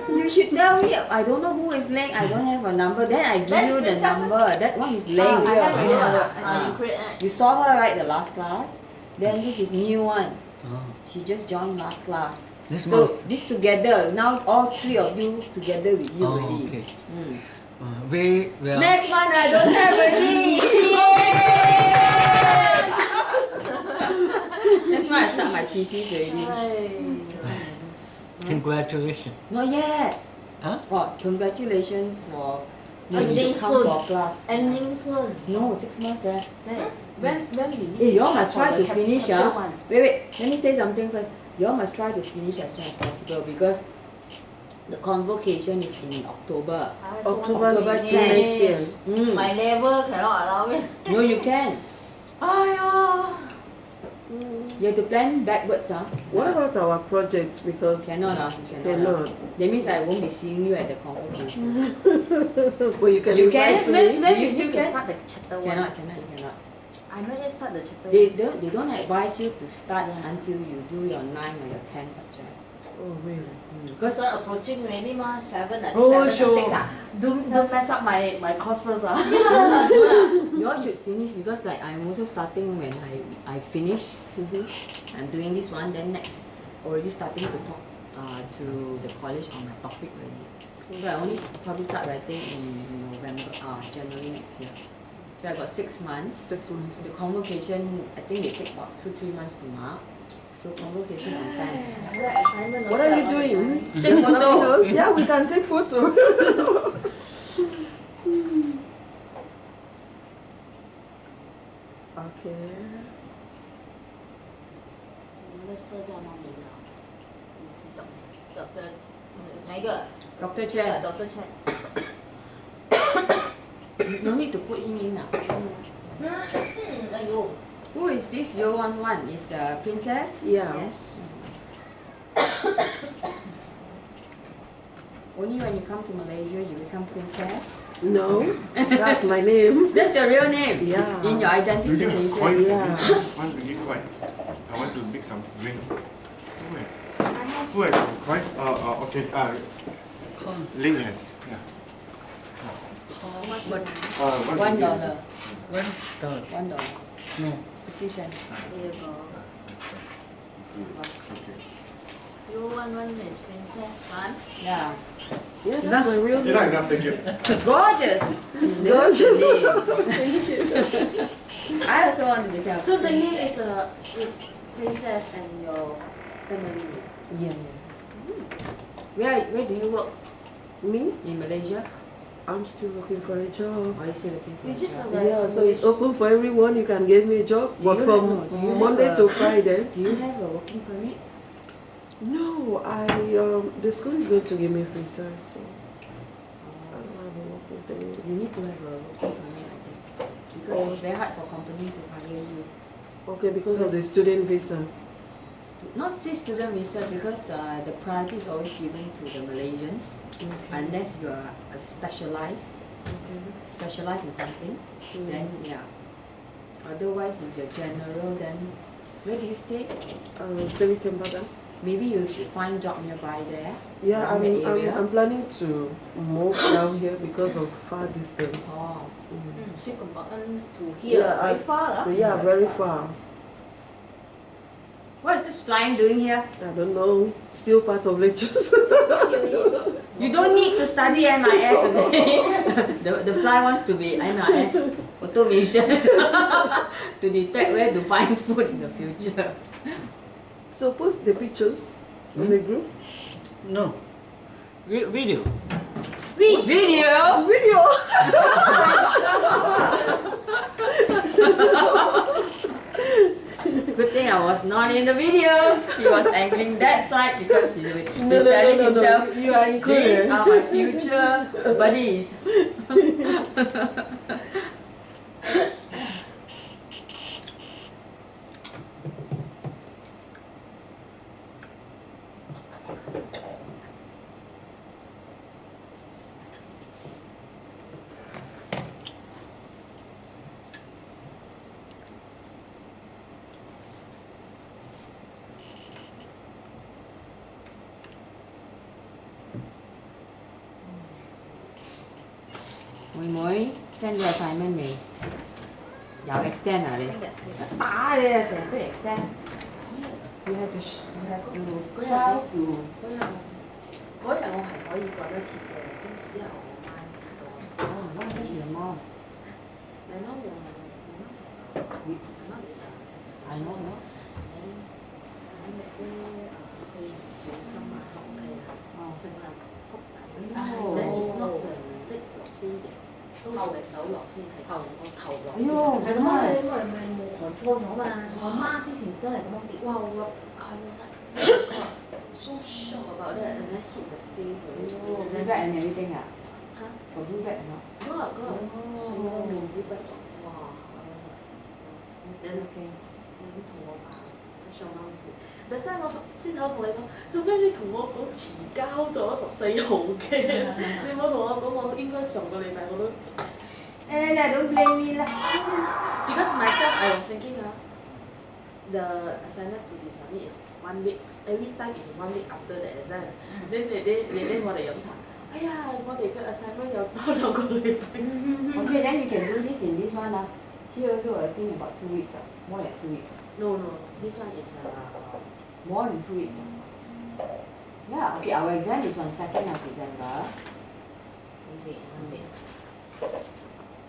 You should tell me. I don't know who is Ling. I don't have a number. Then I give you the number. That one is Ling. I have it. You create. You saw her right the last class. Then this is new one. Oh. She just joined last class. This So month. this together. Now all 3 of you together with you Oh, already. okay. Mm. Very well. Next month I don't have already. Next month I start my thesis already. Congratulations. Not yet. Huh? Oh, congratulations for Ending you come soon. for class. Ending soon. No, 6 months there. When we Hey, you all must try to for the finish. capture one. Wait. Let me say something first. You all must try to finish as soon as possible because the convocation is in October. October October next year. Mm. My neighbor cannot allow me. No, you can. !aiya! You have to plan backwards, huh? What about our projects? Because Cannot, you cannot. Cannot. That means I won't be seeing you at the convocation. well, you can You invite can. me. When You we still need to can? start the chapter 1. Cannot. I not yet start the chapter 1. They don't advise you to start until you do your 9 or your 10 subject. Oh, really? Because we're approaching already ma, 7 at Oh, 7 to sure. 6 ah. Don't mess up my course first lah. You all should finish because like I'm also starting when I finish. I'm doing this one, then next already starting to talk to the college on my topic already. So I only probably start writing in November, January next year. So I got 6 months. 6 months. The convocation, I think they take about 2-3 months to mark. So convocation on time. What are you doing? Take photo. Yeah, we can take photo. Okay. 我们的社交蛮无聊，也是种。Dr. Chen. Dr. Chen. No need to put him in. Aiyo. Who is this 011? Is Princess? Yeah. Yes. Only when you come to Malaysia you become Princess? No, that's my name. That's your real name? Yeah. In your Do you identification? quite? Yeah. One really quite. I want to make some drink. Who has quite? Okay. Ling has. Yeah. How much? $1. $1. $1. No. 50 cents. Here you go. Okay. 011 is Princess One. Yeah. Yeah, that's my real name. Enough, thank you. Gorgeous! Gorgeous. I also want to become. So the name is Princess and your family name. Yeah. Where do you work? Me? In Malaysia? I'm still looking for a job. Or are you still looking for You a just job? arrived. Yeah, so it's open for everyone. You can get me a job, Do but you from have- do you have Monday a- to Friday. Do you have a working permit? No, the school is going to give me visa, so I don't have a working permit. You need to have a working permit, I think. Because it's very hard for company to hire you. Okay, because of the student visa. Not say student visa because the priority is always given to the Malaysians unless you are a specialized in something. Then yeah. Otherwise, if you're general, then where do you stay? Semi-Kembagan. Maybe you should find job nearby there. Yeah, around that area. I'm planning to move down here because of far distance. Oh. Sweet Kembangan to here. Yeah, Very far lah. Yeah, very far. What is this flying doing here? I don't know. Still part of lectures. You don't need to study MIS, okay? the fly wants to be MIS automation to detect where to find food in the future. So post the pictures in the group. No. Video. Video? Video. Good thing I was not in the video. He was angling that side because he's No, telling no, no, himself, no. You are these included. are my future buddies.妹妹 send 咗 assignment 未？有 extend 啊你？打你啊！成日都 extend。You have to try to 嗰日我係可以趕得切嘅，跟住之後我媽睇到我。哦，what is your mom? My mom will my mom is I know, no. 去唔小心啊，喺屋企啊，成日撲底。哦但係 it's not the 即落先嘅，頭手落先係頭個頭落先。哎呦係咁啊！真係因為咪冇寒錯咗嘛。我媽之前都係咁樣跌，哇！我I was like so shocked about that and then hit the face already. Oh, blue bag and everything 啊？嚇！個 blue bag 啊？嗰日成個面啲筆落，哇！then 同我爸上翻去。第三我先頭同你講，做咩你同我講遲交咗14號嘅？你冇同我講，我應該上個禮拜我都。don't blame me lah. Because myself I was thinking the assignment to be submit is 1 week. Every time is 1 week after the exam. Then 你我哋飲茶。哎呀，我哋嘅 assignment 又多2個禮拜。Okay, then you can do this in this one ah. Here also I think about 2 weeks ah. More than 2 weeks. No, this one is More than 2 weeks. Yeah, okay, our exam is on 2nd of December.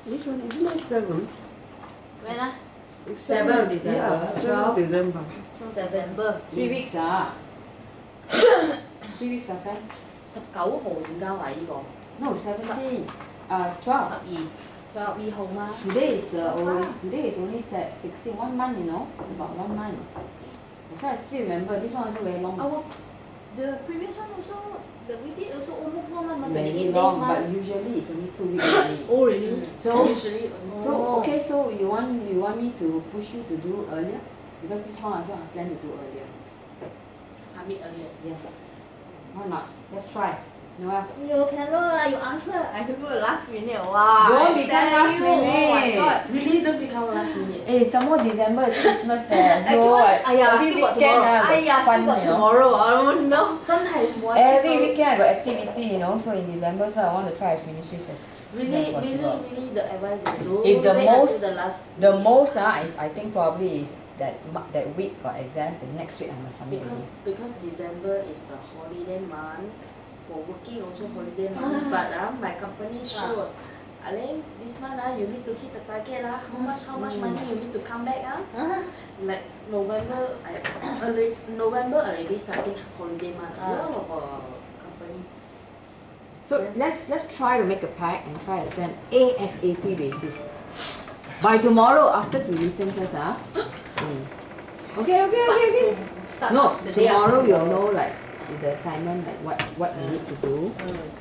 Which one? Isn't that 7? When ah? It's 7 of December. Yeah, 7 of December. September 3 weeks ah. 3 weeks ah, friend? 19號先交埋呢個。 No, 17. 12. 12號嗎？ Today is only 16. 1 month, you know. It's about 1 month. So I still remember this one also very long. The previous one also we did also almost 1 month, Very 28 days, long, mah. but usually it's only 2 weeks only. Oh, really? So- usually, So okay, so you want me to push you to do earlier? Because this one also I plan to do earlier. submit earlier. Yes. Why not? Let's try. Noel. You cannot lah, you answer. I do it last minute. Wow. Don't I become tell last you, Oh my minute. god. Really don't become last minute. Hey, some more December is Christmas there. I Bro, !aiya! every Still got weekend tomorrow. !aiya! fun, Still got you know. tomorrow. Oh no. Sometimes one Every weekend I got activity, you know. So in December, so I want to try to finish this as soon as possible. Really, the advice is don't If the wait most- until the last. The most is I think probably is that week got exam. The next week I must submit. Because December is the holiday month. For working also holiday month. But my company sure. Alain, this month you need to hit the target how much money you need to come back Like November, November already starting holiday month. A lot of company. So let's try to make a pack and try to send ASAP basis. By tomorrow after we listen first, Okay. Start No, the day tomorrow after we'll tomorrow. know like the assignment, like what we need to do.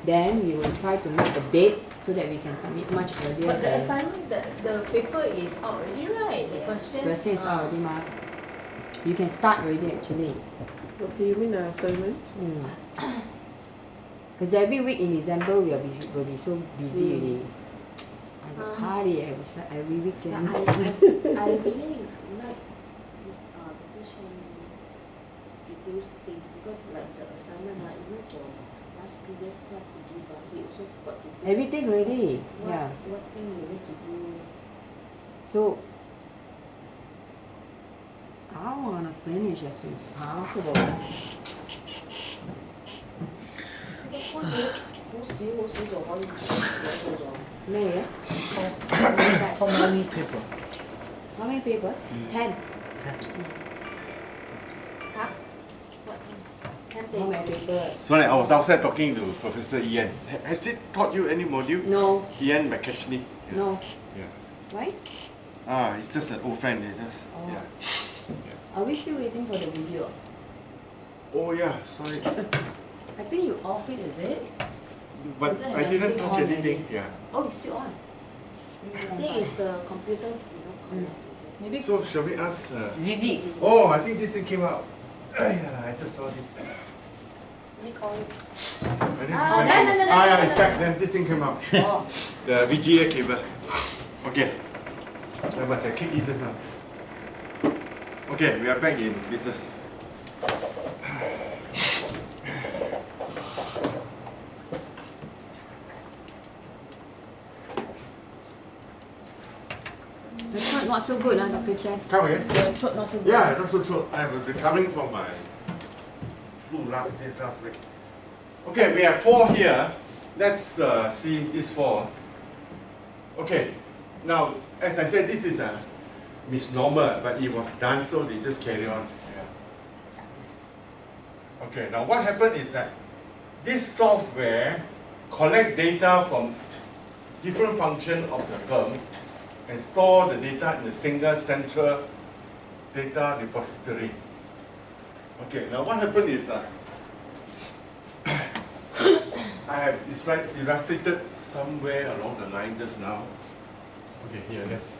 Then we will try to make a date so that we can submit much earlier. But the than assignment, the paper is out already, right? The question. question is already marked. You can start already actually. Okay, you mean the assignments? Because every week in December we will be so busy already. I got party every weekend. I really like this Dr. Chen reduce things because like the assignment even for last previous class he give he also got to do Everything already. Yeah. what thing you need to do. So I want to finish as soon as possible. 好少就可以做咗。咩嘢 How many people? How many papers? 10.嚇？What? How many papers? Sorry, I was outside talking to Professor Ian. Has he taught you any module? No. Ian McKechnie. No. Yeah. Why? He's just an old friend. Yeah. Are we still waiting for the video? Oh yeah, sorry. I think you off it, is it? But Is it I didn't anything touch on anything. already? Yeah. Oh, it's still on. I think it's the computer connect. Maybe So shall we ask? Zizi. Oh, I think this thing came out. I just saw this. Let me call it. I think No, yeah, it's back then. This thing came out. Oh. The VGA cable. Okay. I must have kicked it just now. Okay, we are back in business. The throat not so good, Dr. Chen. Come again? The throat not so good. Yeah, that's so true. I was recovering from my flu last week. Okay, we have 4 here. Let's see these 4. Okay, now as I said, this is a misnomer, but it was done, so they just carry on. Yeah. Okay, now what happened is that this software collect data from different functions of the firm and store the data in a single central data repository. Okay, now what happened is that I have illustrated somewhere along the line just now. Okay, here, let's.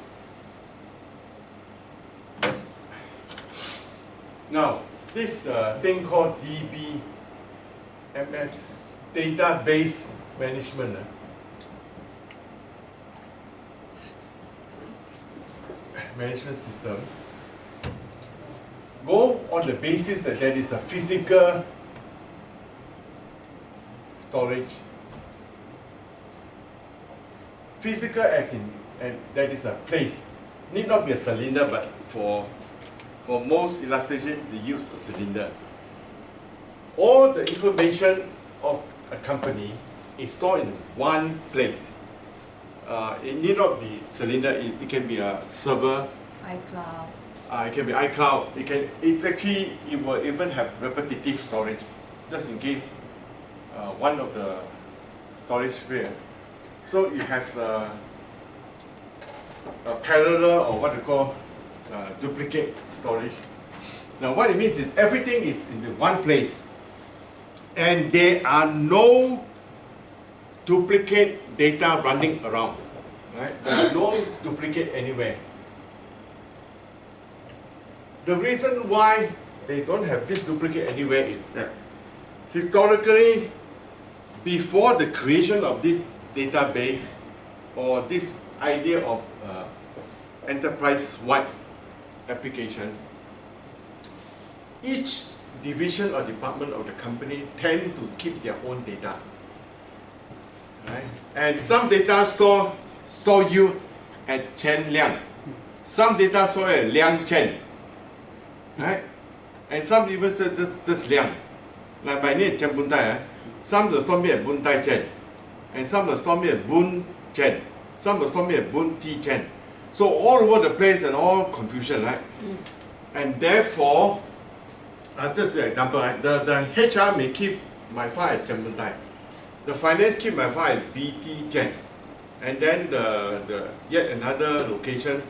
Now, this thing called DBMS, Database Management. Management system go on the basis that there is a physical storage. Physical as in, and that is a place. Need not be a cylinder, but for most illustration, they use a cylinder. All the information of a company is stored in one place. It need not be cylinder. It can be a server. iCloud. It can be iCloud. It will even have repetitive storage, just in case one of the storage fail. So it has a parallel, or what you call duplicate storage. Now what it means is everything is in the one place, and there are no duplicate data running around. Right? There are no duplicate anywhere. The reason why they don't have this duplicate anywhere is that historically, before the creation of this database or this idea of enterprise-wide application, each division or department of the company tend to keep their own data. Right? And some data store you at Chen Liang. Some data store at Liang Chen. Right? And some even just Liang. Like my name is Chen Boon Tai. Some will store me at Boon Tai Chen. And some will store me at Boon Chen. Some will store me at Boon T Chen. So all over the place and all confusion, right? And therefore, just an example, right? The HR may keep my file at Chen Boon Tai. The finance keep my file at BT Chen. And then the yet another location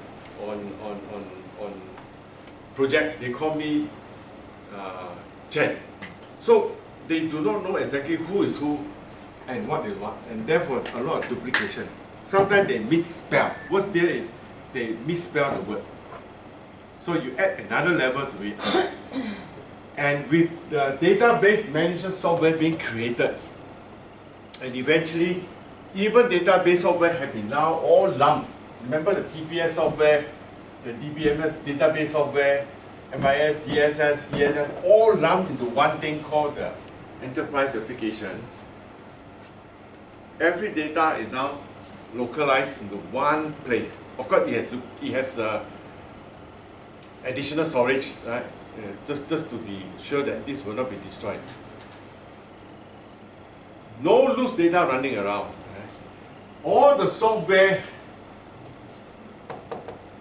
on project, they call me Chen. So they do not know exactly who is who and what is what, and therefore a lot of duplication. Sometimes they misspell. What's there is they misspell the word. So you add another level to it. And with the database management software being created, and eventually even database software have been now all lumped. Remember the TPS software, the DBMS database software, MIS, DSS, ESS, all lumped into one thing called the enterprise application. Every data is now localized into one place. Of course, it has additional storage, right? Just to be sure that this will not be destroyed. No loose data running around. Right? All the software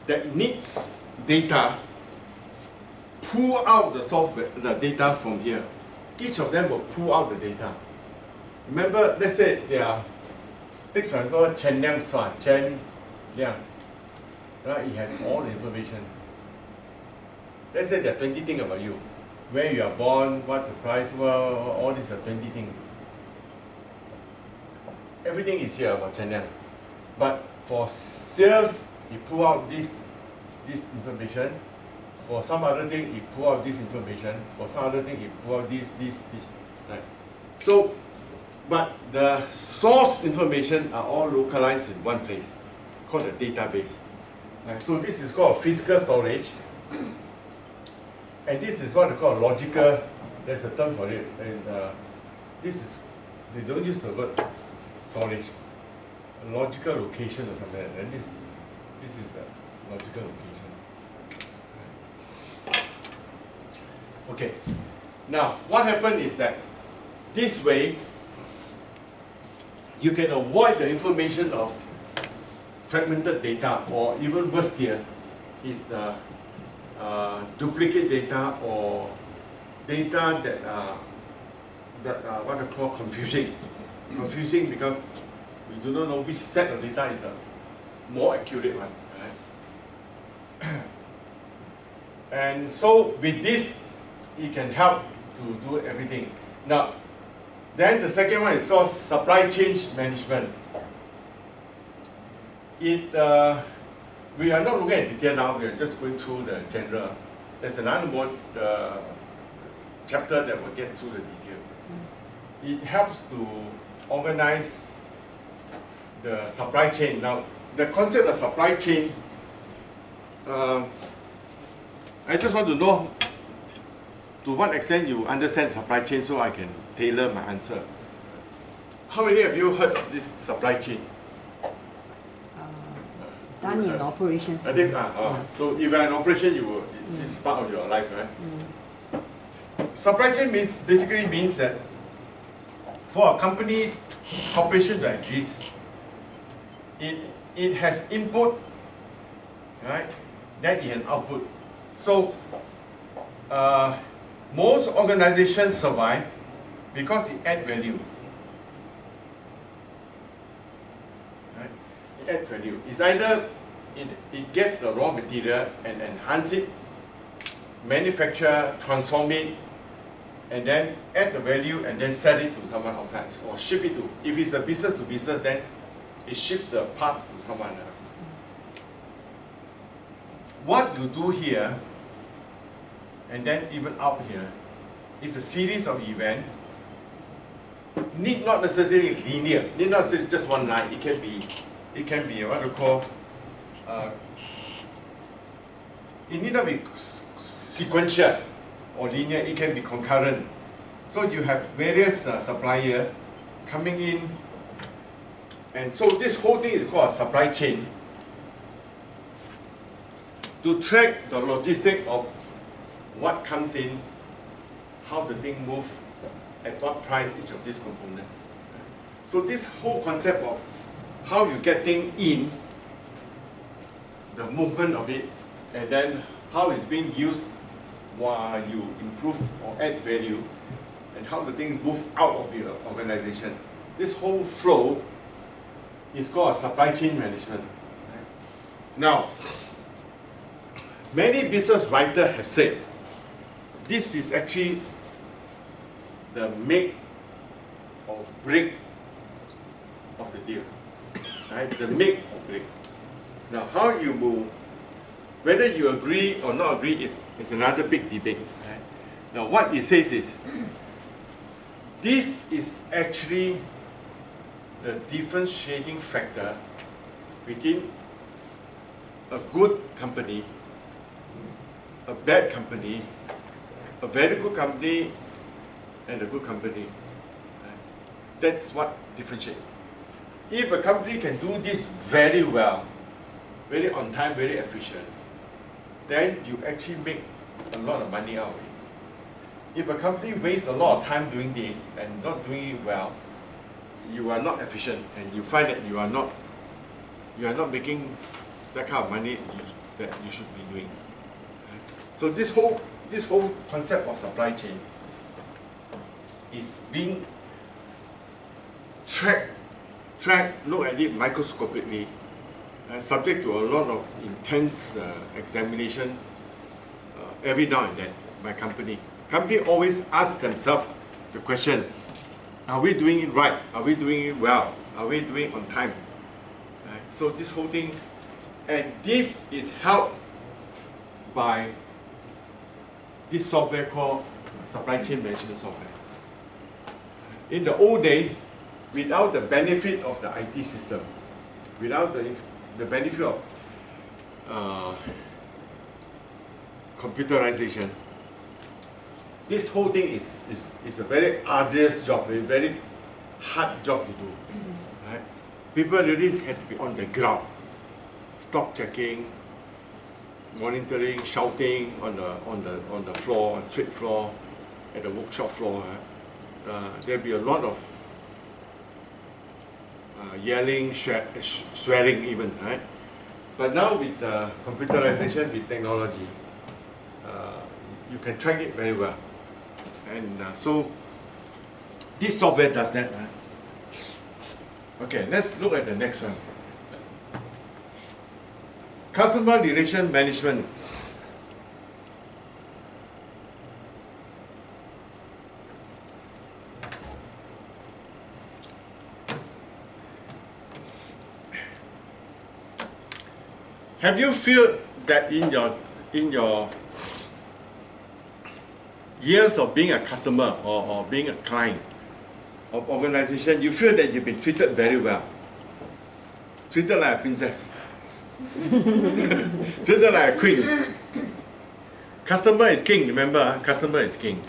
that needs data pull out the data from here. Each of them will pull out the data. Remember, let's say there are, take for example, Chen Liang Swan, Chen Liang. Right? It has all the information. Let's say there are 20 things about you. Where you are born, what the price, well, all these are 20 things. Everything is here about Chen Liang. But for sales, you pull out this information. For some other thing, you pull out this information. For some other thing, you pull out this. Right? So, but the source information are all localized in one place, called a database. Right? So this is called physical storage. And this is what they call logical, there's a term for it. And this is, they don't use the word storage, logical location or something like that. And this is the logical location. Okay, now what happened is that this way you can avoid the information of fragmented data, or even worse here is the duplicate data or data that are what I call confusing. Confusing because we do not know which set of data is the more accurate one. Right? And so with this, it can help to do everything. Now, then the second one is called supply chain management. We are not looking at detail now, we are just going through the general. There's another more chapter that will get through the detail. It helps to organize the supply chain. Now, the concept of supply chain, I just want to know to what extent you understand supply chain so I can tailor my answer. How many of you heard this supply chain? Done in operations. I think, so if you are in operation, this is part of your life, right? Supply chain basically means that for a company corporation to exist, it has input, right? Then it has output. So most organizations survive because it adds value. Right? It adds value. It's either it gets the raw material and enhance it, manufacture, transform it, and then add the value and then sell it to someone outside or ship it to, if it's a business to business, then it ships the parts to someone else. What you do here and then even out here is a series of events, need not necessarily linear, need not necessarily just one line. It can be what we call it need not be sequential or linear, it can be concurrent. So you have various suppliers coming in, and so this whole thing is called a supply chain to track the logistics of what comes in, how the thing moves, at what price each of these components. So this whole concept of how you get things in, the movement of it, and then how it's being used while you improve or add value, and how the things move out of your organization. This whole flow is called supply chain management. Now, many business writers have said this is actually the make or break of the deal. Right? The make or break. Now, how you move, whether you agree or not agree is another big debate. Right? Now, what it says is, this is actually the differentiating factor between a good company, a bad company, a very good company, and a good company. Right? That's what differentiates. If a company can do this very well, very on time, very efficient, then you actually make a lot of money out of it. If a company wastes a lot of time doing this and not doing it well, you are not efficient, and you find that you are not making that kind of money that you should be doing. So this whole concept of supply chain is being tracked, look at it microscopically, subject to a lot of intense examination every now and then by company. Company always ask themselves the question, are we doing it right? Are we doing it well? Are we doing it on time? Right? So this whole thing, and this is helped by this software called supply chain management software. In the old days, without the benefit of the IT system, without the benefit of computerization, this whole thing is a very arduous job, a very hard job to do. Right? People really had to be on the ground, stock checking, monitoring, shouting on the floor, on trade floor, at the workshop floor. There'll be a lot of yelling, swearing even, right? But now with computerization, with technology, you can track it very well. And so this software does that. Right? Okay, let's look at the next one. Customer relation management. Have you felt that in your years of being a customer or being a client of organization, you feel that you've been treated very well? Treated like a princess. Treated like a queen. Customer is king, remember? Customer is king.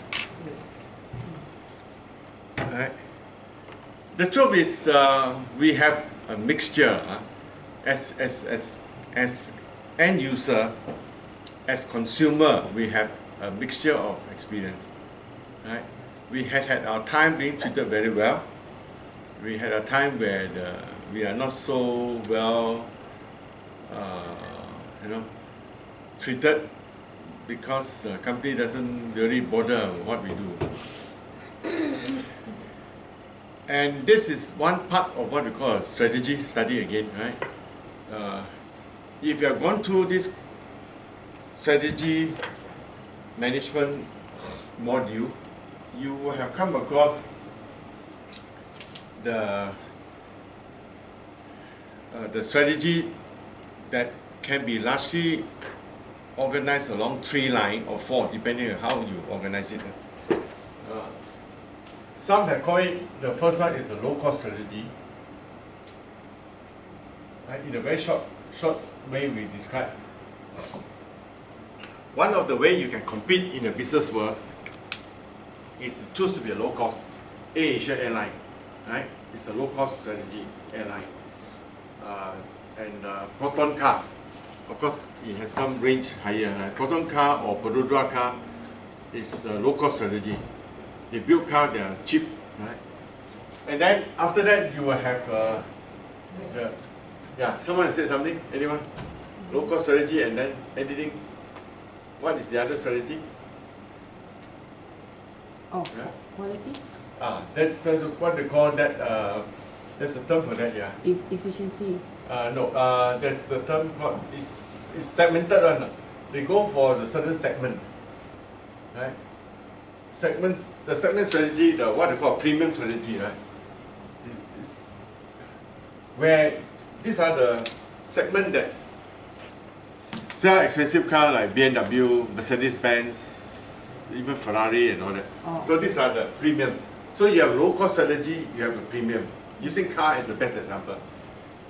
Right? The truth is, we have a mixture as end user, as consumer, we have a mixture of experience. Right? We had our time being treated very well. We had a time where we are not so well treated because the company doesn't really bother what we do. And this is one part of what we call a strategy study again, right? If you have gone through this strategy management module, you will have come across the strategy that can be largely organized along 3 lines or 4, depending on how you organize it. Some have called it, the first one is a low-cost strategy. In a very short way we describe. One of the ways you can compete in the business world is to choose to be a low-cost Asia airline. Right? It's a low-cost strategy airline. Proton car, of course, it has some range higher. Right? Proton car or Perodra car is a low-cost strategy. They build car, they are cheap, right? And then after that, you will have someone said something. Anyone? Low-cost strategy, and then anything. What is the other strategy? Oh, quality? That's what they call that. There's a term for that, yeah. Efficiency. No, there's the term called, it's segmented one. They go for the certain segment, right? The segment strategy, what they call premium strategy, right? It's where these are the segment that sell expensive cars like BMW, Mercedes-Benz, even Ferrari and all that. Oh. So these are the premium. So you have low-cost strategy, you have the premium. Using car as the best example.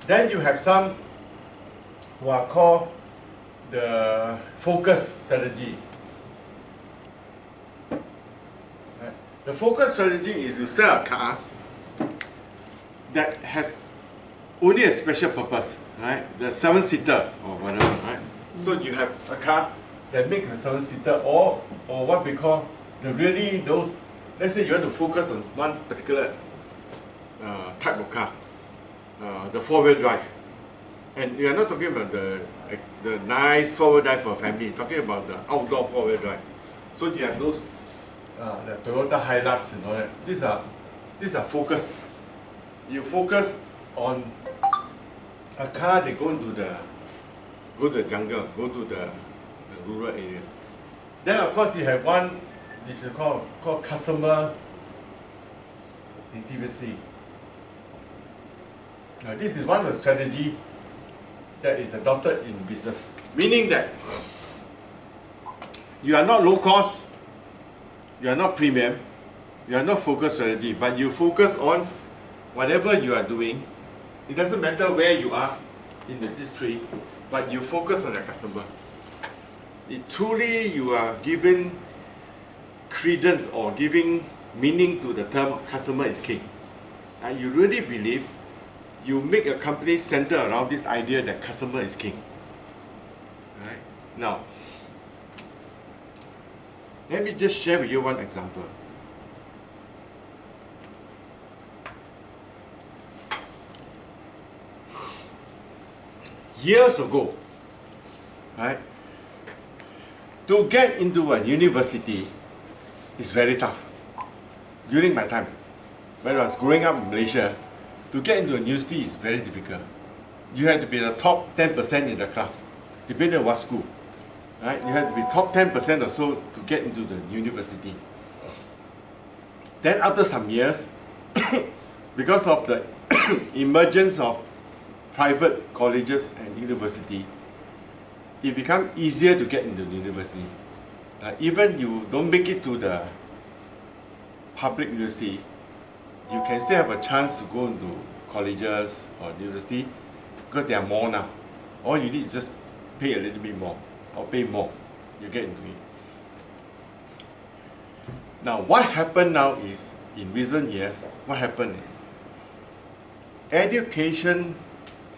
Then you have some who are called the focus strategy. Right? The focus strategy is to sell a car that has only a special purpose, right? The 7-seater or whatever, right? So you have a car that makes a 7-seater or what we call those, let's say you want to focus on one particular type of car, the 4-wheel drive. And we are not talking about the nice 4-wheel drive for a family, talking about the outdoor 4-wheel drive. So you have those, the Toyota Hilux and all that. These are focus. You focus on a car that go to the jungle, go to the rural area. Then of course you have one, this is called customer intimacy. Now, this is one of the strategy that is adopted in business, meaning that you are not low cost, you are not premium, you are not focused strategy, but you focus on whatever you are doing. It doesn't matter where you are in the district, but you focus on the customer. It truly you are giving credence or giving meaning to the term customer is king. And you really believe you make a company center around this idea that customer is king. Right? Now, let me just share with you one example. Years ago, right, to get into a university is very tough. During my time, when I was growing up in Malaysia, to get into a university is very difficult. You had to be the top 10% in the class, depending on what school. Right? You had to be top 10% or so to get into the university. Then after some years, because of the emergence of private colleges and university, it becomes easier to get into the university. Even you don't make it to the public university, you can still have a chance to go into colleges or university because there are more now. All you need is just pay a little bit more or pay more, you get into it. Now what happened now is, in recent years, what happened? Education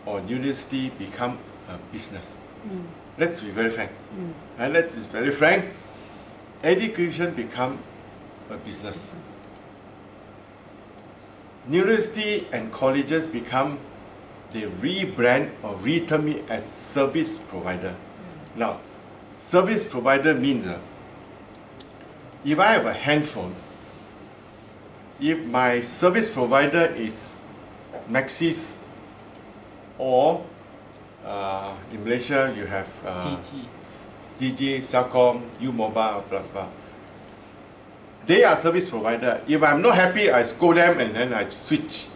or university become a business. Let's be very frank. And let's be very frank, education become a business. University and colleges become, they rebrand or reterm it as service provider. Now, service provider means if I have a handphone, if my service provider is Maxis or in Malaysia you have DG, Celcom, U Mobile, blah blah. They are service provider. If I'm not happy, I scold them and then I switch.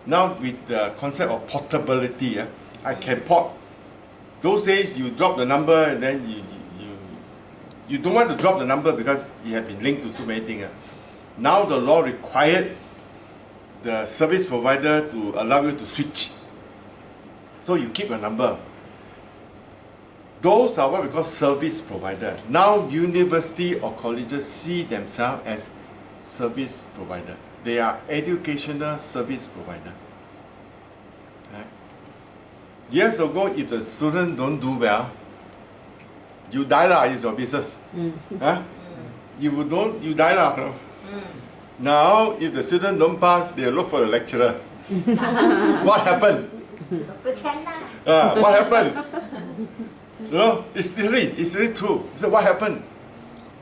Now with the concept of portability, I can port. Those days you drop the number and then you don't want to drop the number because you have been linked to so many things. Now the law required the service provider to allow you to switch. So you keep a number. Those are what we call service provider. Now university or colleges see themselves as service provider. They are educational service provider. Right? Years ago, if the student don't do well, you die lah, is your business. Huh? You die lah. Now, if the student don't pass, they look for the lecturer. What happened? Dr. Chen lah. What happened? You know, it's really true. So what happened?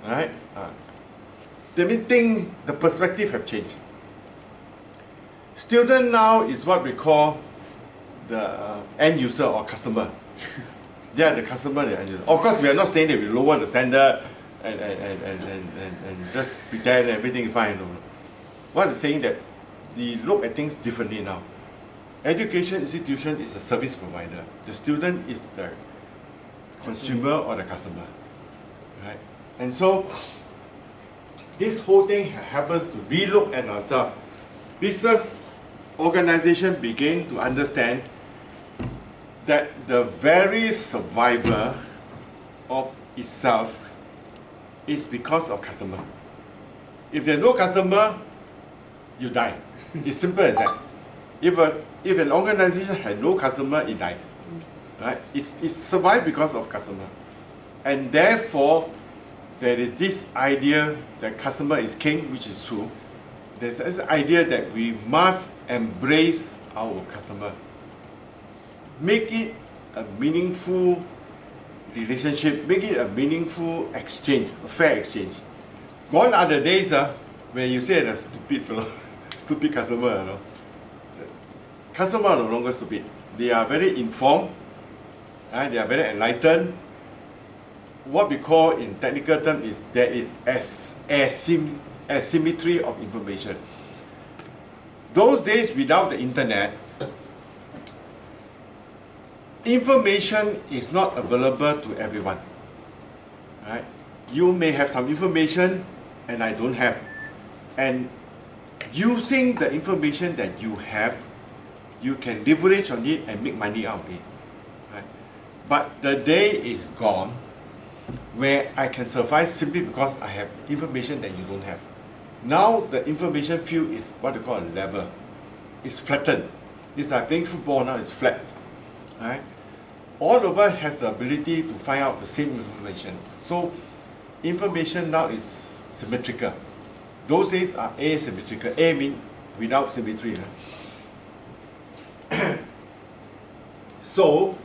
Right? They may think the perspective have changed. Student now is what we call the end user or customer. They are the customer, the end user. Of course, we are not saying that we lower the standard and just pretend everything is fine. No. What is saying that they look at things differently now. Education institution is a service provider. The student is the consumer or the customer. Right? And so, this whole thing happens to relook at ourselves. Business organization begin to understand that the very survival of itself is because of customer. If there's no customer, you die. It's simple as that. If an organization has no customer, it dies. Right? It's survived because of customer. And therefore, there is this idea that customer is king, which is true. There's this idea that we must embrace our customer. Make it a meaningful relationship, make it a meaningful exchange, a fair exchange. Gone are the days when you say a stupid fellow, stupid customer. You know? Customers are no longer stupid. They are very informed, they are very enlightened. What we call in technical terms is there is asymmetry of information. Those days without the internet, information is not available to everyone. Right? You may have some information and I don't have. And using the information that you have, you can leverage on it and make money out of it. Right? But the day is gone where I can survive simply because I have information that you don't have. Now the information field is what we call a level. It's flattened. It's like playing football now, it's flat. Right? All of us has the ability to find out the same information. So information now is symmetrical. Those days are asymmetrical. A means without symmetry. So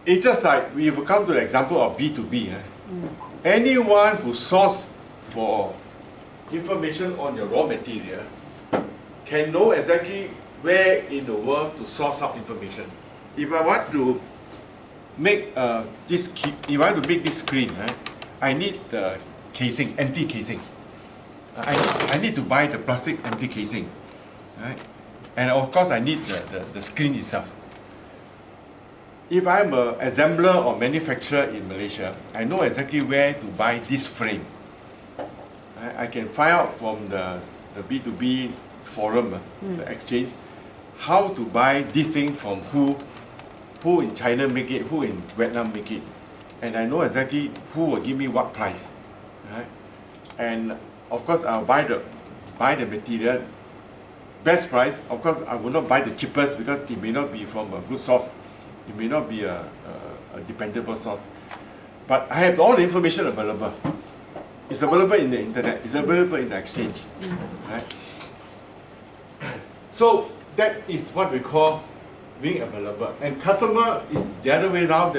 it's just like we will come to the example of B2B. Anyone who source for information on your raw material can know exactly where in the world to source out information. If I want to make this screen, I need the casing, empty casing. I need to buy the plastic empty casing, right? And of course, I need the screen itself. If I'm an assembler or manufacturer in Malaysia, I know exactly where to buy this frame. I can find out from the B2B forum, the exchange, how to buy this thing from who in China make it, who in Vietnam make it. And I know exactly who will give me what price. Right? And of course, I'll buy the material, best price. Of course, I will not buy the cheapest because it may not be from a good source. It may not be a dependable source. But I have all the information available. It's available in the internet. It's available in the exchange. Right? So that is what we call being available. And customer is the other way around,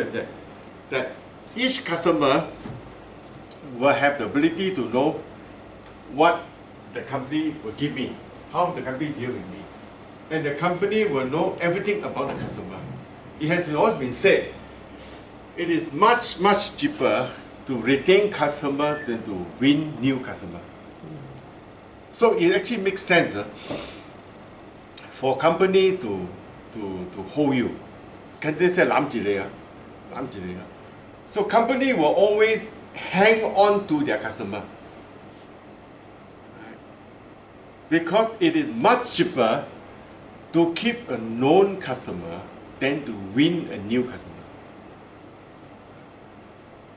that each customer will have the ability to know what the company will give me, how the company deal with me. And the company will know everything about the customer. It has always been said, it is much, much cheaper to retain customer than to win new customer. So it actually makes sense for company to hold you. Can they say lam ji le? So company will always hang on to their customer. Right? Because it is much cheaper to keep a known customer than to win a new customer.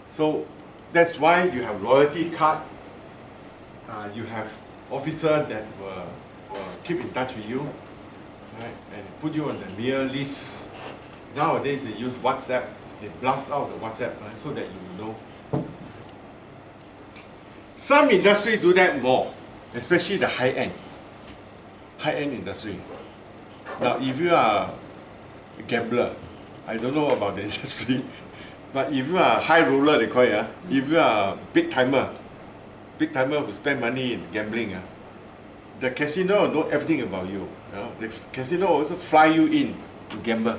So that's why you have loyalty card, you have officer that will keep in touch with you, right, and put you on the mail list. Nowadays they use WhatsApp, they blast out the WhatsApp, right, so that you know. Some industry do that more, especially the high-end industry. Now if you are a gambler, I don't know about the industry, but if you are a high roller, they call it, if you are a big timer who spend money in gambling, the casino will know everything about you. The casino will also fly you in to gamble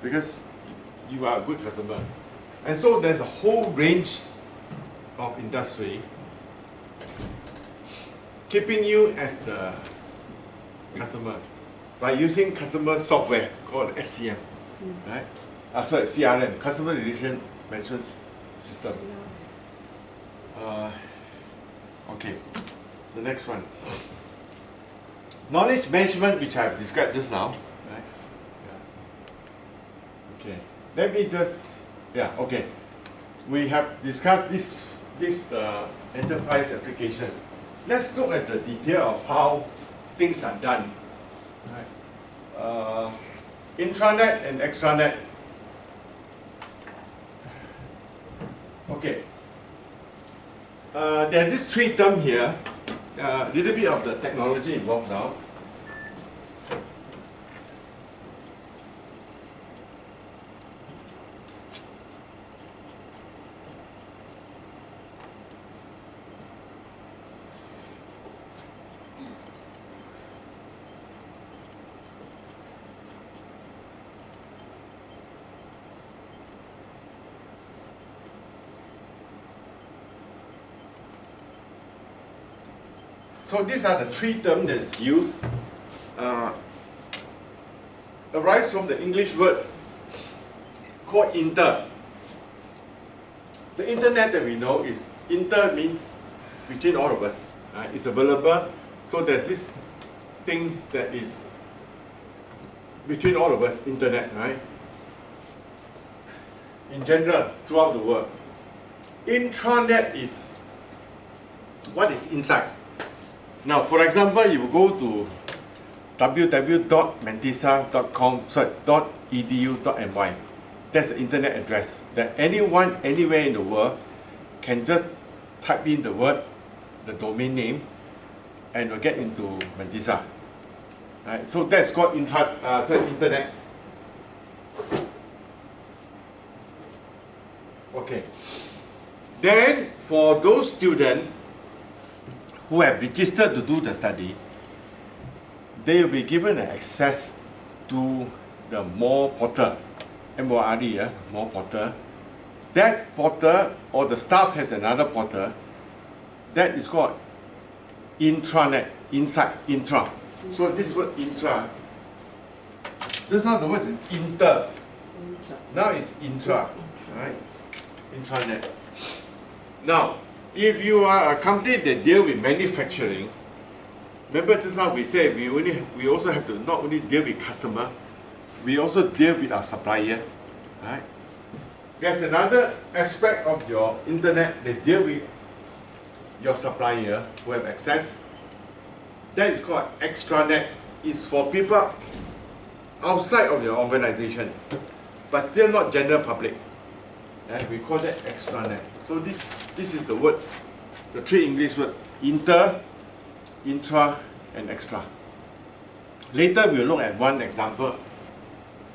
because you are a good customer. And so there's a whole range of industry keeping you as the customer by using customer software called SCM, right? Sorry, CRM, Customer Relation Management System. Okay, the next one. Knowledge management, which I've described just now, right? Yeah. Okay, let me just, okay. We have discussed this enterprise application. Let's look at the detail of how things are done. Right? Intranet and extranet. Okay. There's this three term here. A little bit of the technology involved now. So these are the three terms that's used. Arise from the English word called inter. The internet that we know is inter means between all of us. It's available. So there's this things that is between all of us, internet, right? In general, throughout the world. Intranet is what is inside. Now, for example, you go to www.mantisa.com/.edu.my. That's the internet address that anyone, anywhere in the world can just type in the word, the domain name, and will get into Mantisa. Right? So that's called internet. Okay. Then, for those students who have registered to do the study, they will be given access to the MORE portal, M-O-R-E, MORE portal. That portal, or the staff has another portal, that is called intranet, inside, intra. So this word intra, just now the word is inter, now it's intra, right? Intranet. Now, if you are a company that deal with manufacturing, remember just now we said we also have to not only deal with customer, we also deal with our supplier, right? There's another aspect of your internet that deal with your supplier who have access. That is called extranet. It's for people outside of your organization, but still not general public. Right? We call that extranet. So this is the word, the three English words: inter, intra, and extra. Later we'll look at one example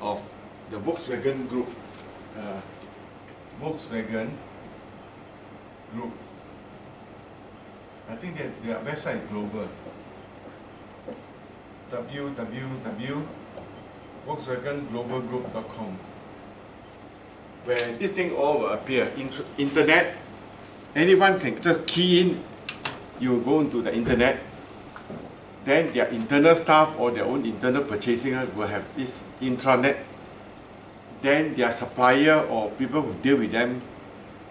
of the Volkswagen Group. Volkswagen Group. I think their website is global. www.volkswagenglobalgroup.com. where this thing all will appear. Internet, anyone can just key in, you go into the internet, then their internal staff or their own internal purchasing will have this intranet. Then their supplier or people who deal with them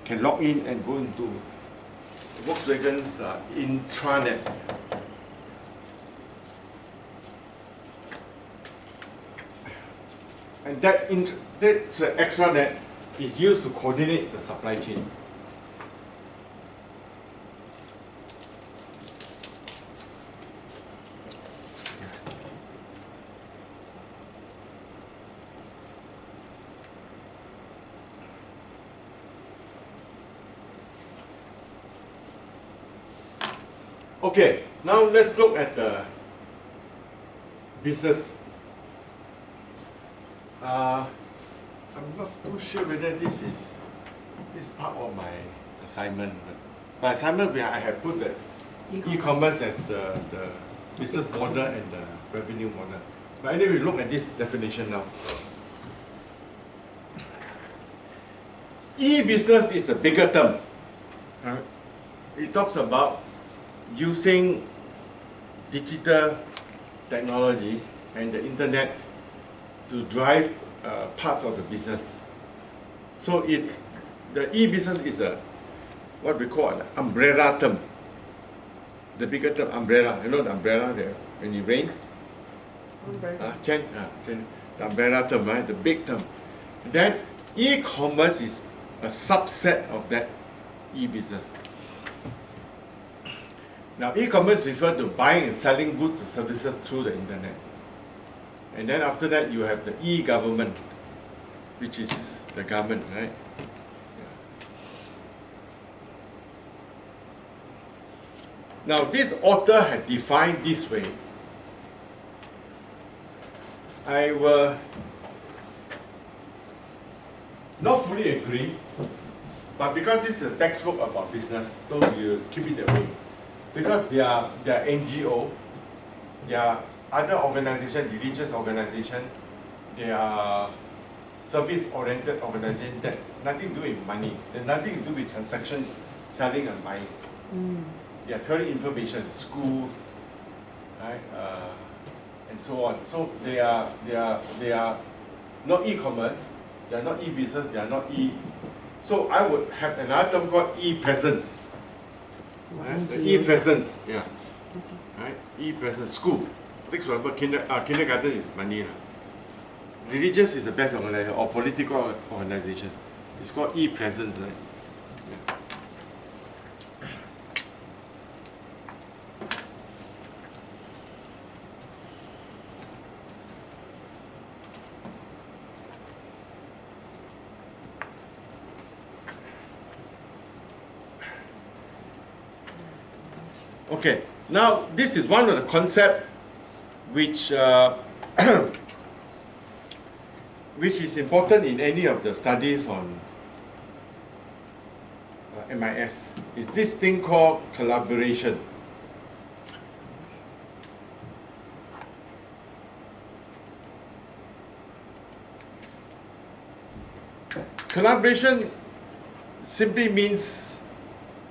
can log in and go into Volkswagen's intranet. And that extranet is used to coordinate the supply chain. Okay, now let's look at the business. I'm not too sure whether this is part of my assignment. But my assignment, I have put the e-commerce as the business model and the revenue model. But anyway, look at this definition now. E-business is the bigger term. It talks about using digital technology and the internet to drive parts of the business. So the e-business is what we call an umbrella term. The bigger term, umbrella. You know the umbrella there when it rains? Chen, the umbrella term, right? The big term. Then e-commerce is a subset of that e-business. Now, e-commerce refers to buying and selling goods and services through the internet. And then after that, you have the e-government, which is the government, right? Now, this author had defined this way. I will not fully agree, but because this is a textbook about business, so you keep it that way. Because they are NGO, they are other organization, religious organization, they are service-oriented organization that nothing to do with money, there's nothing to do with transaction, selling and buying. They are purely information, schools, right, and so on. So they are not e-commerce, they are not e-business, they are not e. So I would have another term called e-presence. Right? The e-presence, yeah. Right? E-presence, school. Take for example, kindergarten is money. Religious is the best organization, or political organization. It's called e-presence, right? Yeah. Okay, now this is one of the concepts which which is important in any of the studies on MIS. Is this thing called collaboration. Collaboration simply means